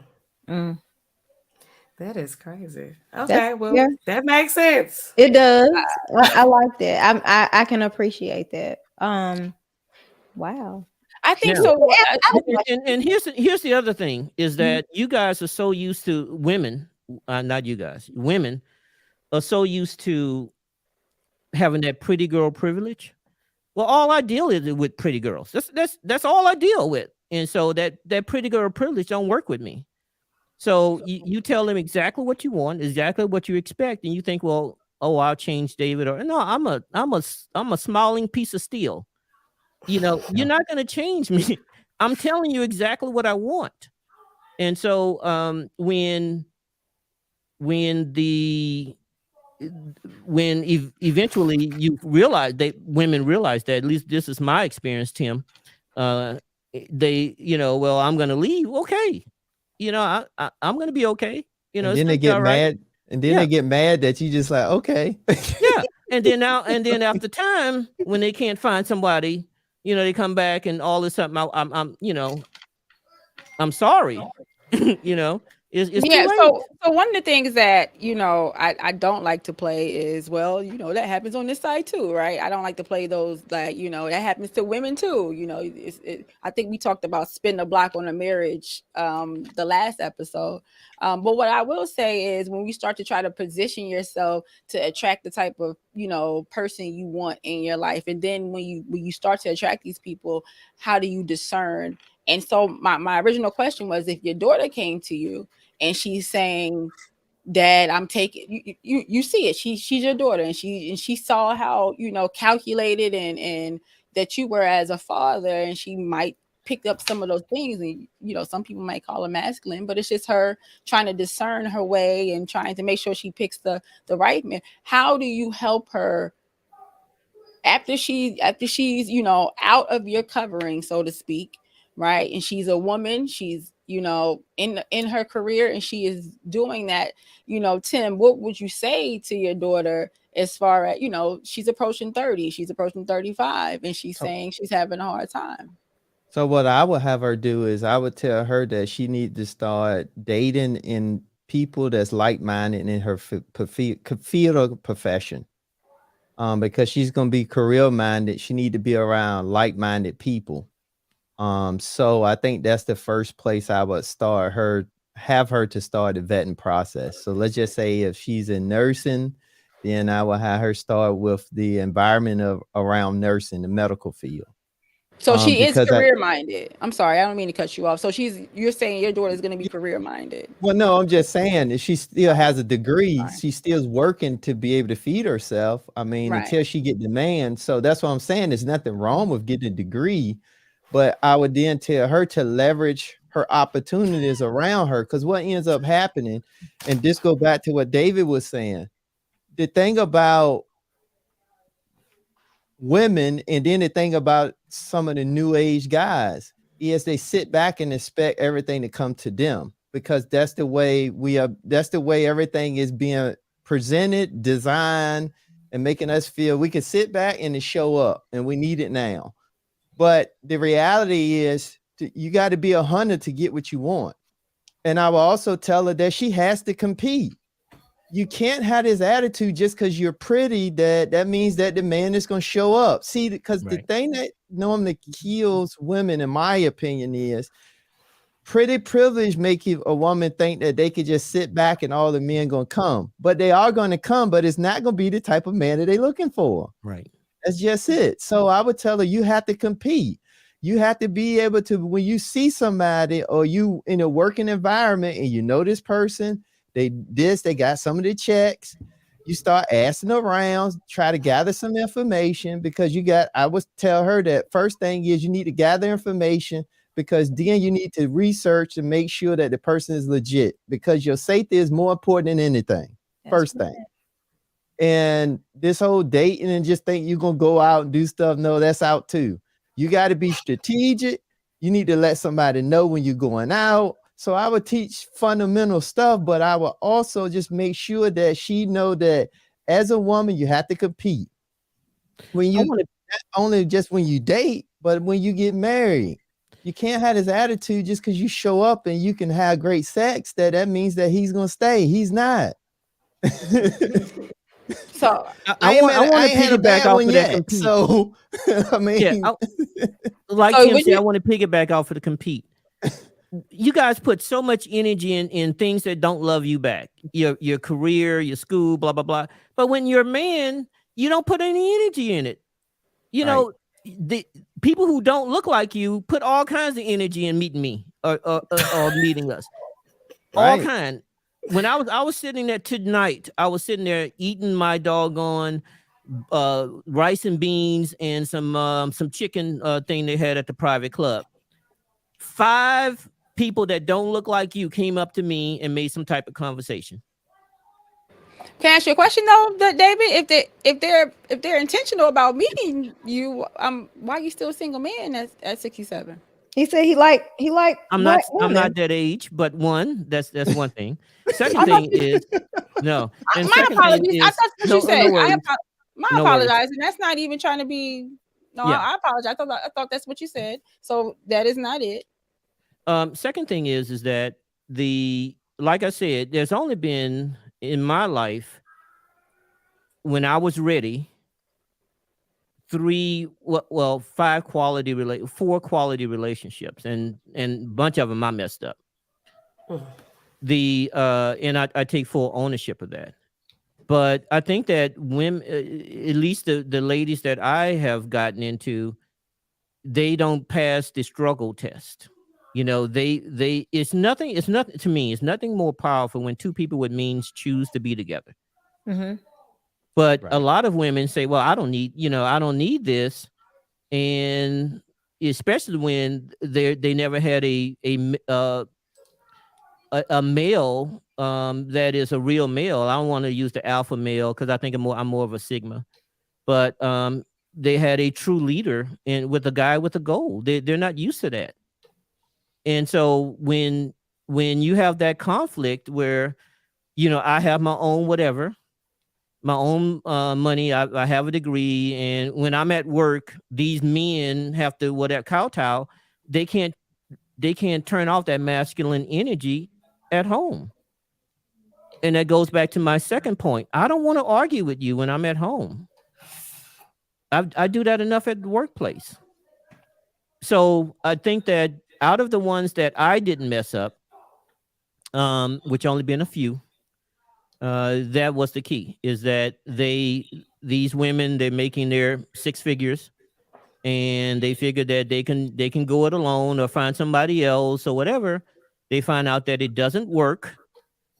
is crazy. Okay, well, yeah. that makes sense. It does. I like that. I can appreciate that. Wow. I think Now, so. and here's the other thing is that you guys are so used to women, not you guys, women are so used to having that pretty girl privilege. Well, all I deal is with pretty girls. That's all I deal with, and so that pretty girl privilege don't work with me. So you tell them exactly what you want, exactly what you expect, and you think, well, oh, I'll change David, or no, I'm a smiling piece of steel. You're not going to change me. I'm telling you exactly what I want. And so when eventually you realize women realize that, at least this is my experience, Tim, they, well, I'm going to leave. Okay. I'm going to be okay. And then they get mad. And then they get mad that you just like, okay. Yeah. And then after time, when they can't find somebody, they come back and all this something. I'm sorry. It's yeah. too late. So one of the things that I don't like to play is, well, that happens on this side too, right? I don't like to play those, like, that happens to women too. I think we talked about spin the block on a marriage the last episode. But what I will say is, when we start to try to position yourself to attract the type of person you want in your life, and then when you start to attract these people, how do you discern? And so my original question was, if your daughter came to you and she's saying, "Dad, I'm taking you see it. She's your daughter, and she saw how calculated and that you were as a father, and she might pick up some of those things, and some people might call her masculine, but it's just her trying to discern her way and trying to make sure she picks the right man. How do you help her after she's out of your covering, so to speak, right? And she's a woman, she's in her career, and she is doing that. Tim, what would you say to your daughter as far as she's approaching 30, she's approaching 35, and she's saying she's having a hard time? So what I would have her do is I would tell her that she needs to start dating in people that's like-minded in her field of profession. Because she's going to be career-minded, she need to be around like-minded people. So I think that's the first place I would have her to start the vetting process. So let's just say if she's in nursing, then I will have her start with the environment around nursing, the medical field. So she is career-minded. I'm sorry, I don't mean to cut you off. So you're saying your daughter is going to be career-minded. Well, no, I'm just saying if she still has a degree, she still's working to be able to feed herself. I mean, until she get demand. So that's what I'm saying. There's nothing wrong with getting a degree, but I would then tell her to leverage her opportunities around her. Because what ends up happening, and this go back to what David was saying, the thing about women, and then the thing about some of the new age guys is they sit back and expect everything to come to them, because that's the way that's the way everything is being presented, designed, and making us feel we can sit back and it show up and we need it now. But the reality is you got to be 100 to get what you want. And I will also tell her that she has to compete. You can't have this attitude just because you're pretty that means that the man is going to show up. See, because the thing that normally kills women, in my opinion, is pretty privilege make a woman think that they could just sit back and all the men going to come. But they are going to come, but it's not going to be the type of man that they're looking for. Right. That's just it. So I would tell her, you have to compete. You have to be able to, when you see somebody or you in a working environment and you know this person, they got some of the checks, you start asking around, try to gather some information, because I would tell her that first thing is you need to gather information, because then you need to research and make sure that the person is legit, because your safety is more important than anything. First thing. And this whole dating and just think you're going to go out and do stuff, no, that's out too. You got to be strategic. You need to let somebody know when you're going out. So I would teach fundamental stuff, but I would also just make sure that she know that as a woman, you have to compete. When you not only just when you date, but when you get married, you can't have this attitude just because you show up and you can have great sex, that means that he's going to stay. He's not. So I want to piggyback off of that compete. So I mean, yeah, like Tim said, I want to piggyback off of the compete. You guys put so much energy in things that don't love you back. Your career, your school, blah blah blah. But when you're a man, you don't put any energy in it. You know, the people who don't look like you put all kinds of energy in meeting me or meeting us. All kind. When I was sitting there tonight, I was sitting there eating my doggone rice and beans and some chicken thing they had at the private club. 5 people that don't look like you came up to me and made some type of conversation. Can I ask you a question though, David? If they're intentional about meeting you, why are you still a single man at 67? He said he like. I'm not that age, but that's one thing. Second thing is no. And my apologies. That's what you said. My apologize, and that's not even trying to be. No, yeah. I apologize. I thought that's what you said. So that is not it. Second thing is that like I said, there's only been in my life when I was ready 4 quality relationships, and a bunch of them I messed up. And I take full ownership of that. But I think that women, at least the ladies that I have gotten into, they don't pass the struggle test. You know, it's nothing to me. It's nothing more powerful when 2 people with means choose to be together. Mm-hmm. But a lot of women say, well, I don't need this. And especially when they never had a male that is a real male. I don't want to use the alpha male because I think I'm more of a sigma. But they had a true leader and with a guy with a goal. They're not used to that. And so when you have that conflict where, you know, I have my own whatever, my own money, I have a degree, and when I'm at work, these men have to kowtow. They can't turn off that masculine energy at home. And that goes back to my second point. I don't want to argue with you when I'm at home. I do that enough at the workplace. So I think that out of the ones that I didn't mess up, which only been a few, that was the key, is that these women, they're making their 6 figures and they figure that they can go it alone or find somebody else or whatever. They find out that it doesn't work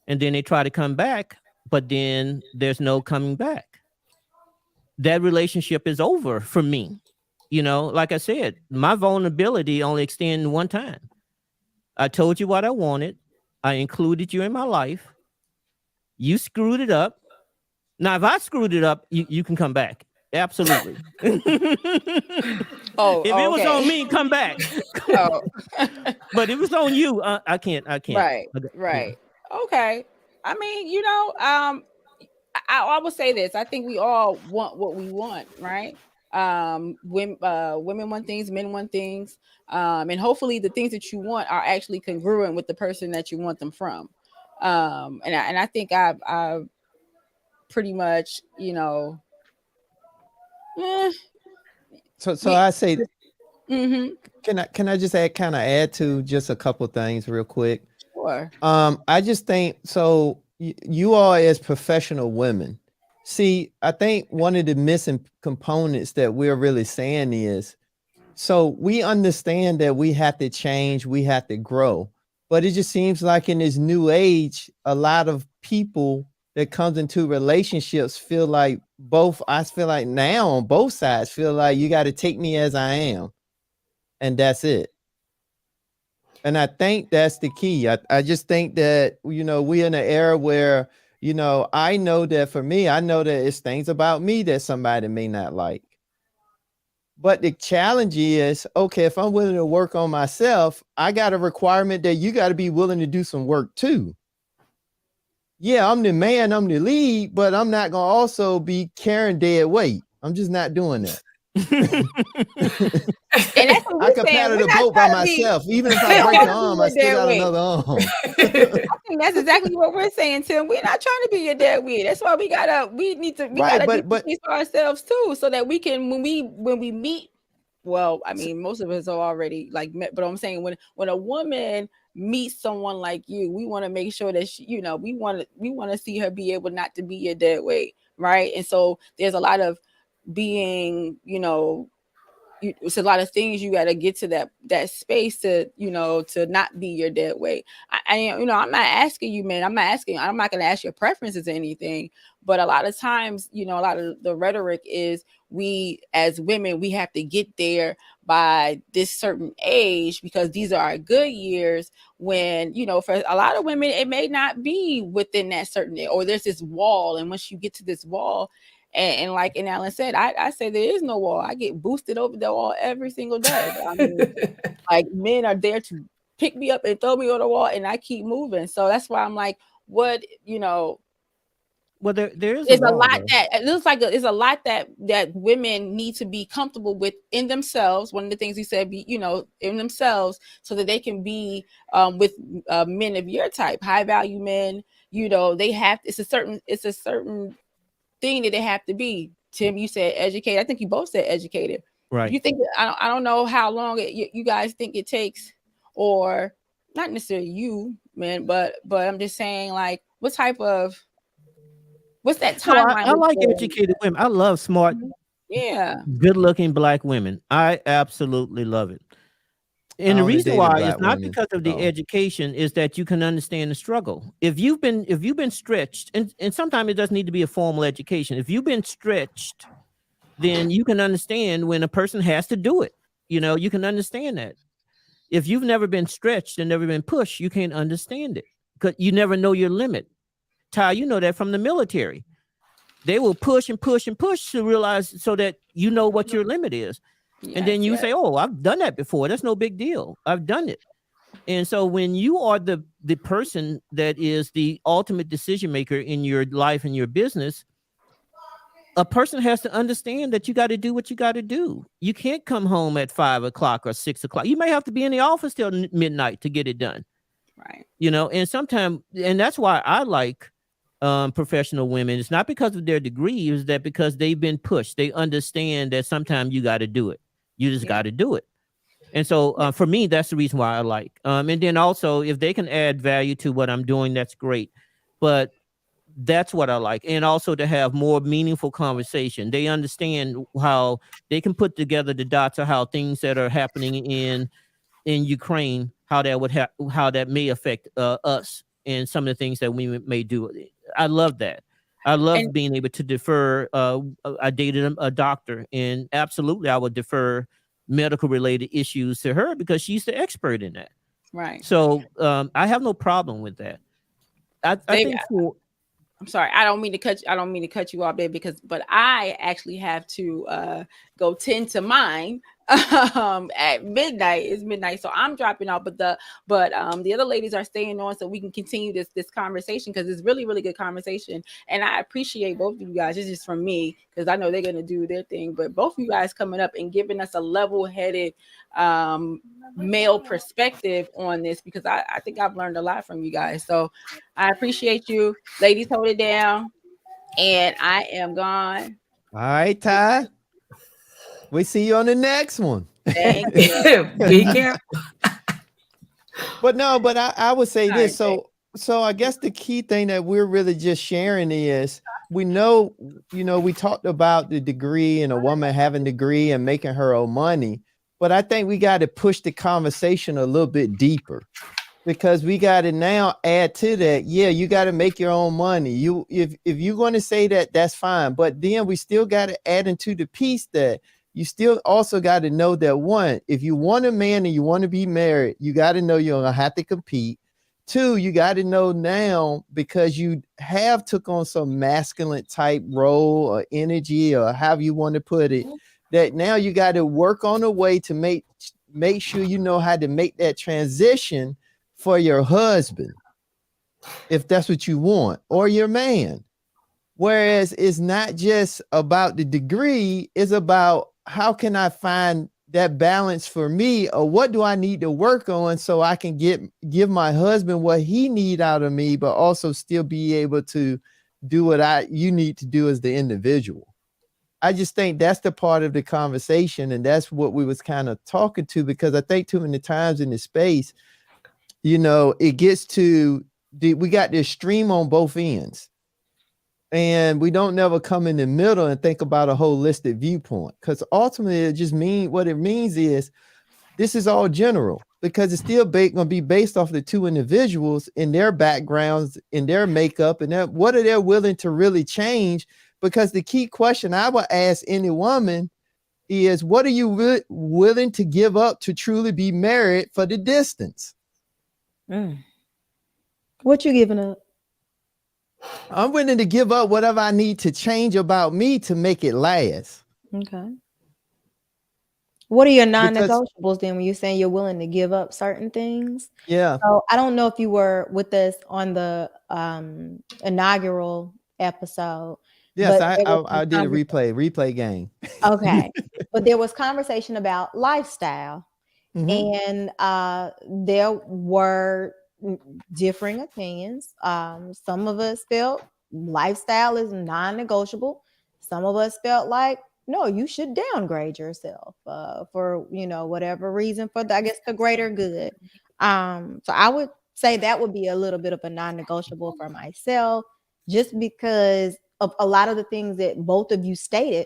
and then they try to come back, but then there's no coming back. That relationship is over for me. You know, like I said, my vulnerability only extends one time. I told you what I wanted. I included you in my life. You screwed it up. Now, if I screwed it up, you can come back. Absolutely. If it was on me, come back. But if it was on you, I can't. Right. Okay. I mean, you know, I will say this. I think we all want what we want, right? Women want things, men want things, and hopefully the things that you want are actually congruent with the person that you want them from. And I think I pretty much, you know. So I say, can I just add to just a couple things real quick? Sure. I just think so. You all as professional women, see, I think one of the missing components that we're really saying is, so we understand that we have to change, we have to grow, but it just seems like in this new age, a lot of people that comes into relationships I feel like now on both sides feel like you got to take me as I am, and that's it. And I think that's the key. I just think that, we're in an era where, I know that for me, I know that it's things about me that somebody may not like. But the challenge is, okay, if I'm willing to work on myself, I got a requirement that you got to be willing to do some work too. Yeah, I'm the man, I'm the lead, but I'm not going to also be carrying dead weight. I'm just not doing that. And that's what I can paddle the boat by myself. Even if I break the arm, I still got another arm. I think that's exactly what we're saying, Tim. We're not trying to be your dead weight. That's why we gotta do things for ourselves too, so that we can when we meet. Well, I mean, most of us are already like met, but I'm saying when a woman meets someone like you, we want to make sure that she, we want to see her be able not to be your dead weight, right? And so there's a lot of being, it's a lot of things you got to get to that space to to not be your dead weight. I'm not asking you, man. I'm not going to ask your preferences or anything, but a lot of times, a lot of the rhetoric is we as women, we have to get there by this certain age because these are our good years, when for a lot of women it may not be within that certain age, or there's this wall, and once you get to this wall, and like NAllen said, I say there is no wall. I get boosted over the wall every single day. I mean, like, men are there to pick me up and throw me on the wall, and I keep moving. So that's why I'm like, what, well, there is a lot that it looks like it's a lot that women need to be comfortable with in themselves. One of the things he said, in themselves, so that they can be with men of your type, high value men. They have, it's a certain thing that they have to be. Tim, you said educated. I think you both said educated. Right. You think, I don't know how long you guys think it takes, or not necessarily you, man, but I'm just saying, like, what's that timeline? I like educated women. I love smart, good-looking Black women. I absolutely love it. And the reason why is not because of the education, is that you can understand the struggle. If you've been stretched, and sometimes it doesn't need to be a formal education. If you've been stretched, then you can understand when a person has to do it. You can understand that. If you've never been stretched and never been pushed, you can't understand it, because you never know your limit. Ty, you know that from the military. They will push and push and push to realize, so that you know what your limit is. And then you say, oh, I've done that before. That's no big deal. I've done it. And so when you are the person that is the ultimate decision maker in your life and your business, a person has to understand that you got to do what you got to do. You can't come home at 5 o'clock or 6 o'clock. You may have to be in the office till midnight to get it done. Right. And sometimes, and that's why I like professional women. It's not because of their degree, it's that because they've been pushed. They understand that sometimes you got to do it. You just got to do it. And so for me, that's the reason why I like. And then also, if they can add value to what I'm doing, that's great. But that's what I like. And also to have more meaningful conversation. They understand how they can put together the dots of how things that are happening in Ukraine, how that may affect us and some of the things that we may do. I love that. I love being able to defer. I dated a doctor, and absolutely I would defer medical related issues to her because she's the expert in that. Right. So I have no problem with that. I think I'm sorry. I don't mean to cut you off there, but I actually have to go tend to mine at midnight. It's midnight, so I'm dropping off. But the other ladies are staying on, so we can continue this conversation, because it's really, really good conversation. And I appreciate both of you guys. It's just from me, because I know they're gonna do their thing. But both of you guys coming up and giving us a level-headed male perspective on this, because I think I've learned a lot from you guys. So I appreciate you, ladies. Hold it down, and I am gone. All right, Ty. We see you on the next one. Thank you. Be careful. But I would say this. So I guess the key thing that we're really just sharing is, we know, we talked about the degree and a woman having a degree and making her own money, but I think we got to push the conversation a little bit deeper. because we got to now add to that. Yeah, you got to make your own money. If you're going to say that, that's fine. But then we still got to add into the piece that you still also got to know that, one, if you want a man and you want to be married, you got to know you're going to have to compete. Two, you got to know now, because you have took on some masculine type role or energy, or however you want to put it, that now you got to work on a way to make sure you know how to make that transition for your husband, if that's what you want, or your man. Whereas it's not just about the degree, it's about how can I find that balance for me, or what do I need to work on so I can give my husband what he need out of me, but also still be able to do what you need to do as the individual. I just think that's the part of the conversation, and that's what we was kind of talking to, because I think too many times in the space, it gets to we got the extreme on both ends. And we don't never come in the middle and think about a holistic viewpoint, because ultimately it just what it means is this is all general, because it's still going to be based off the two individuals in their backgrounds, in their makeup, and what are they willing to really change. Because the key question I would ask any woman is, what are you willing to give up to truly be married for the distance? What you giving up? I'm willing to give up whatever I need to change about me to make it last. Okay. What are your non-negotiables then when you're saying you're willing to give up certain things? Yeah. So I don't know if you were with us on the inaugural episode. Yes, I did a replay game. Okay. But there was conversation about lifestyle. Mm-hmm. And there were differing opinions. Some of us felt lifestyle is non-negotiable. Some of us felt like, no, you should downgrade yourself for whatever reason, for I guess the greater good. So I would say that would be a little bit of a non-negotiable for myself, just because of a lot of the things that both of you stated.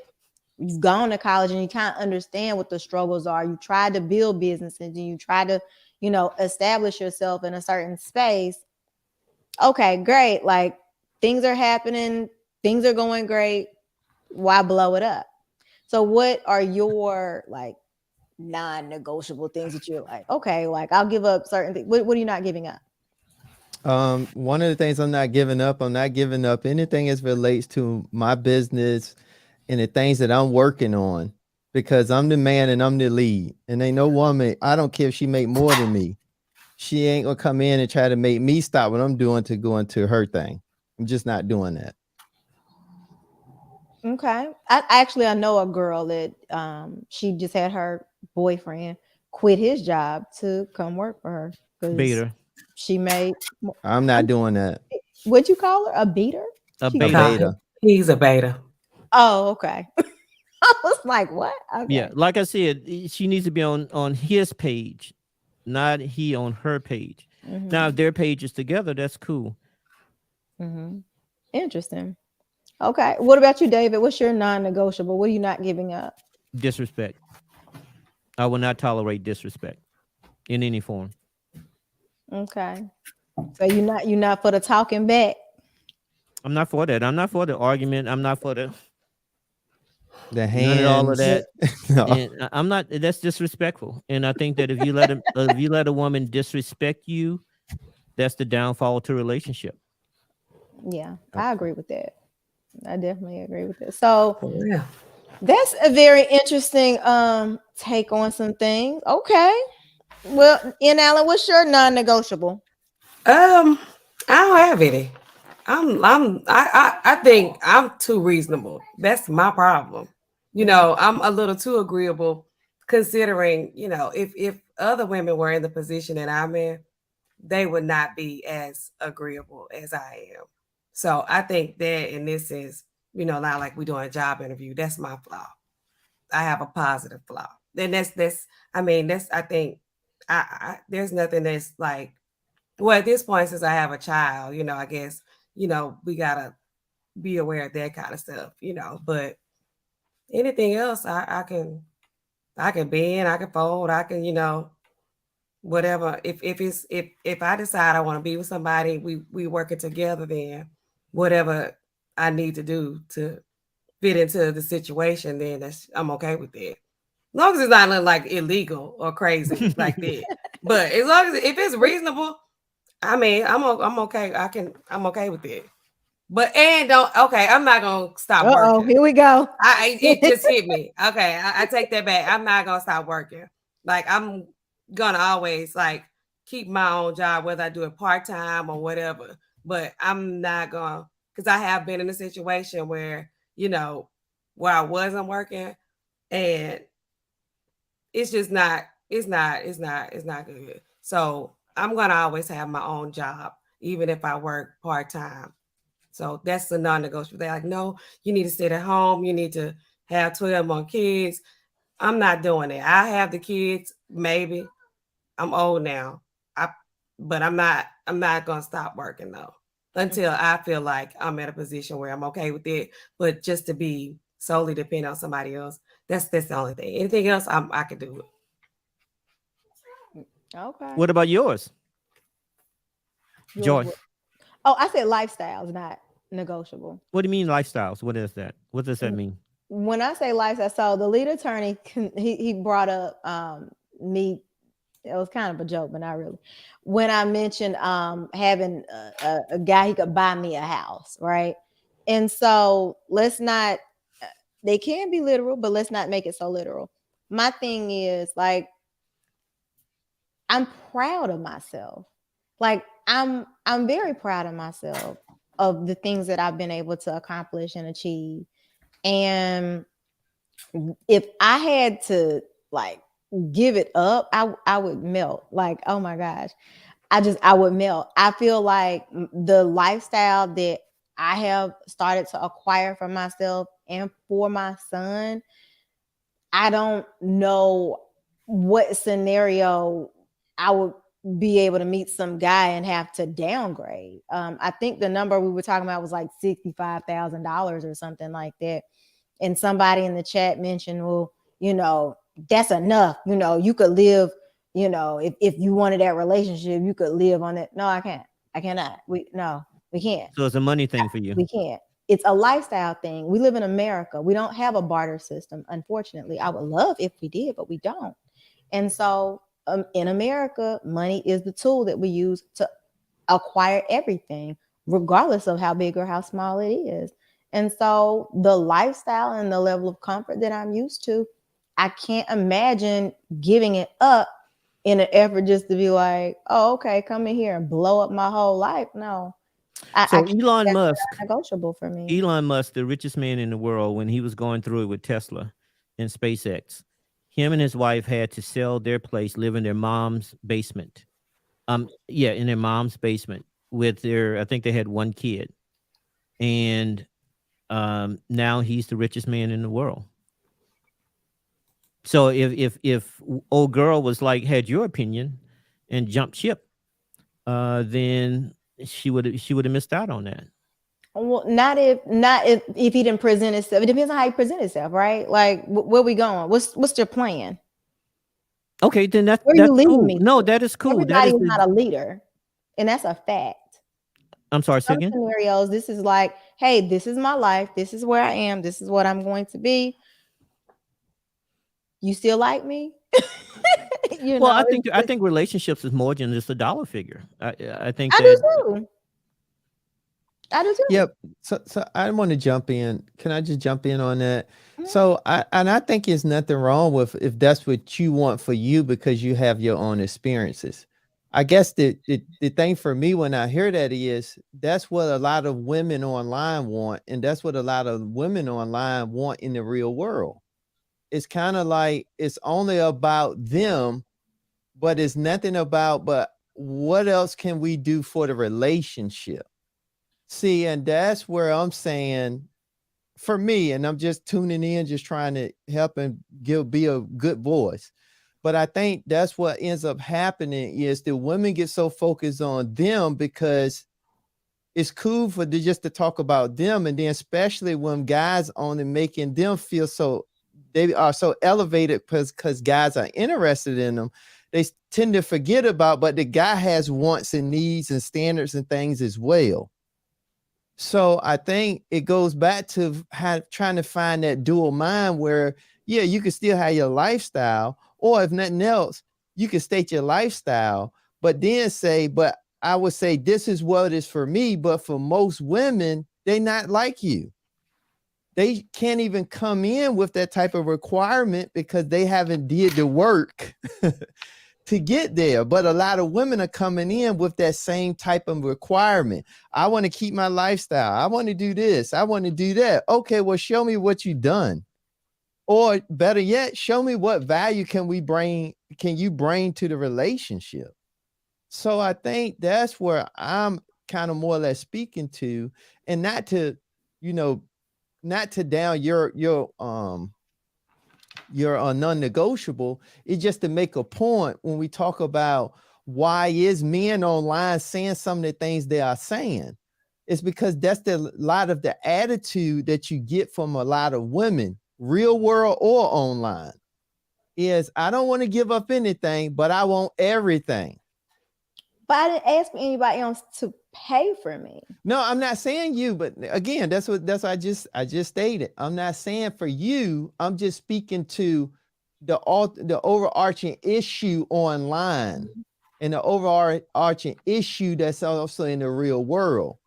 You've gone to college and you kind of understand what the struggles are. You try to build businesses and you try to, establish yourself in a certain space. Okay, great. Like, things are happening. Things are going great. Why blow it up? So what are your non-negotiable things that you're like, okay, I'll give up certain things. What are you not giving up? One of the things I'm not giving up anything as relates to my business and the things that I'm working on, because I'm the man and I'm the lead. And ain't no woman, I don't care if she make more than me, she ain't gonna come in and try to make me stop what I'm doing to go into her thing. I'm just not doing that. Okay. I know a girl that she just had her boyfriend quit his job to come work for her because Beater. she made. I'm not doing that. What'd you call her? A beater? A beta. He's a beta. Oh, okay. I was like, what? Okay. Yeah, like I said, she needs to be on his page, not he on her page. Now, if their page is together, that's cool. Interesting. Okay. What about you, David? What's your non-negotiable? What are you not giving up? Disrespect. I will not tolerate disrespect in any form. Okay. So you're not for the talking back. I'm not for that. I'm not for the argument. I'm not for the hands. None of all of that. No. And I'm not. That's disrespectful. And I think that if you let a woman disrespect you, that's the downfall to a relationship. Yeah, I agree with that. I definitely agree with it. So yeah, that's a very interesting take on some things. Okay. Well, NAllen, what's your non-negotiable? I don't have any. I think I'm too reasonable. That's my problem. I'm a little too agreeable, considering, if other women were in the position that I'm in, they would not be as agreeable as I am. So I think that in this sense, not like we doing a job interview. That's my flaw. I have a positive flaw. And I think there's nothing that's like, well, at this point, since I have a child, I guess, we gotta be aware of that kind of stuff, but anything else, I can bend, I can fold, I can, whatever. If I decide I want to be with somebody, we working together, then whatever I need to do to fit into the situation, then I'm okay with that. As long as it's not nothing like illegal or crazy like that. But as long as if it's reasonable, I mean, I'm okay. I'm okay with it. But I'm not gonna stop working. Here we go. It just hit me. Okay, I take that back. I'm not gonna stop working. Like I'm gonna always like keep my own job, whether I do it part-time or whatever. But I'm not gonna, because I have been in a situation where, where I wasn't working, and it's just not, it's not good. So I'm gonna always have my own job, even if I work part-time. So that's the non-negotiable. They're like, no, you need to stay at home. You need to have 12 more kids. I'm not doing it. I have the kids, maybe. I'm old now. But I'm not gonna stop working though until I feel like I'm at a position where I'm okay with it. But just to be solely dependent on somebody else, that's the only thing. Anything else, I could do it. Okay. What about yours? Joy. Oh, I said lifestyles, not negotiable. What do you mean lifestyles? What is that? What does that mean? When I say lifestyle, so the lead attorney, he brought up me. It was kind of a joke, but not really. When I mentioned having a guy, he could buy me a house, right? And so let's not, they can be literal, but let's not make it so literal. My thing is like, I'm proud of myself. Like I'm very proud of myself of the things that I've been able to accomplish and achieve. And if I had to like give it up, I would melt. Like, oh my gosh, I would melt. I feel like the lifestyle that I have started to acquire for myself and for my son, I don't know what scenario I would be able to meet some guy and have to downgrade. I think the number we were talking about was like $65,000 or something like that. And somebody in the chat mentioned, well, that's enough. You could live, if you wanted that relationship, you could live on it. No, I can't. I cannot. We can't. So it's a money thing for you. We can't. It's a lifestyle thing. We live in America. We don't have a barter system. Unfortunately, I would love if we did, but we don't. And so in America, money is the tool that we use to acquire everything, regardless of how big or how small it is. And so the lifestyle and the level of comfort that I'm used to, I can't imagine giving it up in an effort just to be like, oh, okay, come in here and blow up my whole life. No. So Elon Musk, negotiable for me. Elon Musk, the richest man in the world, when he was going through it with Tesla and SpaceX, him and his wife had to sell their place, live in their mom's basement. In their mom's basement with I think they had one kid. And now he's the richest man in the world. So if old girl was like, had your opinion and jumped ship, then she would have missed out on that. Well, not if he didn't present himself. It depends on how he present himself, right? Like, where we going? What's your plan? Okay, then that's you leading cool. me? No, that is cool. Everybody's not a leader, and that's a fact. I'm sorry, Some scenarios, this is like, hey, this is my life. This is where I am. This is what I'm going to be. You still like me? I think relationships is more than just a dollar figure. I think I do too. Yep. So I want to jump in. Can I just jump in on that? Mm-hmm. So I think there's nothing wrong with if that's what you want for you because you have your own experiences. I guess the thing for me when I hear that is that's what a lot of women online want, and that's what a lot of women online want in the real world. It's kind of like it's only about them, but it's nothing about, but what else can we do for the relationship? See, and that's where I'm saying, for me, and I'm just tuning in, just trying to help and be a good voice. But I think that's what ends up happening is the women get so focused on them because it's cool for just to talk about them. And then especially when guys on and making them feel so, they are so elevated because guys are interested in them. they tend to forget about, but the guy has wants and needs and standards and things as well. So I think it goes back to trying to find that dual mind where, yeah, you can still have your lifestyle, or if nothing else, you can state your lifestyle, but then say, but I would say this is what it is for me, but for most women, they not like you. They can't even come in with that type of requirement because they haven't did the work to get there. But a lot of women are coming in with that same type of requirement. I want to keep my lifestyle. I want to do this. I want to do that. Okay, well, show me what you've done. Or better yet, show me what value can you bring to the relationship? So I think that's where I'm kind of more or less speaking to, and not to down your non-negotiable. It's just to make a point when we talk about why is men online saying some of the things they are saying. It's because that's a lot of the attitude that you get from a lot of women, real world or online, is I don't want to give up anything, but I want everything. But I didn't ask anybody else to pay for me. No, I'm not saying you, but again, that's what I just stated. I'm not saying for you. I'm just speaking to the overarching issue online, and the overarching issue that's also in the real world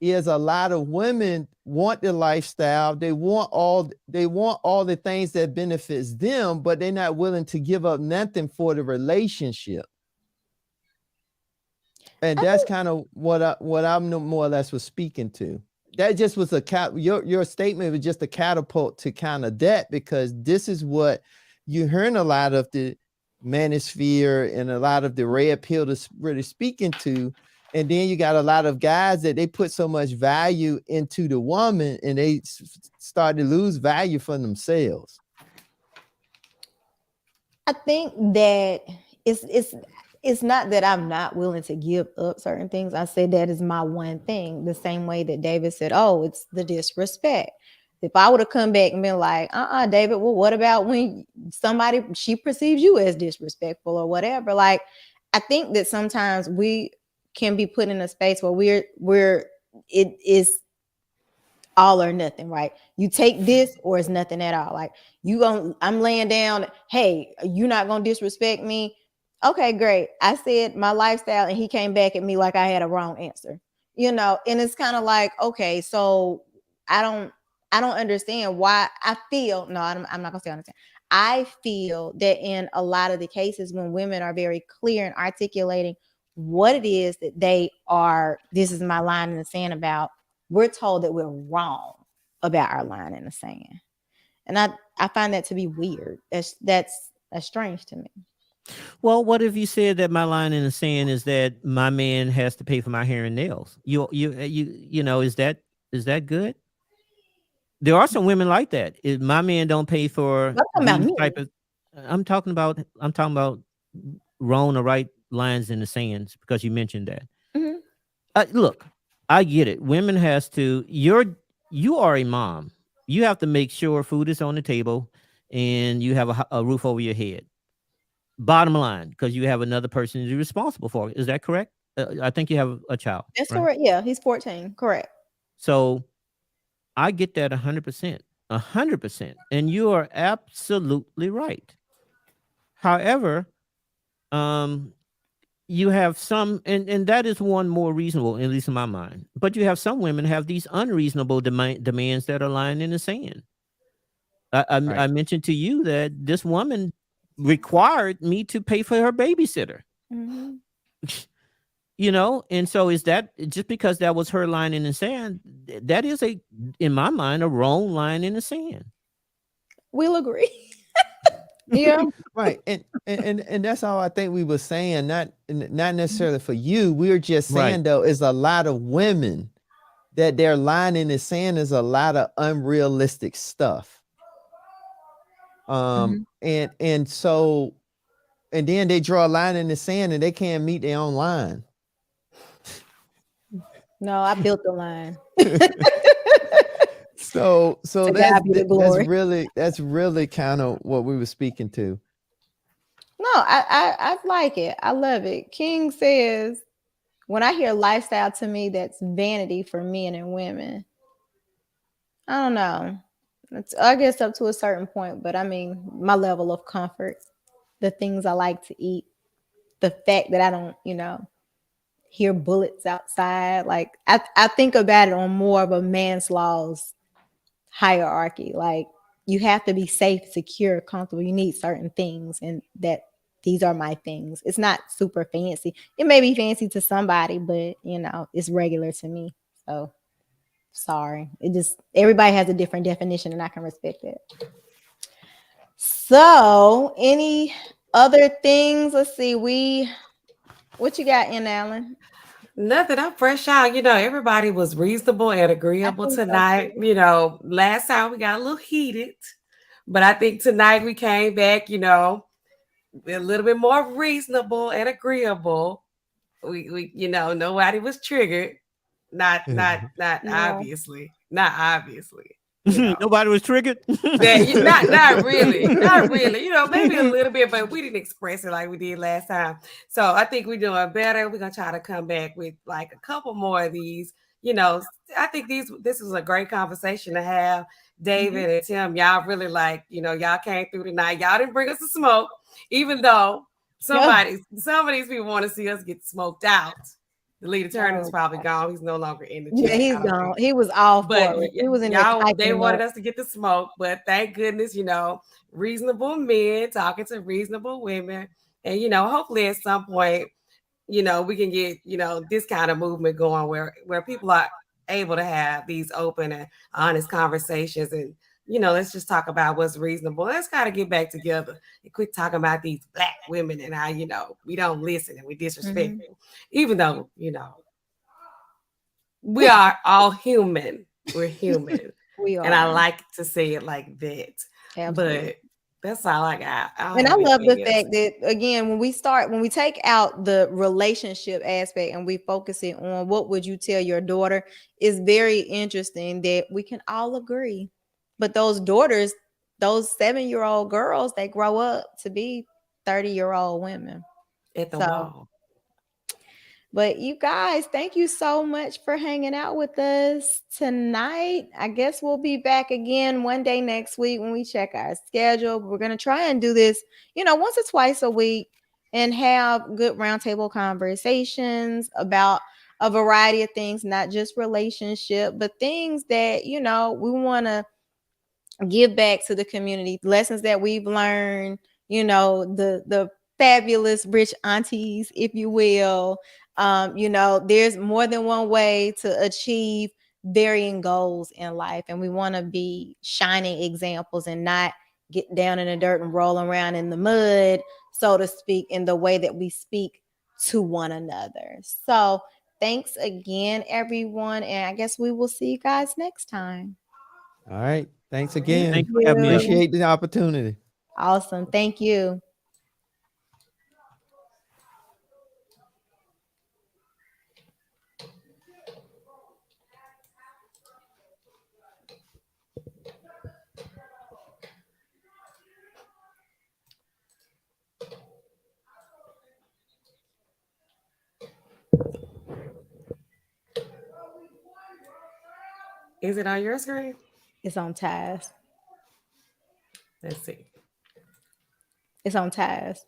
is a lot of women want the lifestyle. They want all the things that benefits them, but they're not willing to give up nothing for the relationship. And that's kind of what I'm more or less was speaking to. That just was your statement was just a catapult to kind of that, because this is what you're hearing a lot of the manosphere and a lot of the red pill is really speaking to. And then you got a lot of guys that they put so much value into the woman, and they start to lose value for themselves. I think that it's not that I'm not willing to give up certain things. I said that is my one thing. The same way that David said, oh, it's the disrespect. If I would have come back and been like, David, well, what about when she perceives you as disrespectful or whatever? Like, I think that sometimes we can be put in a space where it is all or nothing, right? You take this or it's nothing at all. Like, I'm laying down, hey, you're not gonna disrespect me. Okay, great. I said my lifestyle and he came back at me like I had a wrong answer, and it's kind of like, okay, so I don't understand why I'm not gonna say understand. I feel that in a lot of the cases when women are very clear in articulating what it is that this is my line in the sand about, we're told that we're wrong about our line in the sand. And I find that to be weird. That's strange to me. Well, what if you said that my line in the sand is that my man has to pay for my hair and nails? You know, is that good? There are some women like that. If my man don't pay for these type of, I'm talking about wrong or right lines in the sands, because you mentioned that. Mm-hmm. Look, I get it. Women has to. You are a mom. You have to make sure food is on the table and you have a roof over your head. Bottom line, because you have another person you're responsible for. Is that correct? I think you have a child. That's right? Correct. Yeah, he's 14. Correct. So I get that 100%. 100%. And you are absolutely right. However, you have some, and that is one more reasonable, at least in my mind. But you have some women have these unreasonable demands that are lying in the sand. I mentioned to you that this woman required me to pay for her babysitter. Mm-hmm. And so is that just because that was her line in the sand? That is in my mind, a wrong line in the sand. We'll agree. Yeah. Right. And that's all I think we were saying, not necessarily for you. We were just saying, though, is a lot of women that their line in the sand is a lot of unrealistic stuff. And so, and then they draw a line in the sand and they can't meet their own line. No, I built the line. So that's really kind of what we were speaking to. No, I like it. I love it. King says, when I hear lifestyle, to me, that's vanity for men and women. I don't know. It's, I guess, up to a certain point, but I mean, my level of comfort, the things I like to eat, the fact that I don't, hear bullets outside. Like I think about it on more of a man's laws hierarchy. Like you have to be safe, secure, comfortable. You need certain things, and that these are my things. It's not super fancy. It may be fancy to somebody, but it's regular to me. So sorry. It just everybody has a different definition, and I can respect it. So any other things? Let's see. What you got in Allen? Nothing. I'm fresh out. Everybody was reasonable and agreeable tonight. Last time we got a little heated, but I think tonight we came back, a little bit more reasonable and agreeable. We nobody was triggered. Not No. obviously. Not obviously. Nobody was triggered. Not really. Maybe a little bit, but we didn't express it like we did last time. So I think we're doing better. We're gonna try to come back with like a couple more of these. I think this is a great conversation to have. David and Tim, y'all really y'all came through tonight. Y'all didn't bring us the smoke, even though some of these people want to see us get smoked out. The lead attorney is probably gone. He's no longer in the chat. Yeah, he's gone. He was all for it. He was in y'all, they wanted us to get the smoke, but thank goodness, reasonable men talking to reasonable women. And hopefully at some point, we can get, this kind of movement going where people are able to have these open and honest conversations, and let's just talk about what's reasonable. Let's kind of get back together and quit talking about these Black women and how, we don't listen and we disrespectful, even though, we are all human. We're human. We are. And I like to say it like that. Absolutely. But that's all I got. And I love the fact that, again, when we take out the relationship aspect and we focus it on what would you tell your daughter, is very interesting that we can all agree. But those daughters, those 7-year-old girls, they grow up to be 30-year-old women. At the wall. But you guys, thank you so much for hanging out with us tonight. I guess we'll be back again one day next week when we check our schedule. We're going to try and do this, once or twice a week, and have good roundtable conversations about a variety of things, not just relationship, but things that, we want to give back to the community, lessons that we've learned, the fabulous rich aunties, if you will. There's more than one way to achieve varying goals in life, and we want to be shining examples and not get down in the dirt and roll around in the mud, so to speak, in the way that we speak to one another. So thanks again, everyone, and I guess we will see you guys next time. All right. Thanks again. Thanks for having me. Appreciate the opportunity. Awesome. Thank you. Is it on your screen? It's on Taz. Let's see. It's on Taz.